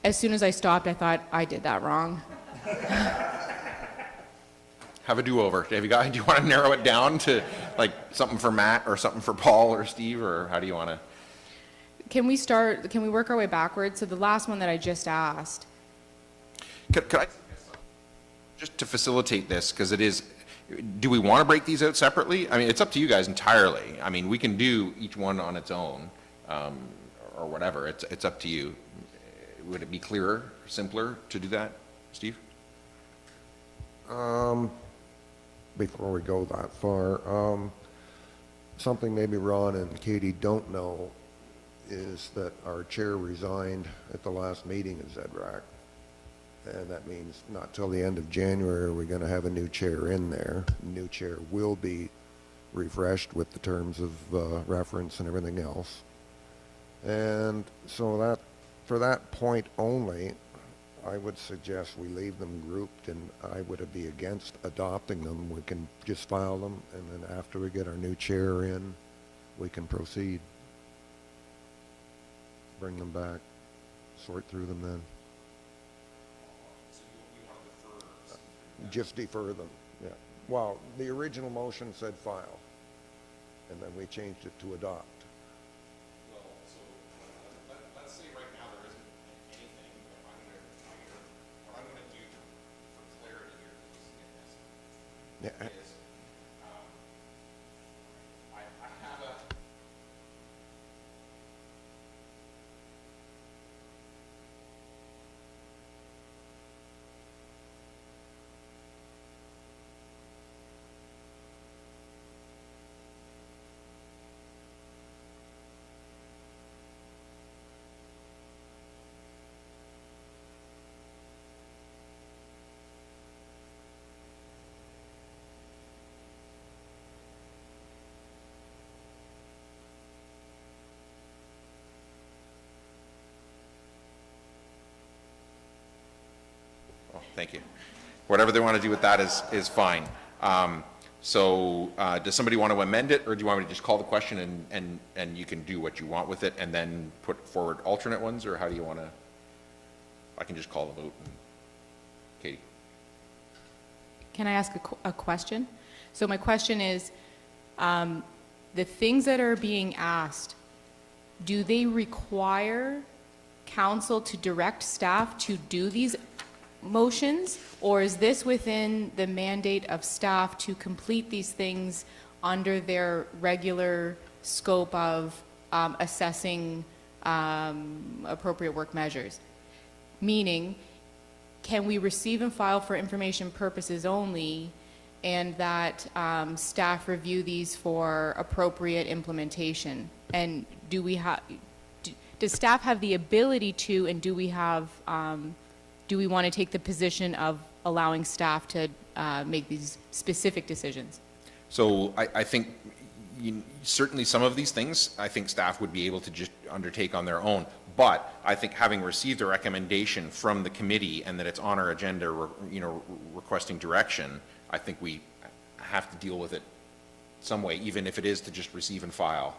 As soon as I stopped, I thought I did that wrong. Have a do-over. Do you want to narrow it down to like something for Matt or something for Paul or Steve, or how do you want to? Can we work our way backwards? So the last one that I just asked. Could I, just to facilitate this, because it is, do we want to break these out separately? I mean, it's up to you guys entirely. I mean, we can do each one on its own, or whatever. It's up to you. Would it be clearer, simpler to do that, Steve? Before we go that far, something maybe Ron and Katie don't know is that our chair resigned at the last meeting of ZRAC. And that means not till the end of January are we going to have a new chair in there. The new chair will be refreshed with the terms of reference and everything else. And so that, for that point only, I would suggest we leave them grouped, and I would be against adopting them. We can just file them, and then after we get our new chair in, we can proceed. Bring them back, sort through them then. Just defer them, yeah. Well, the original motion said file, and then we changed it to adopt. Well, so let's say right now there isn't anything, but what I'm going to do for clarity here, Yeah. is I have a Thank you. Whatever they want to do with that is fine. Does somebody want to amend it, or do you want me to just call the question and you can do what you want with it and then put forward alternate ones, or how do you want to? I can just call the vote. Katie. Can I ask a question? So my question is, the things that are being asked, do they require council to direct staff to do these motions, or is this within the mandate of staff to complete these things under their regular scope of assessing appropriate work measures? Meaning, can we receive and file for information purposes only, and that staff review these for appropriate implementation? And does staff have the ability to, and do we want to take the position of allowing staff to make these specific decisions? So I think certainly some of these things, I think staff would be able to just undertake on their own. But I think having received a recommendation from the committee and that it's on our agenda, requesting direction, I think we have to deal with it some way, even if it is to just receive and file.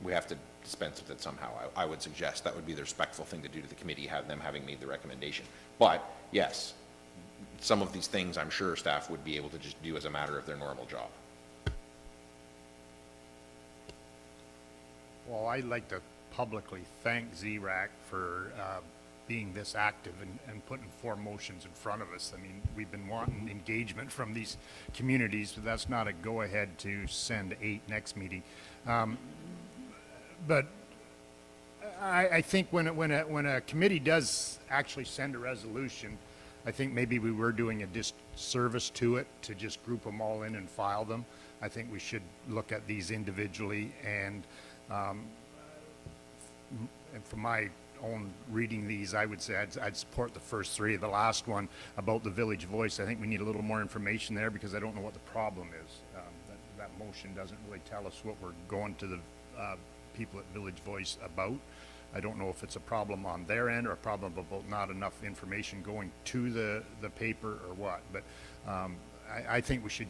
We have to dispense with it somehow. I would suggest that would be the respectful thing to do to the committee, have them having made the recommendation. But yes, some of these things I'm sure staff would be able to just do as a matter of their normal job. Well, I'd like to publicly thank ZRAC for being this active and putting 4 motions in front of us. I mean, we've been wanting engagement from these communities, but that's not a go-ahead to send 8 next meeting. But I think when a committee does actually send a resolution, I think maybe we were doing a disservice to it to just group them all in and file them. I think we should look at these individually and and from my own reading these, I would say I'd support the first three. The last one about the Village Voice, I think we need a little more information there because I don't know what the problem is. That motion doesn't really tell us what we're going to the people at Village Voice about. I don't know if it's a problem on their end or a problem about not enough information going to the paper or what. But I think we should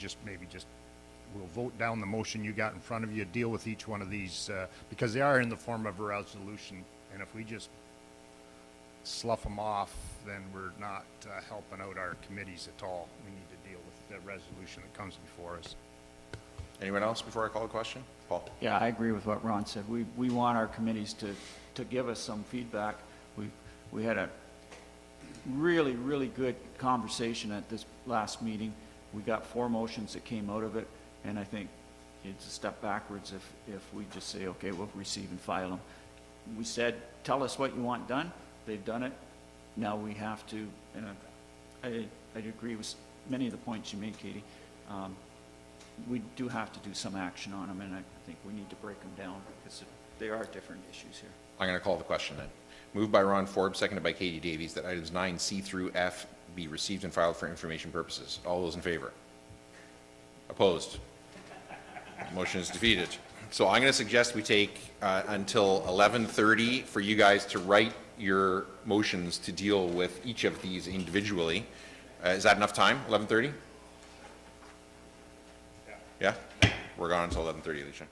we'll vote down the motion you got in front of you, deal with each one of these, because they are in the form of a resolution. And if we just slough them off, then we're not helping out our committees at all. We need to deal with the resolution that comes before us. Anyone else before I call the question? Paul? Yeah, I agree with what Ron said. We want our committees to give us some feedback. We had a really, really good conversation at this last meeting. We got 4 motions that came out of it, and I think it's a step backwards if we just say, okay, we'll receive and file them. We said, tell us what you want done. They've done it. Now we have to, and I agree with many of the points you made, Katie. We do have to do some action on them, and I think we need to break them down because they are different issues here. I'm going to call the question then. Moved by Ron Forbes, seconded by Katie Davies, that items 9C through F be received and filed for information purposes. All those in favor? Opposed? Motion is defeated. So I'm going to suggest we take until 11:30 for you guys to write your motions to deal with each of these individually. Is that enough time? 11:30? Yeah? We're gone until 11:30, Alicia.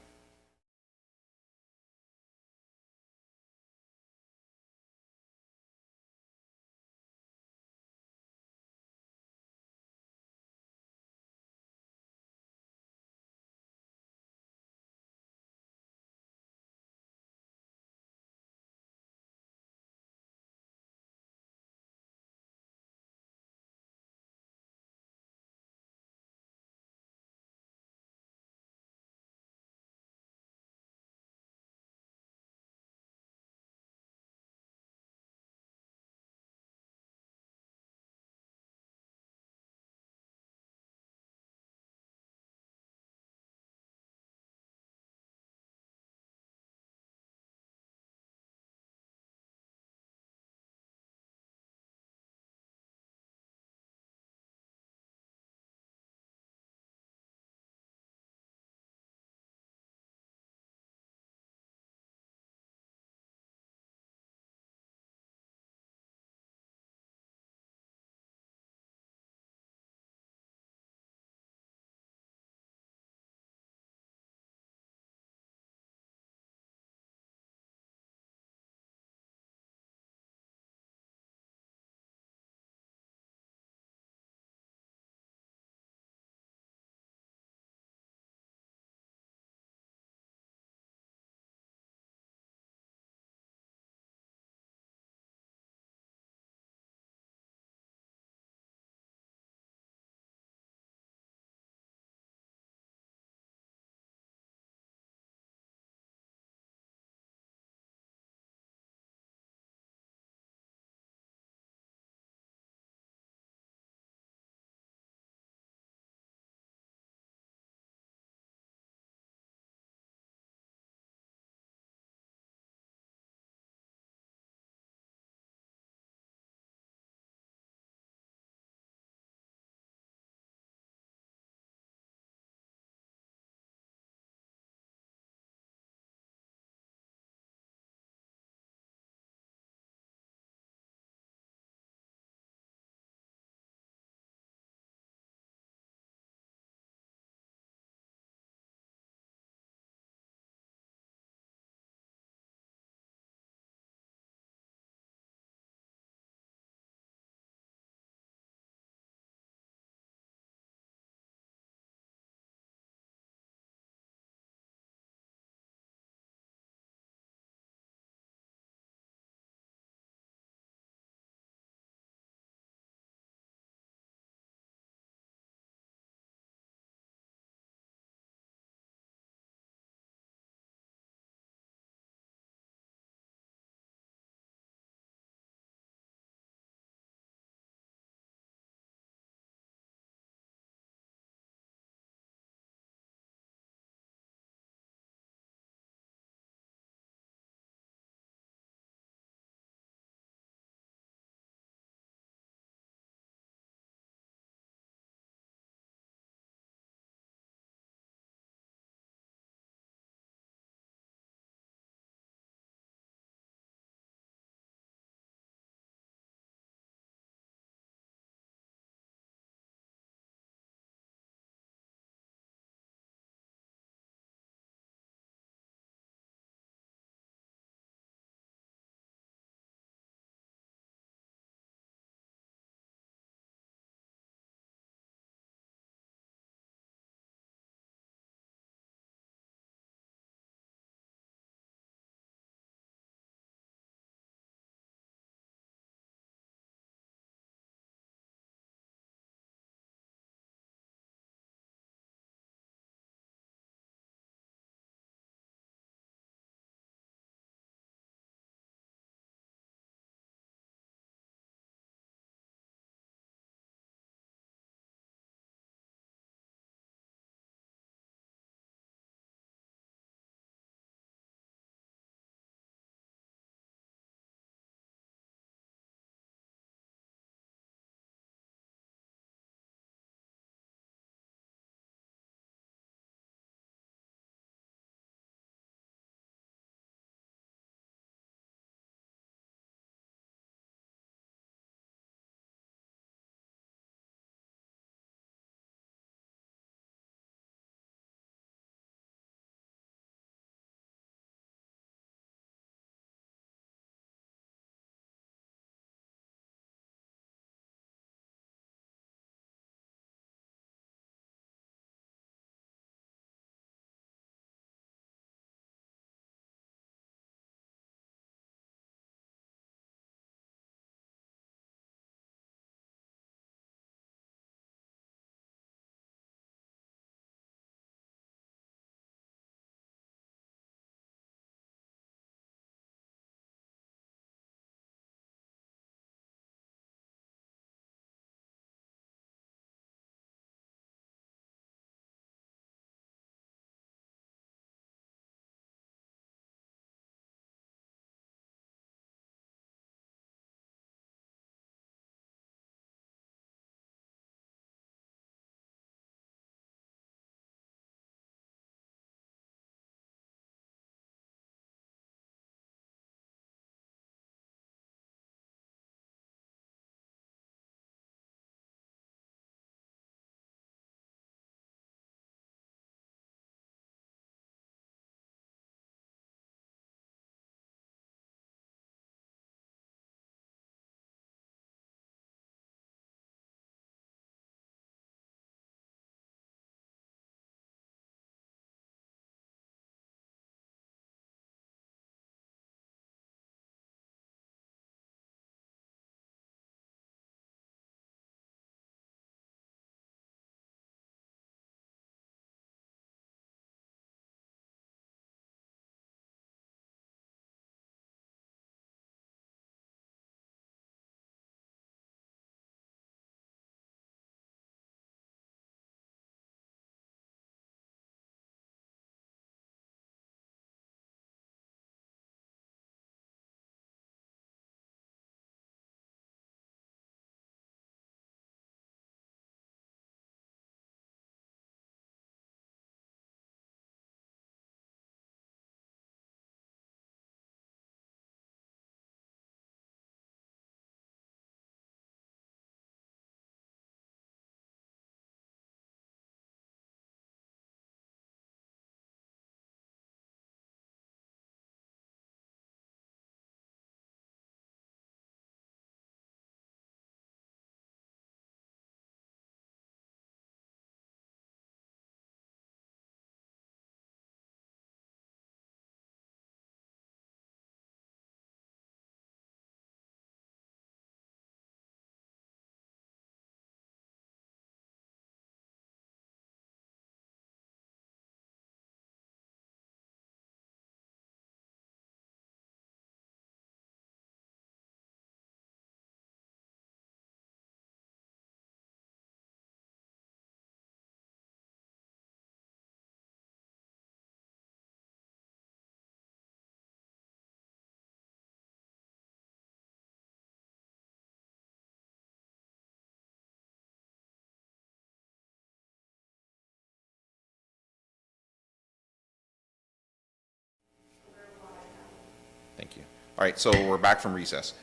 All right, so we're back from recess.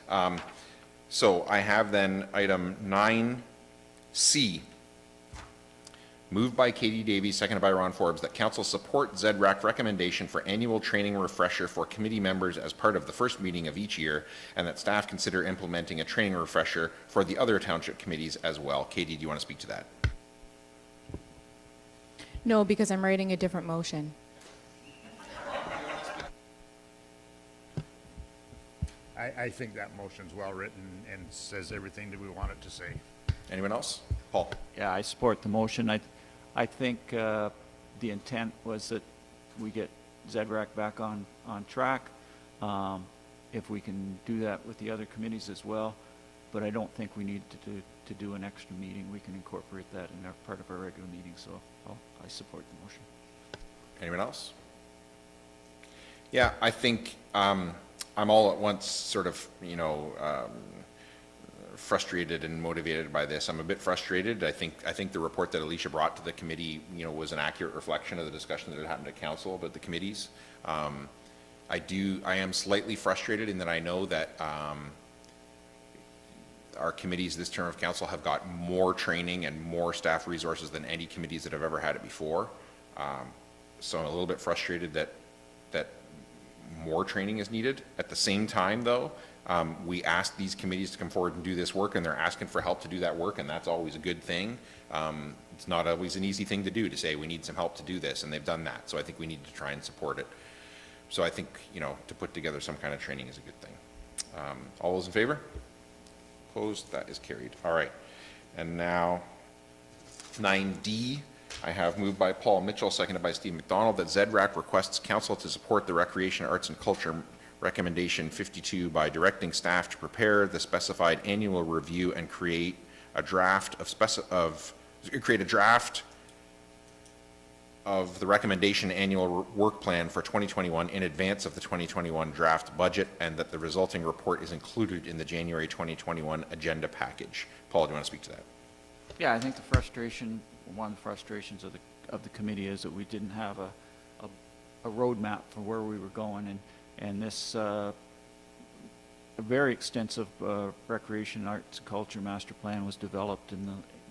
So I have then item 9C, moved by Katie Davies, seconded by Ron Forbes, that council support ZRAC recommendation for annual training refresher for committee members as part of the first meeting of each year, and that staff consider implementing a training refresher for the other township committees as well. Katie, do you want to speak to that? No, because I'm writing a different motion. I think that motion's well-written and says everything that we want it to say. Anyone else? Paul? Yeah, I support the motion. I think the intent was that we get ZRAC back on track. If we can do that with the other committees as well, but I don't think we need to do an extra meeting. We can incorporate that in our part of our regular meeting, so I support the motion. Anyone else? Yeah, I think I'm all at once sort of, frustrated and motivated by this. I'm a bit frustrated. I think the report that Alicia brought to the committee, was an accurate reflection of the discussion that had happened at council about the committees. I am slightly frustrated in that I know that our committees this term of council have got more training and more staff resources than any committees that have ever had it before. So I'm a little bit frustrated that more training is needed. At the same time, though, we ask these committees to come forward and do this work, and they're asking for help to do that work, and that's always a good thing. It's not always an easy thing to do, to say we need some help to do this, and they've done that. So I think we need to try and support it. So I think, to put together some kind of training is a good thing. All those in favor? Opposed? That is carried. All right. And now 9D. I have moved by Paul Mitchell, seconded by Steve McDonald, that ZRAC requests council to support the Recreation, Arts and Culture Recommendation 52 by directing staff to prepare the specified annual review and create a draft of the recommendation annual work plan for 2021 in advance of the 2021 draft budget, and that the resulting report is included in the January 2021 agenda package. Paul, do you want to speak to that? Yeah, I think one of the frustrations of the committee is that we didn't have a roadmap for where we were going, and this a very extensive recreation, arts, and culture master plan was developed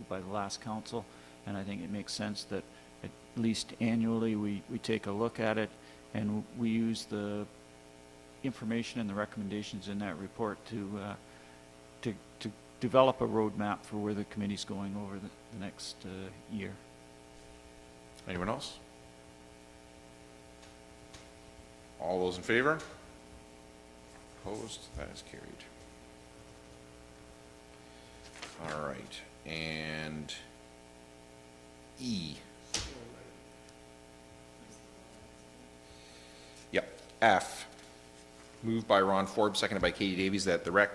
by the last council, and I think it makes sense that at least annually we take a look at it, and we use the information and the recommendations in that report to develop a roadmap for where the committee's going over the next year. Anyone else? All those in favor? Opposed? That is carried. All right. And E. Yep. F. Moved by Ron Forbes, seconded by Katie Davies, that rec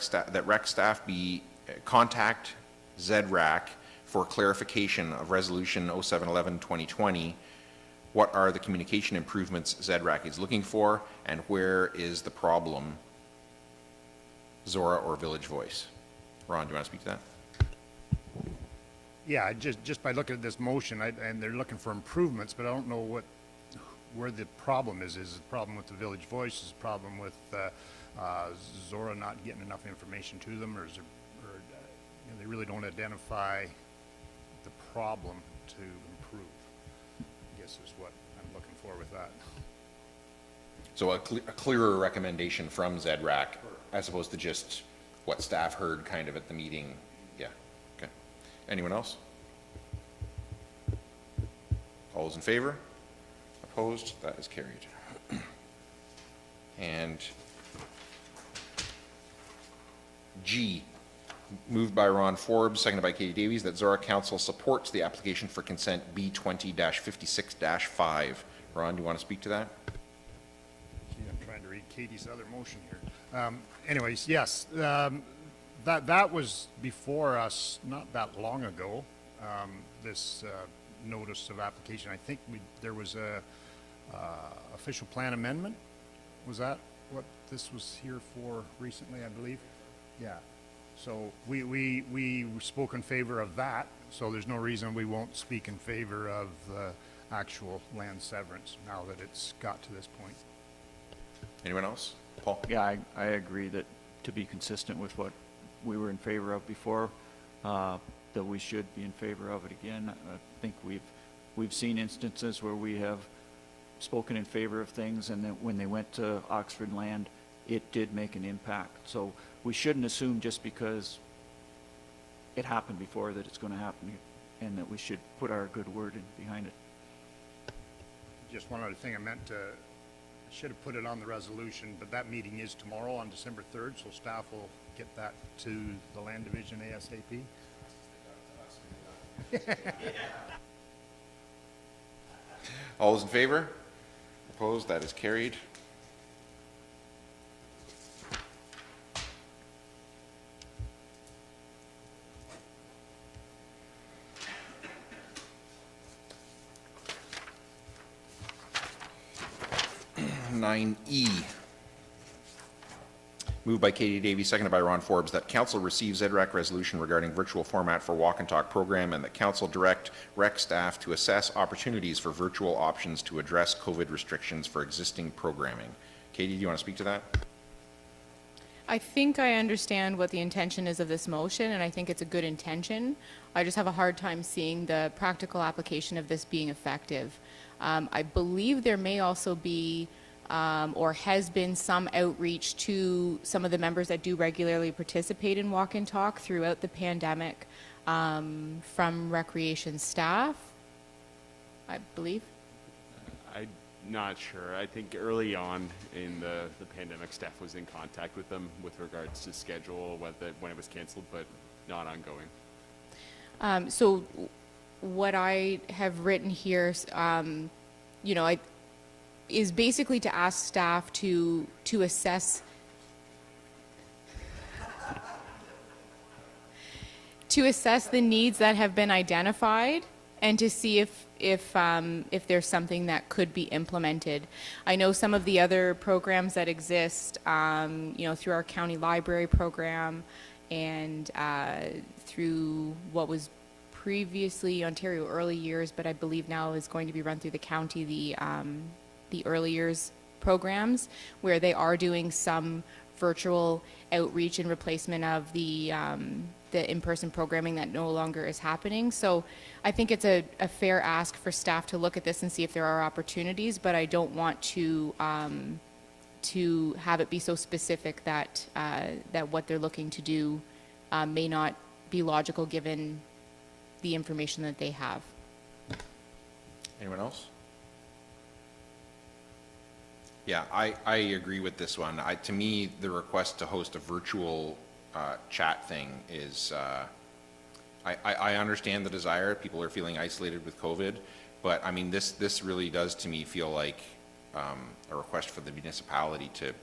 staff be contact ZRAC for clarification of Resolution 0711-2020. What are the communication improvements ZRAC is looking for, and where is the problem? Zorra or Village Voice? Ron, do you want to speak to that? Yeah, just by looking at this motion, and they're looking for improvements, but I don't know where the problem is. Is the problem with the Village Voice? Is the problem with Zorra not getting enough information to them, or they really don't identify the problem to improve? I guess is what I'm looking for with that. So a clearer recommendation from ZRAC, as opposed to just what staff heard kind of at the meeting. Yeah. Okay. Anyone else? All those in favor? Opposed? That is carried. And G, moved by Ron Forbes, seconded by Katie Davies, that Zorra Council supports the application for consent B20-56-5. Ron, do you want to speak to that? Gee, I'm trying to read Katie's other motion here. Anyways, yes, that was before us not that long ago, this notice of application. I think there was a official plan amendment. Was that what this was here for recently, I believe? Yeah. So we spoke in favor of that, so there's no reason we won't speak in favor of actual land severance now that it's got to this point. Anyone else? Paul? Yeah, I agree that to be consistent with what we were in favor of before, that we should be in favor of it again. I think we've seen instances where we have spoken in favor of things, and then when they went to Oxford Land, it did make an impact. So we shouldn't assume just because it happened before that it's going to happen, and that we should put our good word in behind it. Just one other thing, I should have put it on the resolution, but that meeting is tomorrow on December 3rd, so staff will get that to the Land Division ASAP. All those in favor? Opposed? That is carried. Nine E. Moved by Katie Davey, seconded by Ron Forbes, that council receives EDRAC resolution regarding virtual format for walk and talk program, and that council direct rec staff to assess opportunities for virtual options to address COVID restrictions for existing programming. Katie, do you want to speak to that? I think I understand what the intention is of this motion, and I think it's a good intention. I just have a hard time seeing the practical application of this being effective. I believe there may also be or has been some outreach to some of the members that do regularly participate in Walk and Talk throughout the pandemic from recreation staff, I believe. I'm not sure. I think early on in the pandemic, staff was in contact with them with regards to schedule, when it was canceled, but not ongoing. So what I have written here, is basically to ask staff to assess the needs that have been identified and to see if there's something that could be implemented. I know some of the other programs that exist, through our county library program and through what was previously Ontario Early Years, but I believe now is going to be run through the county, the Early Years programs, where they are doing some virtual outreach in replacement of the in-person programming that no longer is happening. So I think it's a fair ask for staff to look at this and see if there are opportunities, but I don't want to have it be so specific that what they're looking to do may not be logical given the information that they have. Anyone else? Yeah, I agree with this one. To me, the request to host a virtual chat thing is, I understand the desire. People are feeling isolated with COVID, but I mean, this really does to me feel like a request for the municipality to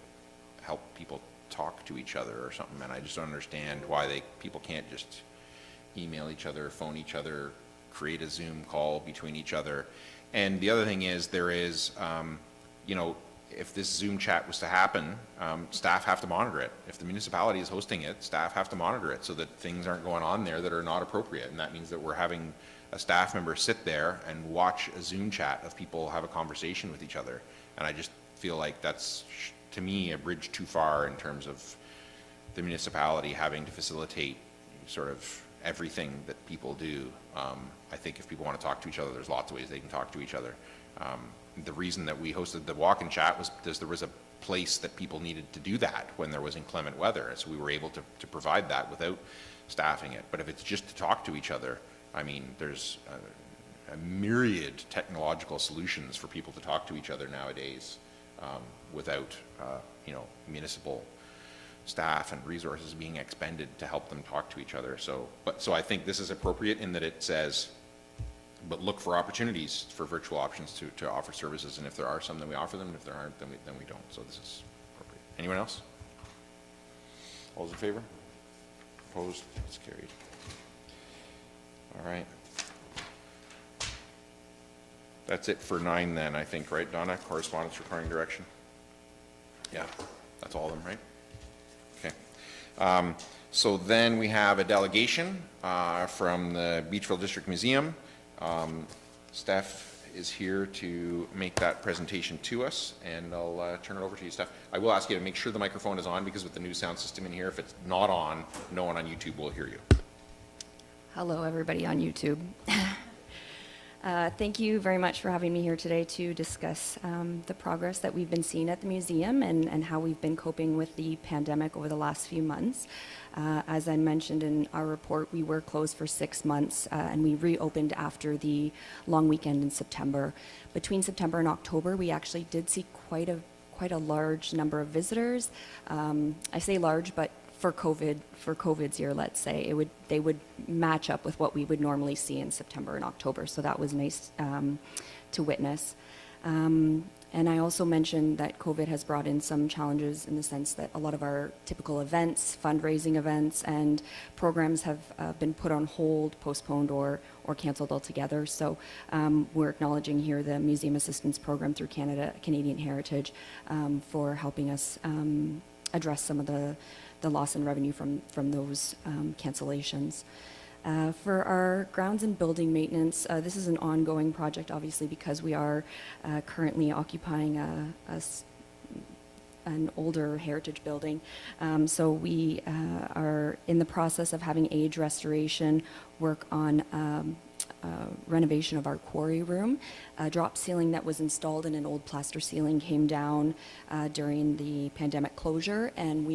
help people talk to each other or something, and I just don't understand why people can't just email each other, phone each other, create a Zoom call between each other. And the other thing is, there is, if this Zoom chat was to happen, staff have to monitor it. If the municipality is hosting it, staff have to monitor it so that things aren't going on there that are not appropriate. And that means that we're having a staff member sit there and watch a Zoom chat of people have a conversation with each other. And I just feel like that's, to me, a bridge too far in terms of the municipality having to facilitate sort of everything that people do. I think if people want to talk to each other, there's lots of ways they can talk to each other. The reason that we hosted the walk and chat was because there was a place that people needed to do that when there was inclement weather. So we were able to provide that without staffing it. But if it's just to talk to each other, I mean, there's a myriad technological solutions for people to talk to each other nowadays without, municipal staff and resources being expended to help them talk to each other. So I think this is appropriate in that it says, but look for opportunities for virtual options to offer services, and if there are some, then we offer them, and if there aren't, then we don't. So this is appropriate. Anyone else? All those in favor? Opposed? That's carried. All right. That's it for 9 then, I think, right, Donna? Correspondence requiring direction? Yeah, that's all of them, right? Okay. So then we have a delegation from the Beachville District Museum. Steph is here to make that presentation to us, and I'll turn it over to you, Steph. I will ask you to make sure the microphone is on, because with the new sound system in here, if it's not on, no one on YouTube will hear you. Hello, everybody on YouTube. Thank you very much for having me here today to discuss the progress that we've been seeing at the museum and how we've been coping with the pandemic over the last few months. As I mentioned in our report, we were closed for 6 months and we reopened after the long weekend in September. Between September and October, we actually did see quite a large number of visitors. I say large, but for COVID's year, let's say, they would match up with what we would normally see in September and October. So that was nice to witness. And I also mentioned that COVID has brought in some challenges in the sense that a lot of our typical events, fundraising events, and programs have been put on hold, postponed, or canceled altogether. So we're acknowledging here the Museum Assistance Program through Canadian Heritage for helping us address some of the loss in revenue from those cancellations. For our grounds and building maintenance, this is an ongoing project, obviously, because we are currently occupying an older heritage building. So we are in the process of having age restoration work on renovation of our quarry room. A drop ceiling that was installed in an old plaster ceiling came down during the pandemic closure, and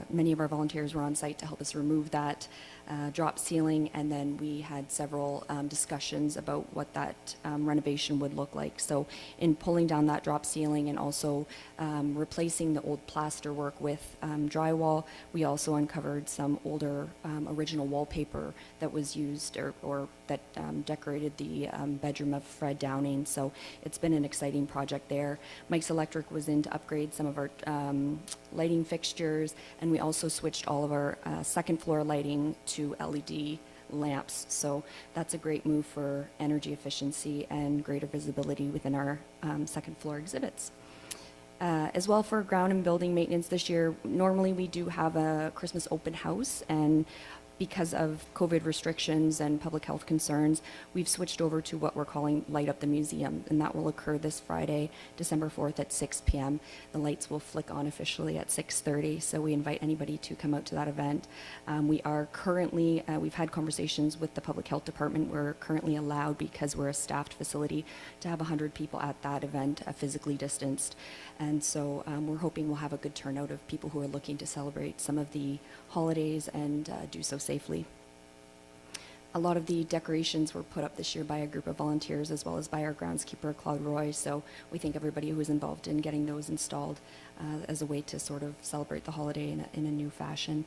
many of our volunteers were on site to help us remove that drop ceiling, and then we had several discussions about what that renovation would look like. So in pulling down that drop ceiling and also replacing the old plaster work with drywall, we also uncovered some older original wallpaper that was used or that decorated the bedroom of Fred Downing. So it's been an exciting project there. Mike's Electric was in to upgrade some of our lighting fixtures, and we also switched all of our second floor lighting to LED lamps. So that's a great move for energy efficiency and greater visibility within our second floor exhibits. As well, for ground and building maintenance this year, normally we do have a Christmas open house, and because of COVID restrictions and public health concerns, we've switched over to what we're calling Light Up the Museum, and that will occur this Friday, December 4th at 6 p.m. The lights will flick on officially at 6:30, so we invite anybody to come out to that event. We are currently, we've had conversations with the Public Health Department. We're currently allowed, because we're a staffed facility, to have 100 people at that event, physically distanced. And so we're hoping we'll have a good turnout of people who are looking to celebrate some of the holidays and do so safely. A lot of the decorations were put up this year by a group of volunteers as well as by our groundskeeper, Claude Roy. So we thank everybody who was involved in getting those installed as a way to sort of celebrate the holiday in a new fashion.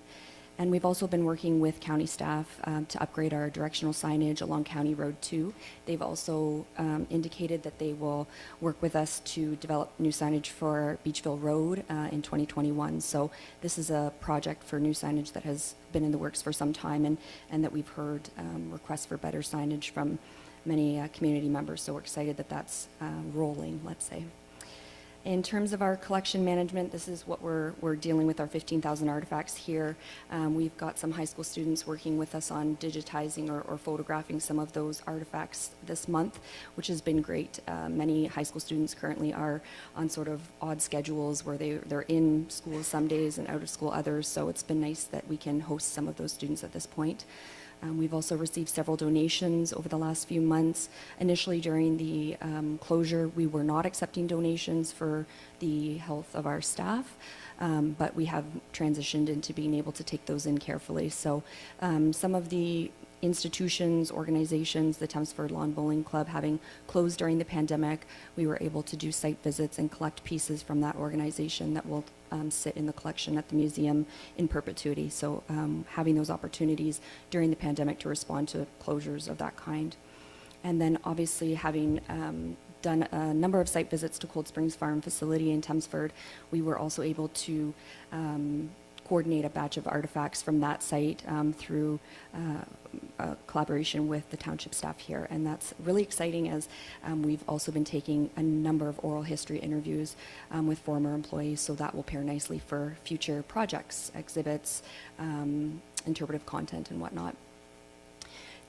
And we've also been working with county staff to upgrade our directional signage along County Road 2. They've also indicated that they will work with us to develop new signage for Beachville Road in 2021. So this is a project for new signage that has been in the works for some time, and that we've heard requests for better signage from many community members. So we're excited that that's rolling, let's say. In terms of our collection management, this is what we're dealing with, our 15,000 artifacts here. We've got some high school students working with us on digitizing or photographing some of those artifacts this month, which has been great. Many high school students currently are on sort of odd schedules where they're in school some days and out of school others, so it's been nice that we can host some of those students at this point. We've also received several donations over the last few months. Initially, during the closure, we were not accepting donations for the health of our staff, but we have transitioned into being able to take those in carefully. So some of the institutions, organizations, the Chelmsford Lawn Bowling Club having closed during the pandemic, we were able to do site visits and collect pieces from that organization that will sit in the collection at the museum in perpetuity. So having those opportunities during the pandemic to respond to closures of that kind. And then obviously having done a number of site visits to Cold Springs Farm facility in Chelmsford, we were also able to coordinate a batch of artifacts from that site through collaboration with the township staff here. And that's really exciting, as we've also been taking a number of oral history interviews with former employees, so that will pair nicely for future projects, exhibits, interpretive content and whatnot.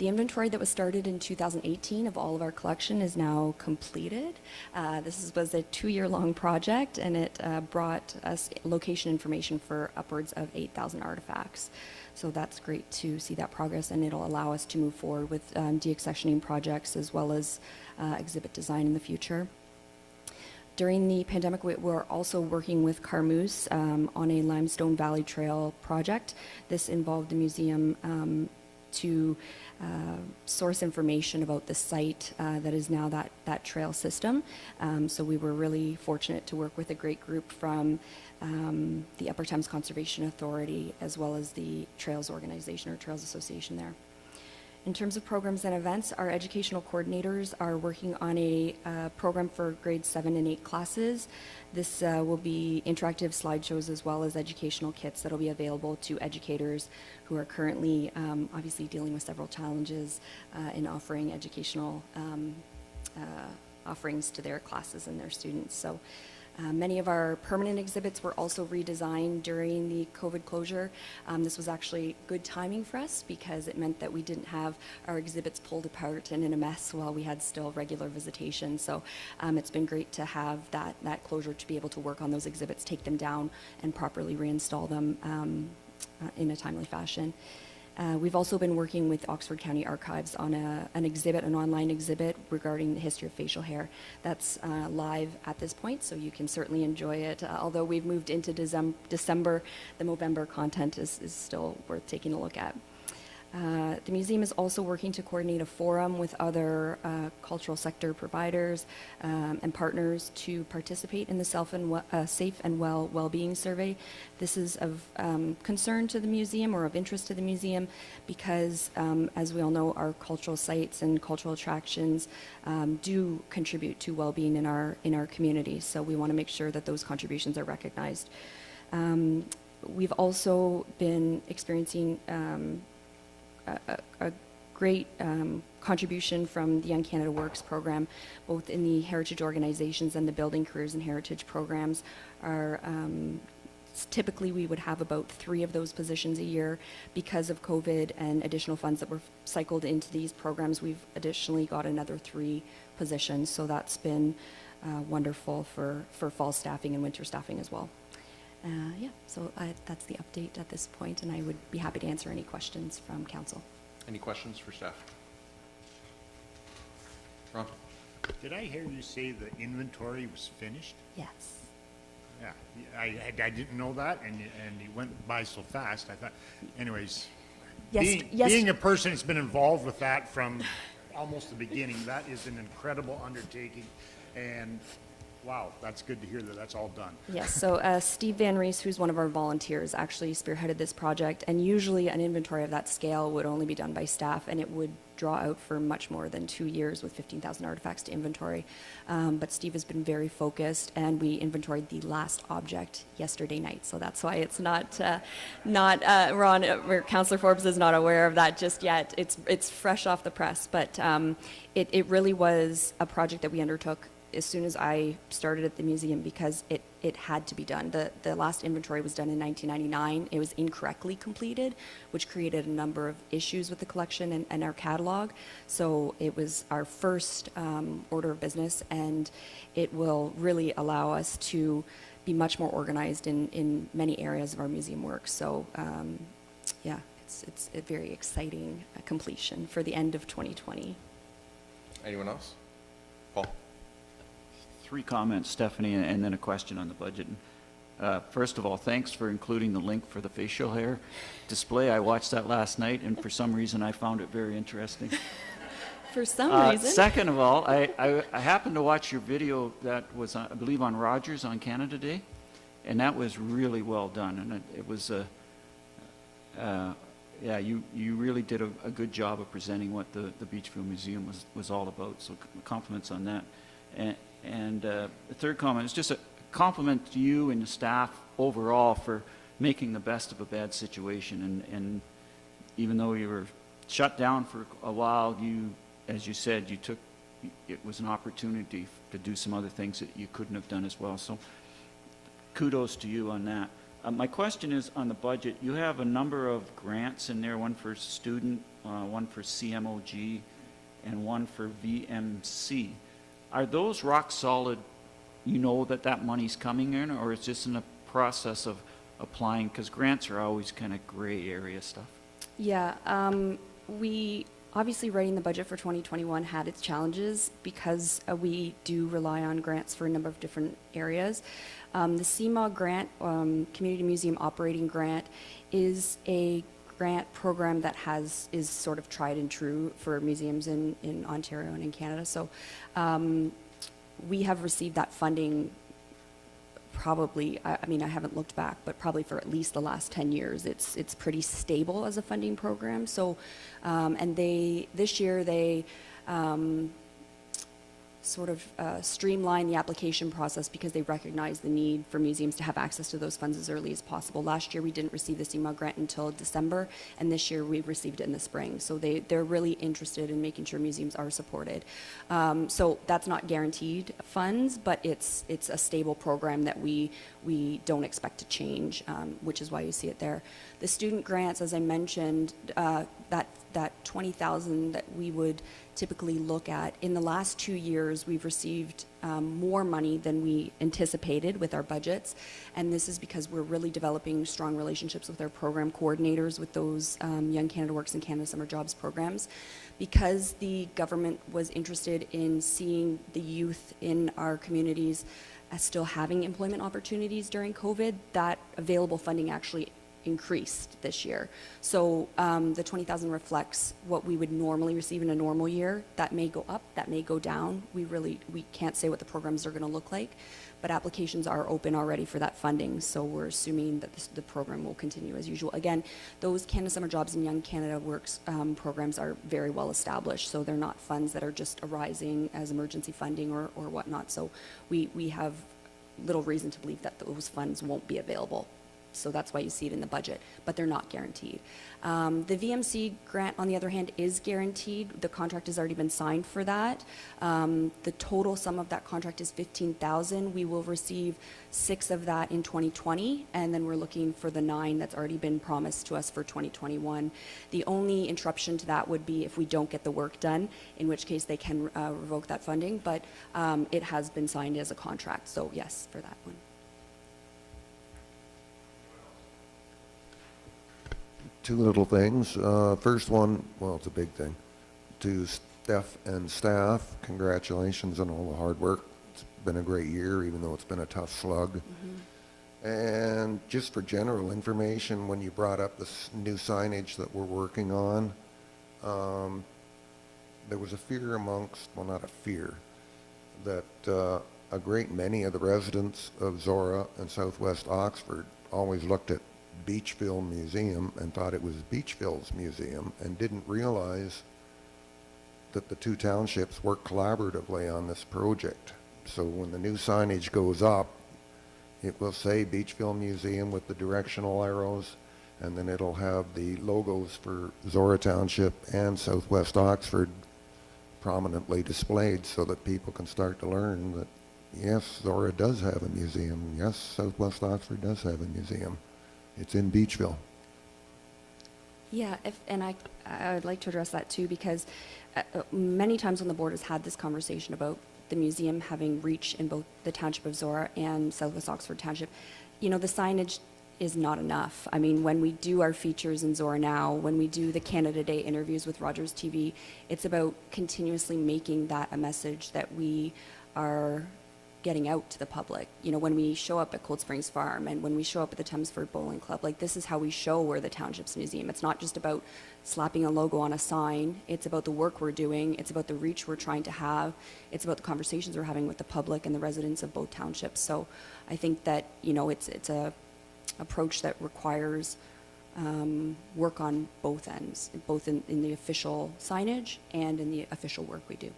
The inventory that was started in 2018 of all of our collection is now completed. Was a 2-year-long project, and it brought us location information for upwards of 8,000 artifacts. So that's great to see that progress, and it'll allow us to move forward with deaccessioning projects as well as exhibit design in the future. During the pandemic, we're also working with Carmoose on a Limestone Valley Trail project. This involved the museum to source information about the site that is now that trail system. So we were really fortunate to work with a great group from the Upper Thames Conservation Authority as well as the Trails Organization or Trails Association there. In terms of programs and events, our educational coordinators are working on a program for grades 7 and 8 classes. This will be interactive slideshows as well as educational kits that will be available to educators who are currently obviously dealing with several challenges in offering educational offerings to their classes and their students. So many of our permanent exhibits were also redesigned during the COVID closure. This was actually good timing for us because it meant that we didn't have our exhibits pulled apart and in a mess while we had still regular visitation. So it's been great to have that closure to be able to work on those exhibits, take them down, and properly reinstall them in a timely fashion. We've also been working with Oxford County Archives on an online exhibit regarding the history of facial hair. That's live at this point, so you can certainly enjoy it. Although we've moved into December, the Movember content is still worth taking a look at. The museum is also working to coordinate a forum with other cultural sector providers and partners to participate in the Safe and Well-Being Survey. This is of concern to the museum or of interest to the museum because, as we all know, our cultural sites and cultural attractions do contribute to well-being in our community. So we want to make sure that those contributions are recognized. We've also been experiencing a great contribution from the Young Canada Works program, both in the heritage organizations and the Building Careers and Heritage programs. Typically, we would have about 3 of those positions a year. Because of COVID and additional funds that were cycled into these programs, we've additionally got another 3 positions. So that's been wonderful for fall staffing and winter staffing as well. So that's the update at this point, and I would be happy to answer any questions from council. Any questions for staff? Ron? Did I hear you say the inventory was finished? Yes. Yeah, I didn't know that, and it went by so fast. I thought, anyways, being a person that's been involved with that from almost the beginning, that is an incredible undertaking, and wow, that's good to hear that that's all done. Yes, so Steve Van Rees, who's one of our volunteers, actually spearheaded this project, and usually an inventory of that scale would only be done by staff, and it would draw out for much more than 2 years with 15,000 artifacts to inventory. But Steve has been very focused, and we inventoried the last object yesterday night, so that's why it's not Ron, or Councillor Forbes is not aware of that just yet. It's fresh off the press, but it really was a project that we undertook as soon as I started at the museum because it had to be done. The last inventory was done in 1999. It was incorrectly completed, which created a number of issues with the collection and our catalog. So it was our first order of business, and it will really allow us to be much more organized in many areas of our museum work. So it's a very exciting completion for the end of 2020. Anyone else? Paul? 3 comments, Stephanie, and then a question on the budget. First of all, thanks for including the link for the facial hair display. I watched that last night, and for some reason I found it very interesting. For some reason? Second of all, I happened to watch your video that was, I believe, on Rogers on Canada Day, and that was really well done. And it was, you really did a good job of presenting what the Beachview Museum was all about, so compliments on that. And the third comment is just a compliment to you and the staff overall for making the best of a bad situation. And even though you were shut down for a while, as you said, it was an opportunity to do some other things that you couldn't have done as well. So kudos to you on that. My question is on the budget, you have a number of grants in there, one for student, one for CMOG, and one for VMC. Are those rock solid, you know that that money's coming in, or is this in the process of applying? Because grants are always kind of gray area stuff. Yeah, we obviously writing the budget for 2021 had its challenges because we do rely on grants for a number of different areas. The CMOG grant, Community Museum Operating Grant, is a grant program that is sort of tried and true for museums in Ontario and in Canada. So we have received that funding probably, I mean, I haven't looked back, but probably for at least the last 10 years. It's pretty stable as a funding program. So, and this year they sort of streamline the application process because they recognize the need for museums to have access to those funds as early as possible. Last year we didn't receive the CMOG grant until December, and this year we received it in the spring. So they're really interested in making sure museums are supported. So that's not guaranteed funds, but it's a stable program that we don't expect to change, which is why you see it there. The student grants, as I mentioned, that 20,000 that we would typically look at. In the last 2 years, we've received more money than we anticipated with our budgets, and this is because we're really developing strong relationships with our program coordinators with those Young Canada Works and Canada Summer Jobs programs. Because the government was interested in seeing the youth in our communities as still having employment opportunities during COVID, that available funding actually increased this year. So the 20,000 reflects what we would normally receive in a normal year. That may go up, that may go down. We can't say what the programs are going to look like, but applications are open already for that funding. So we're assuming that the program will continue as usual. Again, those Canada Summer Jobs and Young Canada Works programs are very well established. So they're not funds that are just arising as emergency funding or whatnot. So we have little reason to believe that those funds won't be available. So that's why you see it in the budget, but they're not guaranteed. The VMC grant, on the other hand, is guaranteed. The contract has already been signed for that. The total sum of that contract is $15,000. We will receive 6 of that in 2020, and then we're looking for the 9 that's already been promised to us for 2021. The only interruption to that would be if we don't get the work done, in which case they can revoke that funding, but it has been signed as a contract, so yes, for that one. Two little things. First one, well, it's a big thing. To Steph and staff, congratulations on all the hard work. It's been a great year, even though it's been a tough slug. Mm-hmm. And just for general information, when you brought up this new signage that we're working on, there was a fear amongst, well, not a fear, that a great many of the residents of Zorra and Southwest Oxford always looked at Beachville Museum and thought it was Beachville's museum and didn't realize that the two townships work collaboratively on this project. So when the new signage goes up, it will say Beachville Museum with the directional arrows, and then it'll have the logos for Zorra Township and Southwest Oxford prominently displayed so that people can start to learn that yes, Zorra does have a museum. Yes, Southwest Oxford does have a museum. It's in Beachville. Yeah, and I would like to address that too, because many times when the board has had this conversation about the museum having reach in both the Township of Zorra and Southwest Oxford Township, you know, the signage is not enough. I mean, when we do our features in Zorra now, when we do the Canada Day interviews with Rogers TV, it's about continuously making that a message that we are getting out to the public. You know, when we show up at Cold Springs Farm and when we show up at the Thamesford Bowling Club, like this is how we show we're the Township's museum. It's not just about slapping a logo on a sign. It's about the work we're doing. It's about the reach we're trying to have. It's about the conversations we're having with the public and the residents of both townships. So I think that, you know, it's a approach that requires work on both ends, both in the official signage and in the official work we do.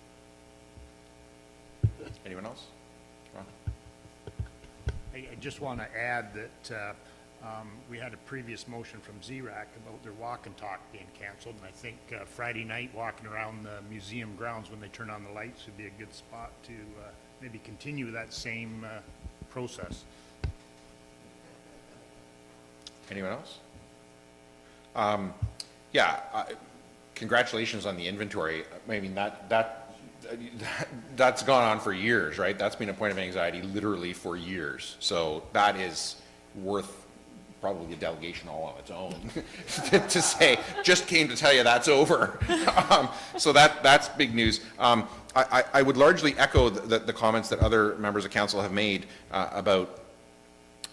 Anyone else? Ron? I just want to add that we had a previous motion from ZRAC about their walk and talk being canceled, and I think Friday night walking around the museum grounds when they turn on the lights would be a good spot to maybe continue that same process. Anyone else? Yeah, congratulations on the inventory. I mean, that's gone on for years, right? That's been a point of anxiety literally for years. So that is worth probably a delegation all on its own to say, just came to tell you that's over. So that's big news. I would largely echo the comments that other members of council have made about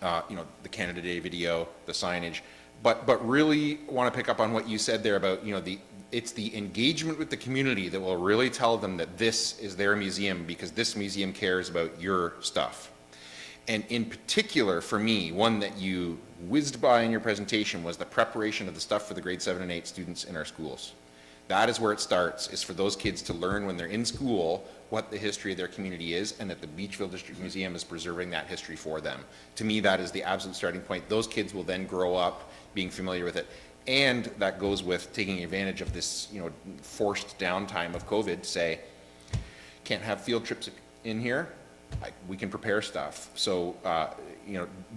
the Canada Day video, the signage, but really want to pick up on what you said there about, it's the engagement with the community that will really tell them that this is their museum because this museum cares about your stuff. And in particular, for me, one that you whizzed by in your presentation was the preparation of the stuff for the grade 7 and 8 students in our schools. That is where it starts, is for those kids to learn when they're in school what the history of their community is, and that the Beachville District Museum is preserving that history for them. To me, that is the absolute starting point. Those kids will then grow up being familiar with it. And that goes with taking advantage of this, forced downtime of COVID to say, can't have field trips in here, we can prepare stuff. So,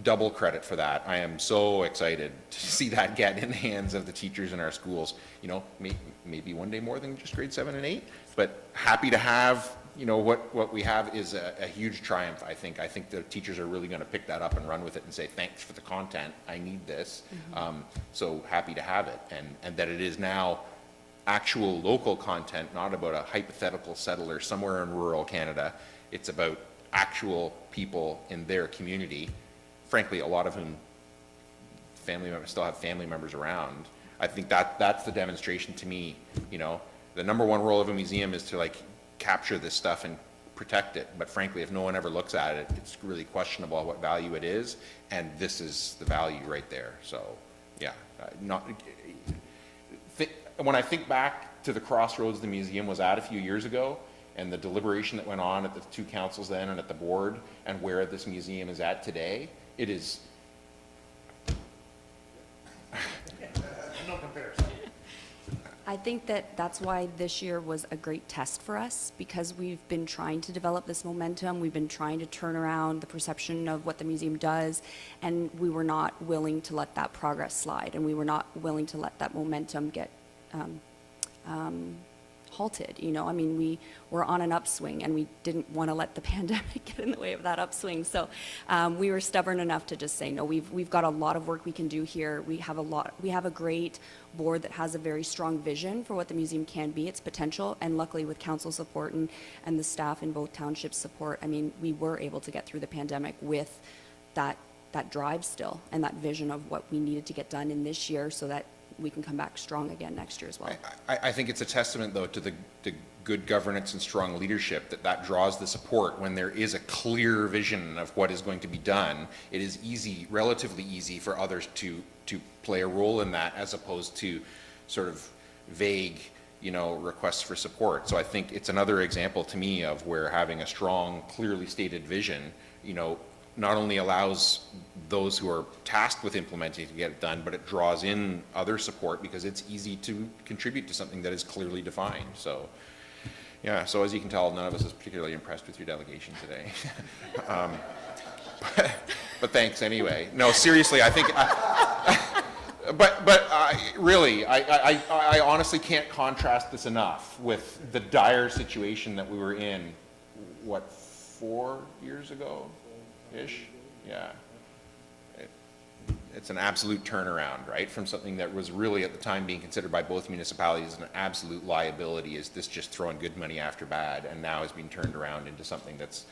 double credit for that. I am so excited to see that get in the hands of the teachers in our schools. Maybe one day more than just grade 7 and 8, but happy to have, what we have is a huge triumph, I think. I think the teachers are really going to pick that up and run with it and say, thanks for the content, I need this. So happy to have it, and that it is now actual local content, not about a hypothetical settler somewhere in rural Canada. It's about actual people in their community, frankly, a lot of whom family members still have family members around. I think that's the demonstration to me. The number one role of a museum is to capture this stuff and protect it, but frankly, if no one ever looks at it, it's really questionable what value it is, and this is the value right there. So yeah, when I think back to the crossroads the museum was at a few years ago, and the deliberation that went on at the two councils then and at the board, and where this museum is at today, it is no comparison. I think that's why this year was a great test for us, because we've been trying to develop this momentum. We've been trying to turn around the perception of what the museum does, and we were not willing to let that progress slide, and we were not willing to let that momentum get halted. We were on an upswing, and we didn't want to let the pandemic get in the way of that upswing. So we were stubborn enough to just say, no, we've got a lot of work we can do here. We have a great board that has a very strong vision for what the museum can be, its potential, and luckily with council support and the staff in both townships support, we were able to get through the pandemic with that drive still, and that vision of what we needed to get done in this year so that we can come back strong again next year as well. I think it's a testament, though, to the good governance and strong leadership that draws the support when there is a clear vision of what is going to be done. It is relatively easy for others to play a role in that, as opposed to sort of vague, requests for support. So I think it's another example to me of where having a strong, clearly stated vision, not only allows those who are tasked with implementing to get it done, but it draws in other support because it's easy to contribute to something that is clearly defined. So, yeah, so as you can tell, none of us is particularly impressed with your delegation today. But thanks anyway. No, seriously, I think, really, I honestly can't contrast this enough with the dire situation that we were in, 4 years ago? Ish, yeah. It's an absolute turnaround, right? From something that was really at the time being considered by both municipalities an absolute liability. Is this just throwing good money after bad? And now has been turned around into something that's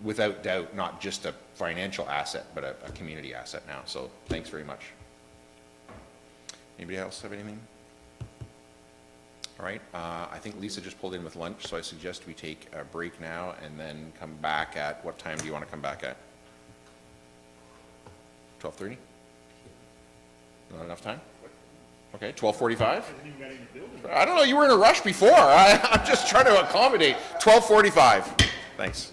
without doubt not just a financial asset, but a community asset now. So thanks very much. Anybody else have anything? All right, I think Lisa just pulled in with lunch, so I suggest we take a break now and then come back at, what time do you want to come back at? 12:30? Not enough time? Okay, 12:45? I don't know, you were in a rush before. I'm just trying to accommodate. 12:45. Thanks.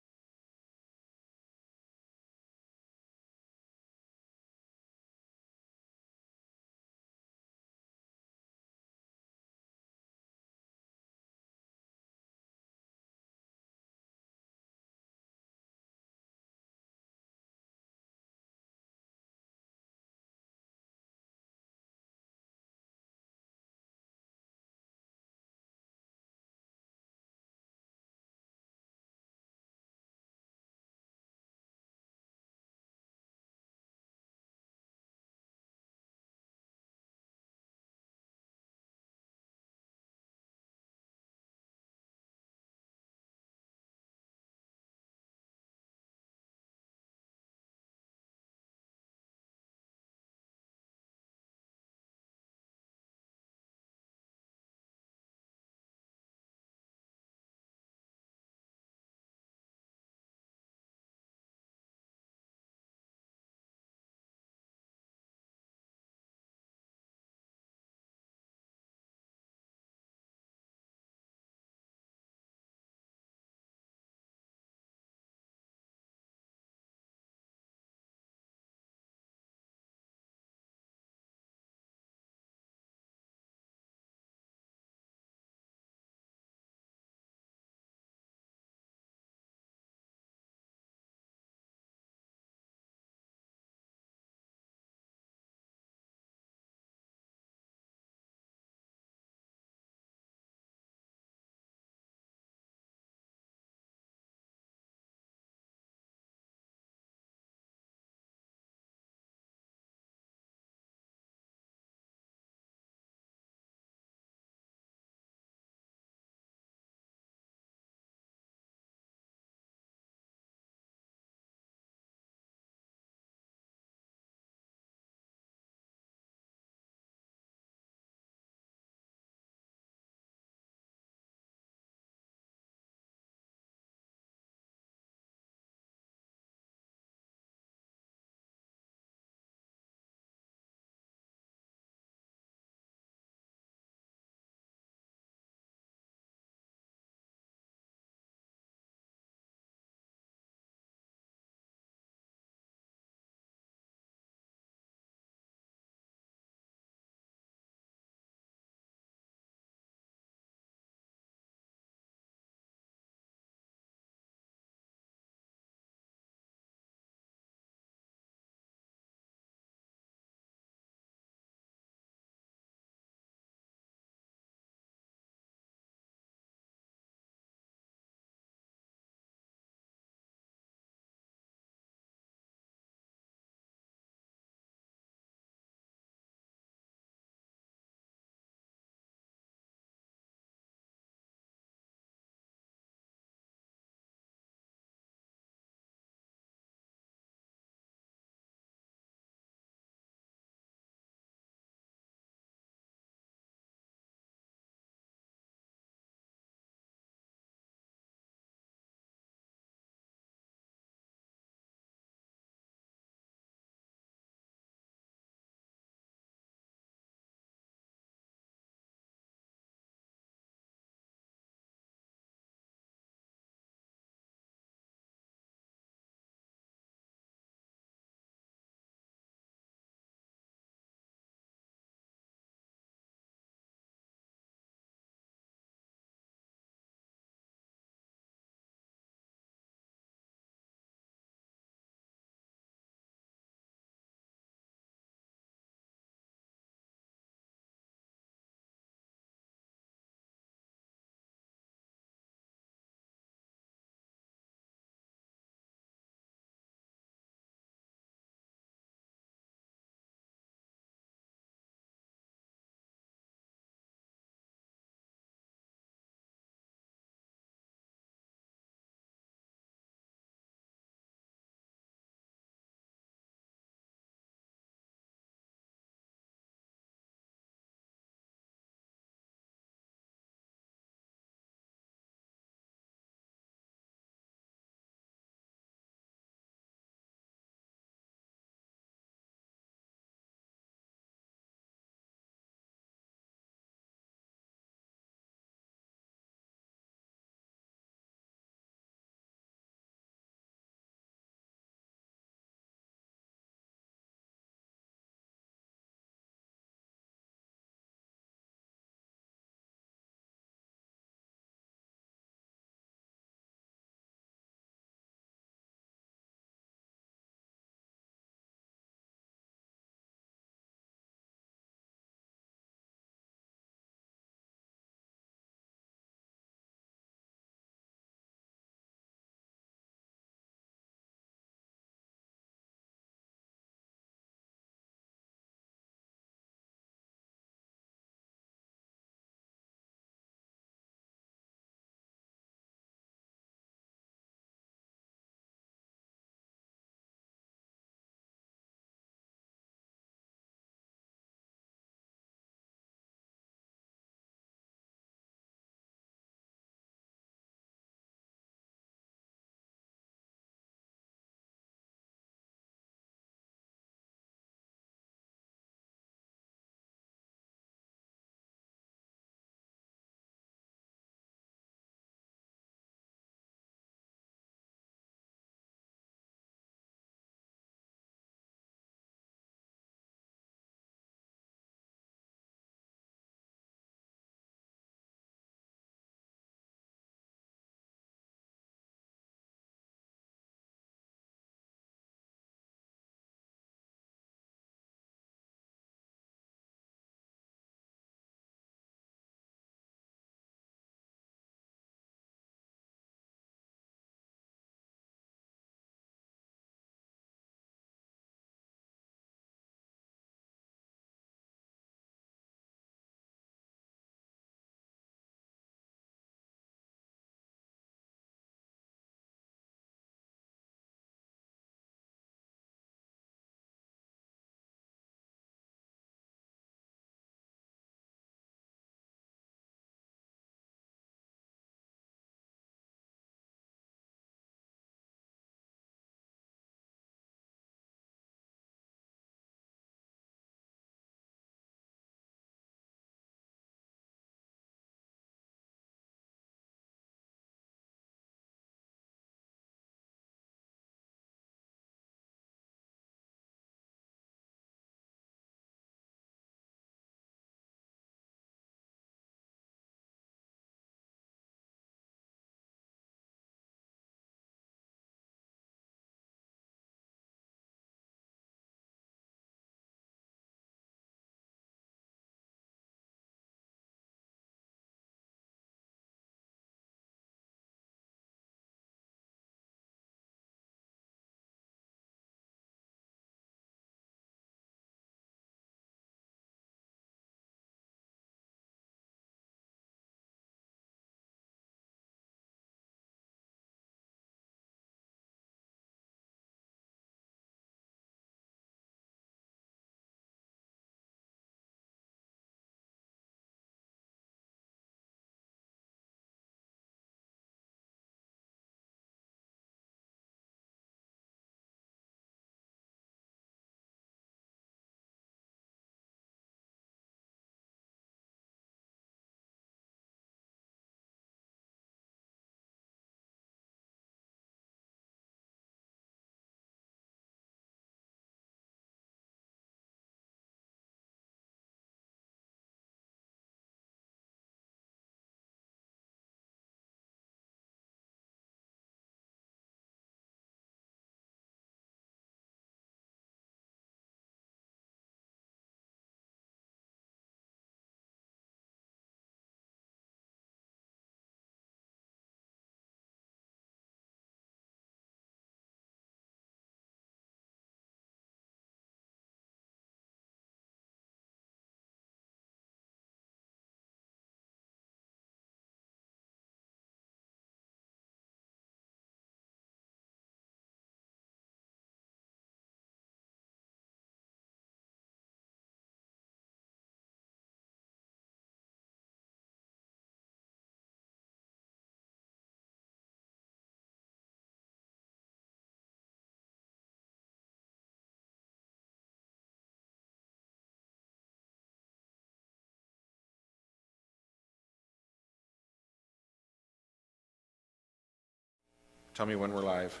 Tell me when we're live.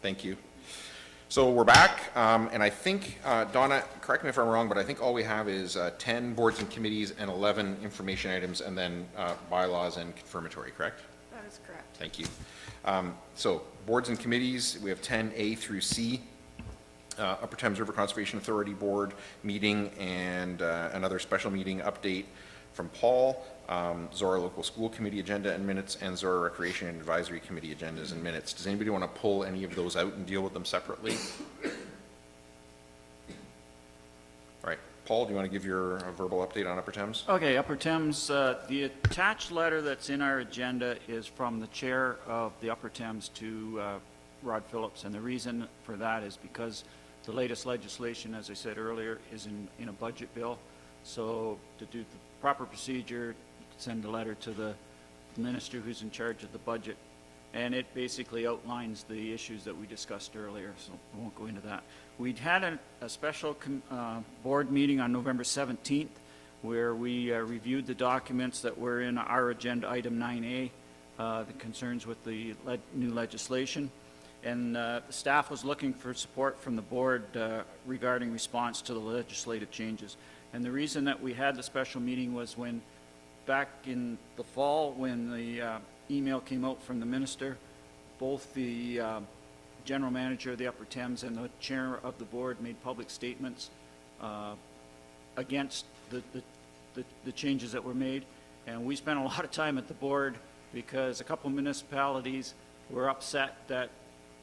Thank you. So we're back, and I think, Donna, correct me if I'm wrong, but I think all we have is 10 boards and committees and 11 information items, and then bylaws and confirmatory, correct? That is correct. Thank you. So boards and committees, we have 10A through C. Upper Thames River Conservation Authority Board meeting and another special meeting update from Paul, Zorra Local School Committee agenda and minutes, and Zorra Recreation and Advisory Committee agendas and minutes. Does anybody want to pull any of those out and deal with them separately? All right, Paul, do you want to give your verbal update on Upper Thames? Okay, Upper Thames, the attached letter that's in our agenda is from the chair of the Upper Thames to Rod Phillips, and the reason for that is because the latest legislation, as I said earlier, is in a budget bill. So to do the proper procedure, send a letter to the minister who's in charge of the budget, and it basically outlines the issues that we discussed earlier, so I won't go into that. We'd had a special board meeting on November 17th where we reviewed the documents that were in our agenda item 9A, the concerns with the new legislation. And the staff was looking for support from the board regarding response to the legislative changes. And the reason that we had the special meeting was when, back in the fall, when the email came out from the minister, both the general manager of the Upper Thames and the chair of the board made public statements against the changes that were made. And we spent a lot of time at the board because a couple municipalities were upset that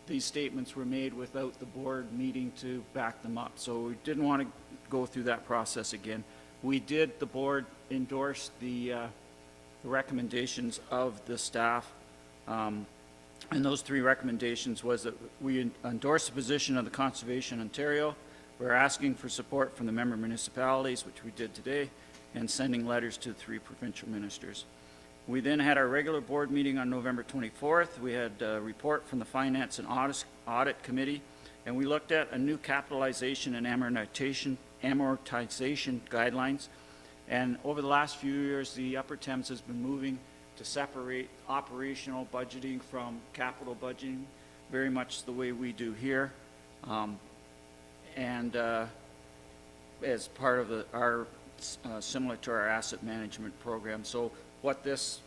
these statements were made without the board meeting to back them up. So we didn't want to go through that process again. The board endorsed the recommendations of the staff. And those three recommendations was that we endorse the position of the Conservation Ontario. We're asking for support from the member municipalities, which we did today, and sending letters to the three provincial ministers. We then had our regular board meeting on November 24th. We had a report from the Finance and Audit Committee, and we looked at a new capitalization and amortization guidelines. And over the last few years, the Upper Thames has been moving to separate operational budgeting from capital budgeting, very much the way we do here. As part of our similar to our asset management program. So what this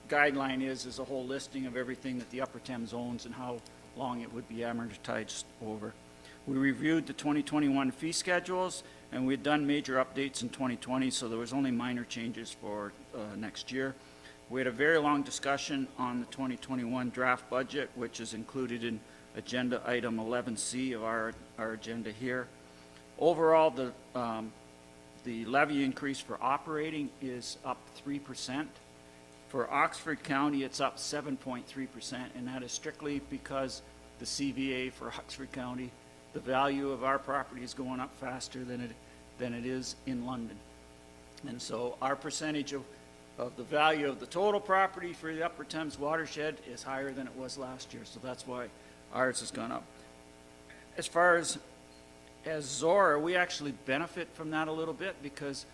guideline is a whole listing of everything that the Upper Thames owns and how long it would be amortized over. We reviewed the 2021 fee schedules, and we'd done major updates in 2020, so there was only minor changes for next year. We had a very long discussion on the 2021 draft budget, which is included in agenda item 11C of our agenda here. Overall, the levy increase for operating is up 3%. For Oxford County, it's up 7.3%, and that is strictly because the CVA for Oxford County, the value of our property is going up faster than it is in London. And so our percentage of the value of the total property for the Upper Thames watershed is higher than it was last year, so that's why ours has gone up. As far as Zorra, we actually benefit from that a little bit because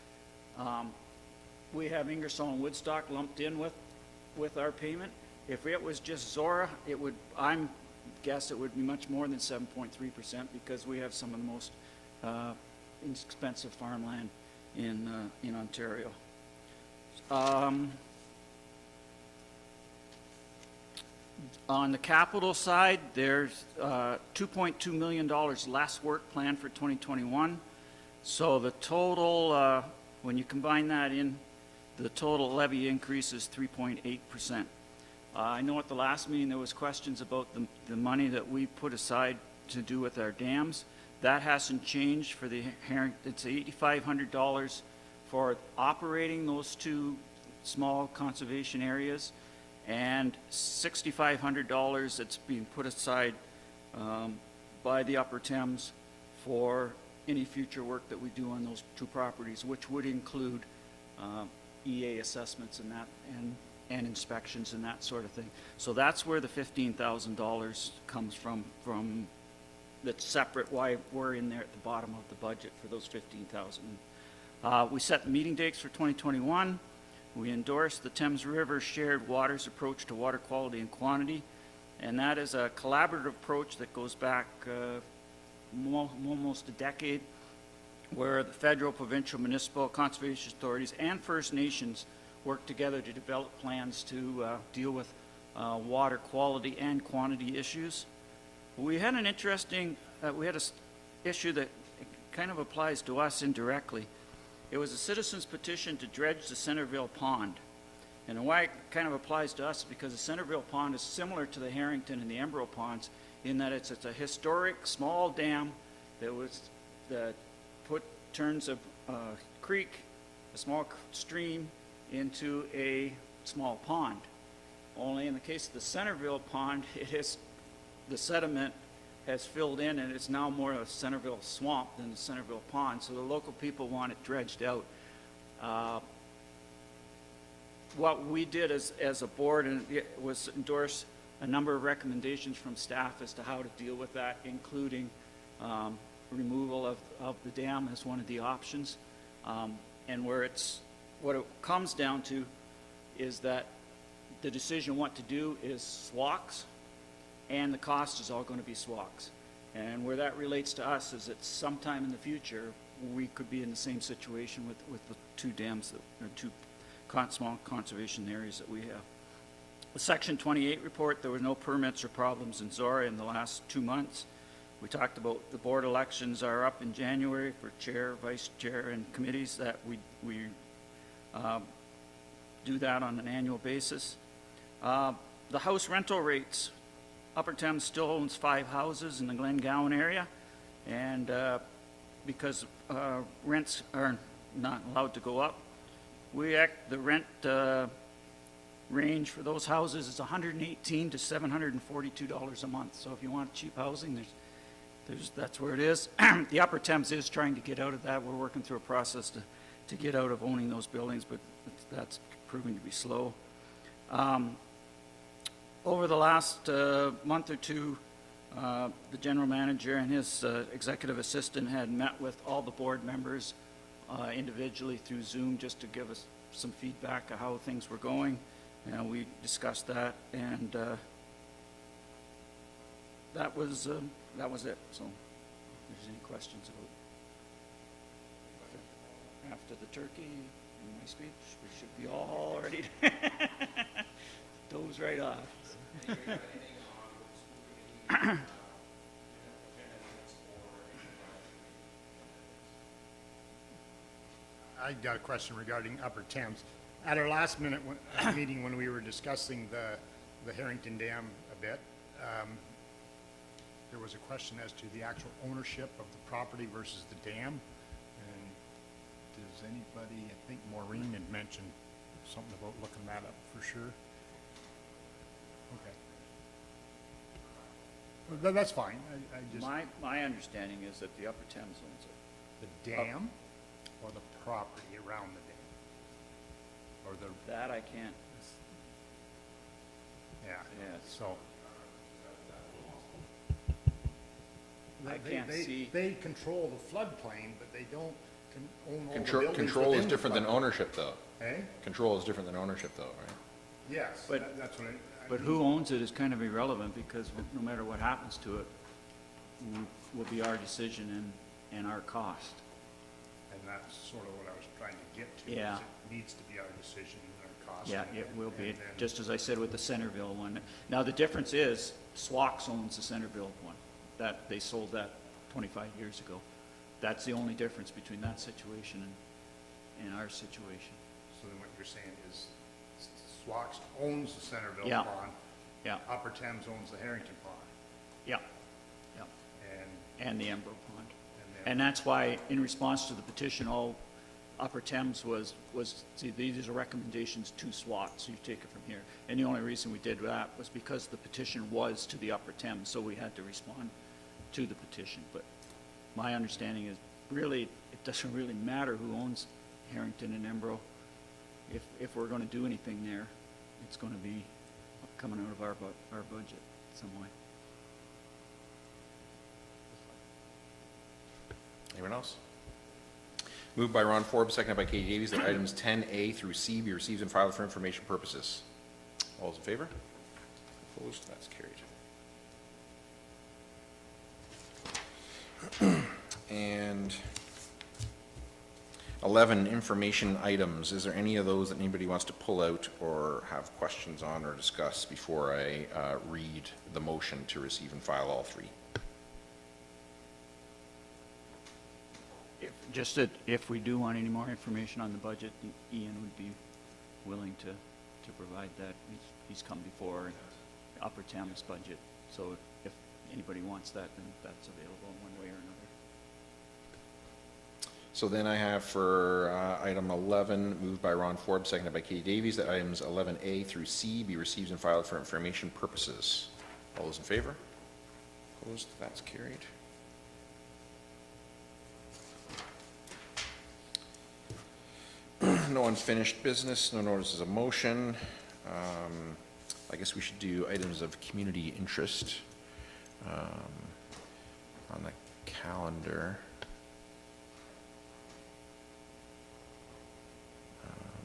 we have Ingersoll and Woodstock lumped in with our payment. If it was just Zorra, I'm guess it would be much more than 7.3% because we have some of the most expensive farmland in Ontario. On the capital side, there's $2.2 million less work planned for 2021. So the total, when you combine that in, the total levy increase is 3.8%. I know at the last meeting there was questions about the money that we put aside to do with our dams. That hasn't changed for it's $8,500 for operating those two small conservation areas, and $6,500 that's being put aside by the Upper Thames for any future work that we do on those two properties, which would include EA assessments and that, and inspections and that sort of thing. So that's where the $15,000 comes from that's separate, why we're in there at the bottom of the budget for those $15,000. We set the meeting dates for 2021. We endorsed the Thames River Shared Waters Approach to Water Quality and Quantity. And that is a collaborative approach that goes back almost a decade, where the federal, provincial, municipal, conservation authorities, and First Nations work together to develop plans to deal with water quality and quantity issues. We had an interesting, we had an issue that kind of applies to us indirectly. It was a citizen's petition to dredge the Centerville Pond. And why it kind of applies to us is because the Centerville Pond is similar to the Harrington and the Embro ponds in that it's a historic small dam that turns a creek, a small stream, into a small pond. Only in the case of the Centerville Pond, the sediment has filled in and it's now more of a Centerville swamp than the Centerville Pond, so the local people want it dredged out. What we did as a board was endorse a number of recommendations from staff as to how to deal with that, including removal of the dam as one of the options. And what it comes down to is that the decision what to do is SWOCs, and the cost is all going to be SWOCs. And where that relates to us is that sometime in the future, we could be in the same situation with the two dams, or two small conservation areas that we have. The Section 28 report, there were no permits or problems in Zorra in the last 2 months. We talked about the board elections are up in January for chair, vice chair, and committees that we do that on an annual basis. The house rental rates, Upper Thames still owns 5 houses in the Glengowan area, and because rents are not allowed to go up, the rent range for those houses is $118 to $742 a month. So if you want cheap housing, that's where it is. The Upper Thames is trying to get out of that. We're working through a process to get out of owning those buildings, but that's proving to be slow. Over the last month or two, the general manager and his executive assistant had met with all the board members individually through Zoom just to give us some feedback of how things were going. And we discussed that, and that was it. So, if there's any questions about after the turkey and my speech, we should be all ready to doze right off. I got a question regarding Upper Thames. At our last meeting when we were discussing the Harrington Dam a bit, there was a question as to the actual ownership of the property versus the dam. And does anybody, I think Maureen had mentioned something about looking that up for sure. Okay. Well, that's fine. I just My understanding is that the Upper Thames owns it. the dam or the property around the dam, or the That I can't. yeah. Yeah. So I can't see. They control the floodplain, but they don't own all the buildings Control is within the different than floodplain. ownership, though. Eh? Control is different than ownership, though, right? Yes, But- that's what I But who owns it is kind of irrelevant, because no matter what happens to it, will be our decision and our cost. and that's sort of what I was trying to get to. Yeah. Is it needs to be our decision and our cost. Yeah, and- it will be, and then- just as I said with the Centerville one. Now, the difference is, SWOCs owns the Centerville one. That, they sold that 25 years ago. That's the only difference between that situation and our situation. So then what you're saying is Swax owns the Centerville Yeah. pond, Yeah, Upper Thames owns the Harrington pond, yeah, yeah. and And the Embro Pond. then- And that's why, in response to the petition, all Upper Thames was, see, these are recommendations to SWAT, so you take it from here. And the only reason we did that was because the petition was to the Upper Thames, so we had to respond to the petition. But my understanding is, really, it doesn't really matter who owns Harrington and Embro. If we're gonna do anything there, it's gonna be coming out of our budget some way. Anyone else? Moved by Ron Forbes, seconded by Katie Davies, that items 10A through C be received and filed for information purposes. All those in favor? Opposed? That's carried. And 11, information items. Is there any of those that anybody wants to pull out or have questions on or discuss before I read the motion to receive and file all three? Just that if we do want any more information on the budget, Ian would be willing to provide that. He's come before, Upper Thames budget, so if anybody wants that, then that's available in one way or another. So then I have for item 11, moved by Ron Forbes, seconded by Katie Davies, that items 11A through C be received and filed for information purposes. All those in favor? Opposed? That's carried. No unfinished business, no notices of motion. I guess we should do items of community interest on the calendar.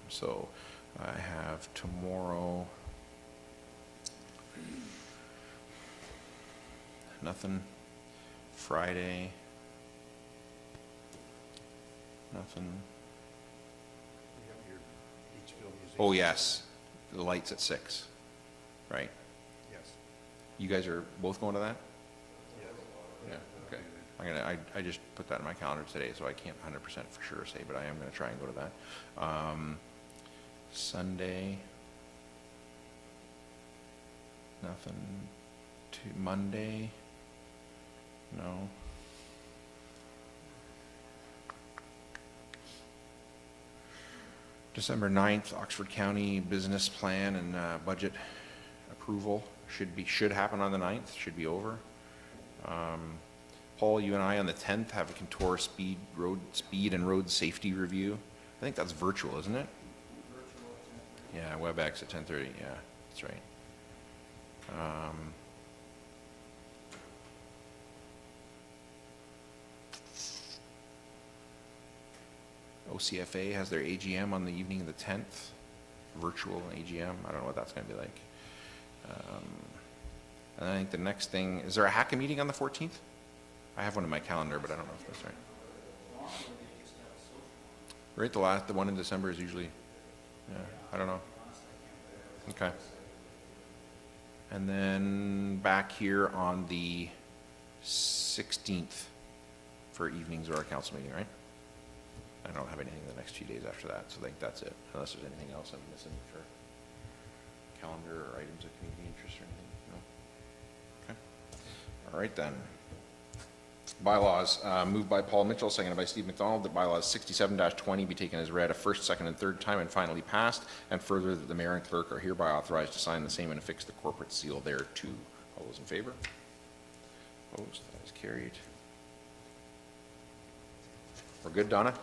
So I have tomorrow, nothing. Friday, nothing. Oh, yes, the lights at 6, right? Yes. You guys are both going to that? Yeah, okay. I just put that in my calendar today, so I can't 100% for sure say, but I am gonna try and go to that. Sunday, nothing. Monday, no. December 9th, Oxford County Business Plan and Budget Approval should happen on the 9th, should be over. Paul, you and I on the 10th have a Contour speed and road safety review. I think that's virtual, isn't it? Yeah, WebEx at 10:30, yeah, that's right. OCFA has their AGM on the evening of the 10th, virtual AGM. I don't know what that's going to be like. And I think the next thing, is there a HACA meeting on the 14th? I have one in my calendar, but I don't know if that's right. Right, the one in December is usually, yeah, I don't know. Okay. And then back here on the 16th for evenings or our council meeting, right? I don't have anything the next few days after that, so I think that's it, unless there's anything else I'm missing for calendar or items of community interest or anything, no? Okay. All right then. Bylaws, moved by Paul Mitchell, seconded by Steve McDonald, that bylaws 67-20 be taken as read a first, second, and third time and finally passed, and further that the mayor and clerk are hereby authorized to sign the same and affix the corporate seal thereto. All those in favor? Opposed? That is carried. We're good, Donna?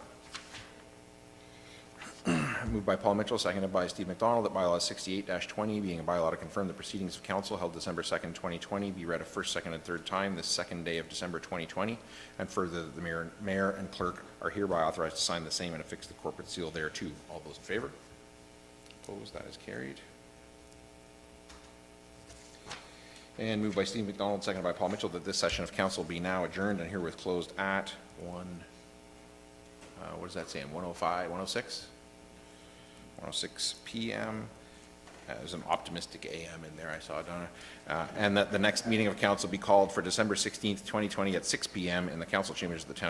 Moved by Paul Mitchell, seconded by Steve McDonald, that bylaw 68-20, being a bylaw to confirm the proceedings of council held December 2nd, 2020, be read a first, second, and third time this second day of December 2020, and further that the mayor and clerk are hereby authorized to sign the same and affix the corporate seal thereto. All those in favor? Opposed? That is carried. And moved by Steve McDonald, seconded by Paul Mitchell, that this session of council be now adjourned and herewith closed at what does that say, 1:05, 1:06? 1:06 p.m. There's an optimistic AM in there, I saw, Donna. And that the next meeting of council be called for December 16th, 2020 at 6 p.m. in the council chambers of the Township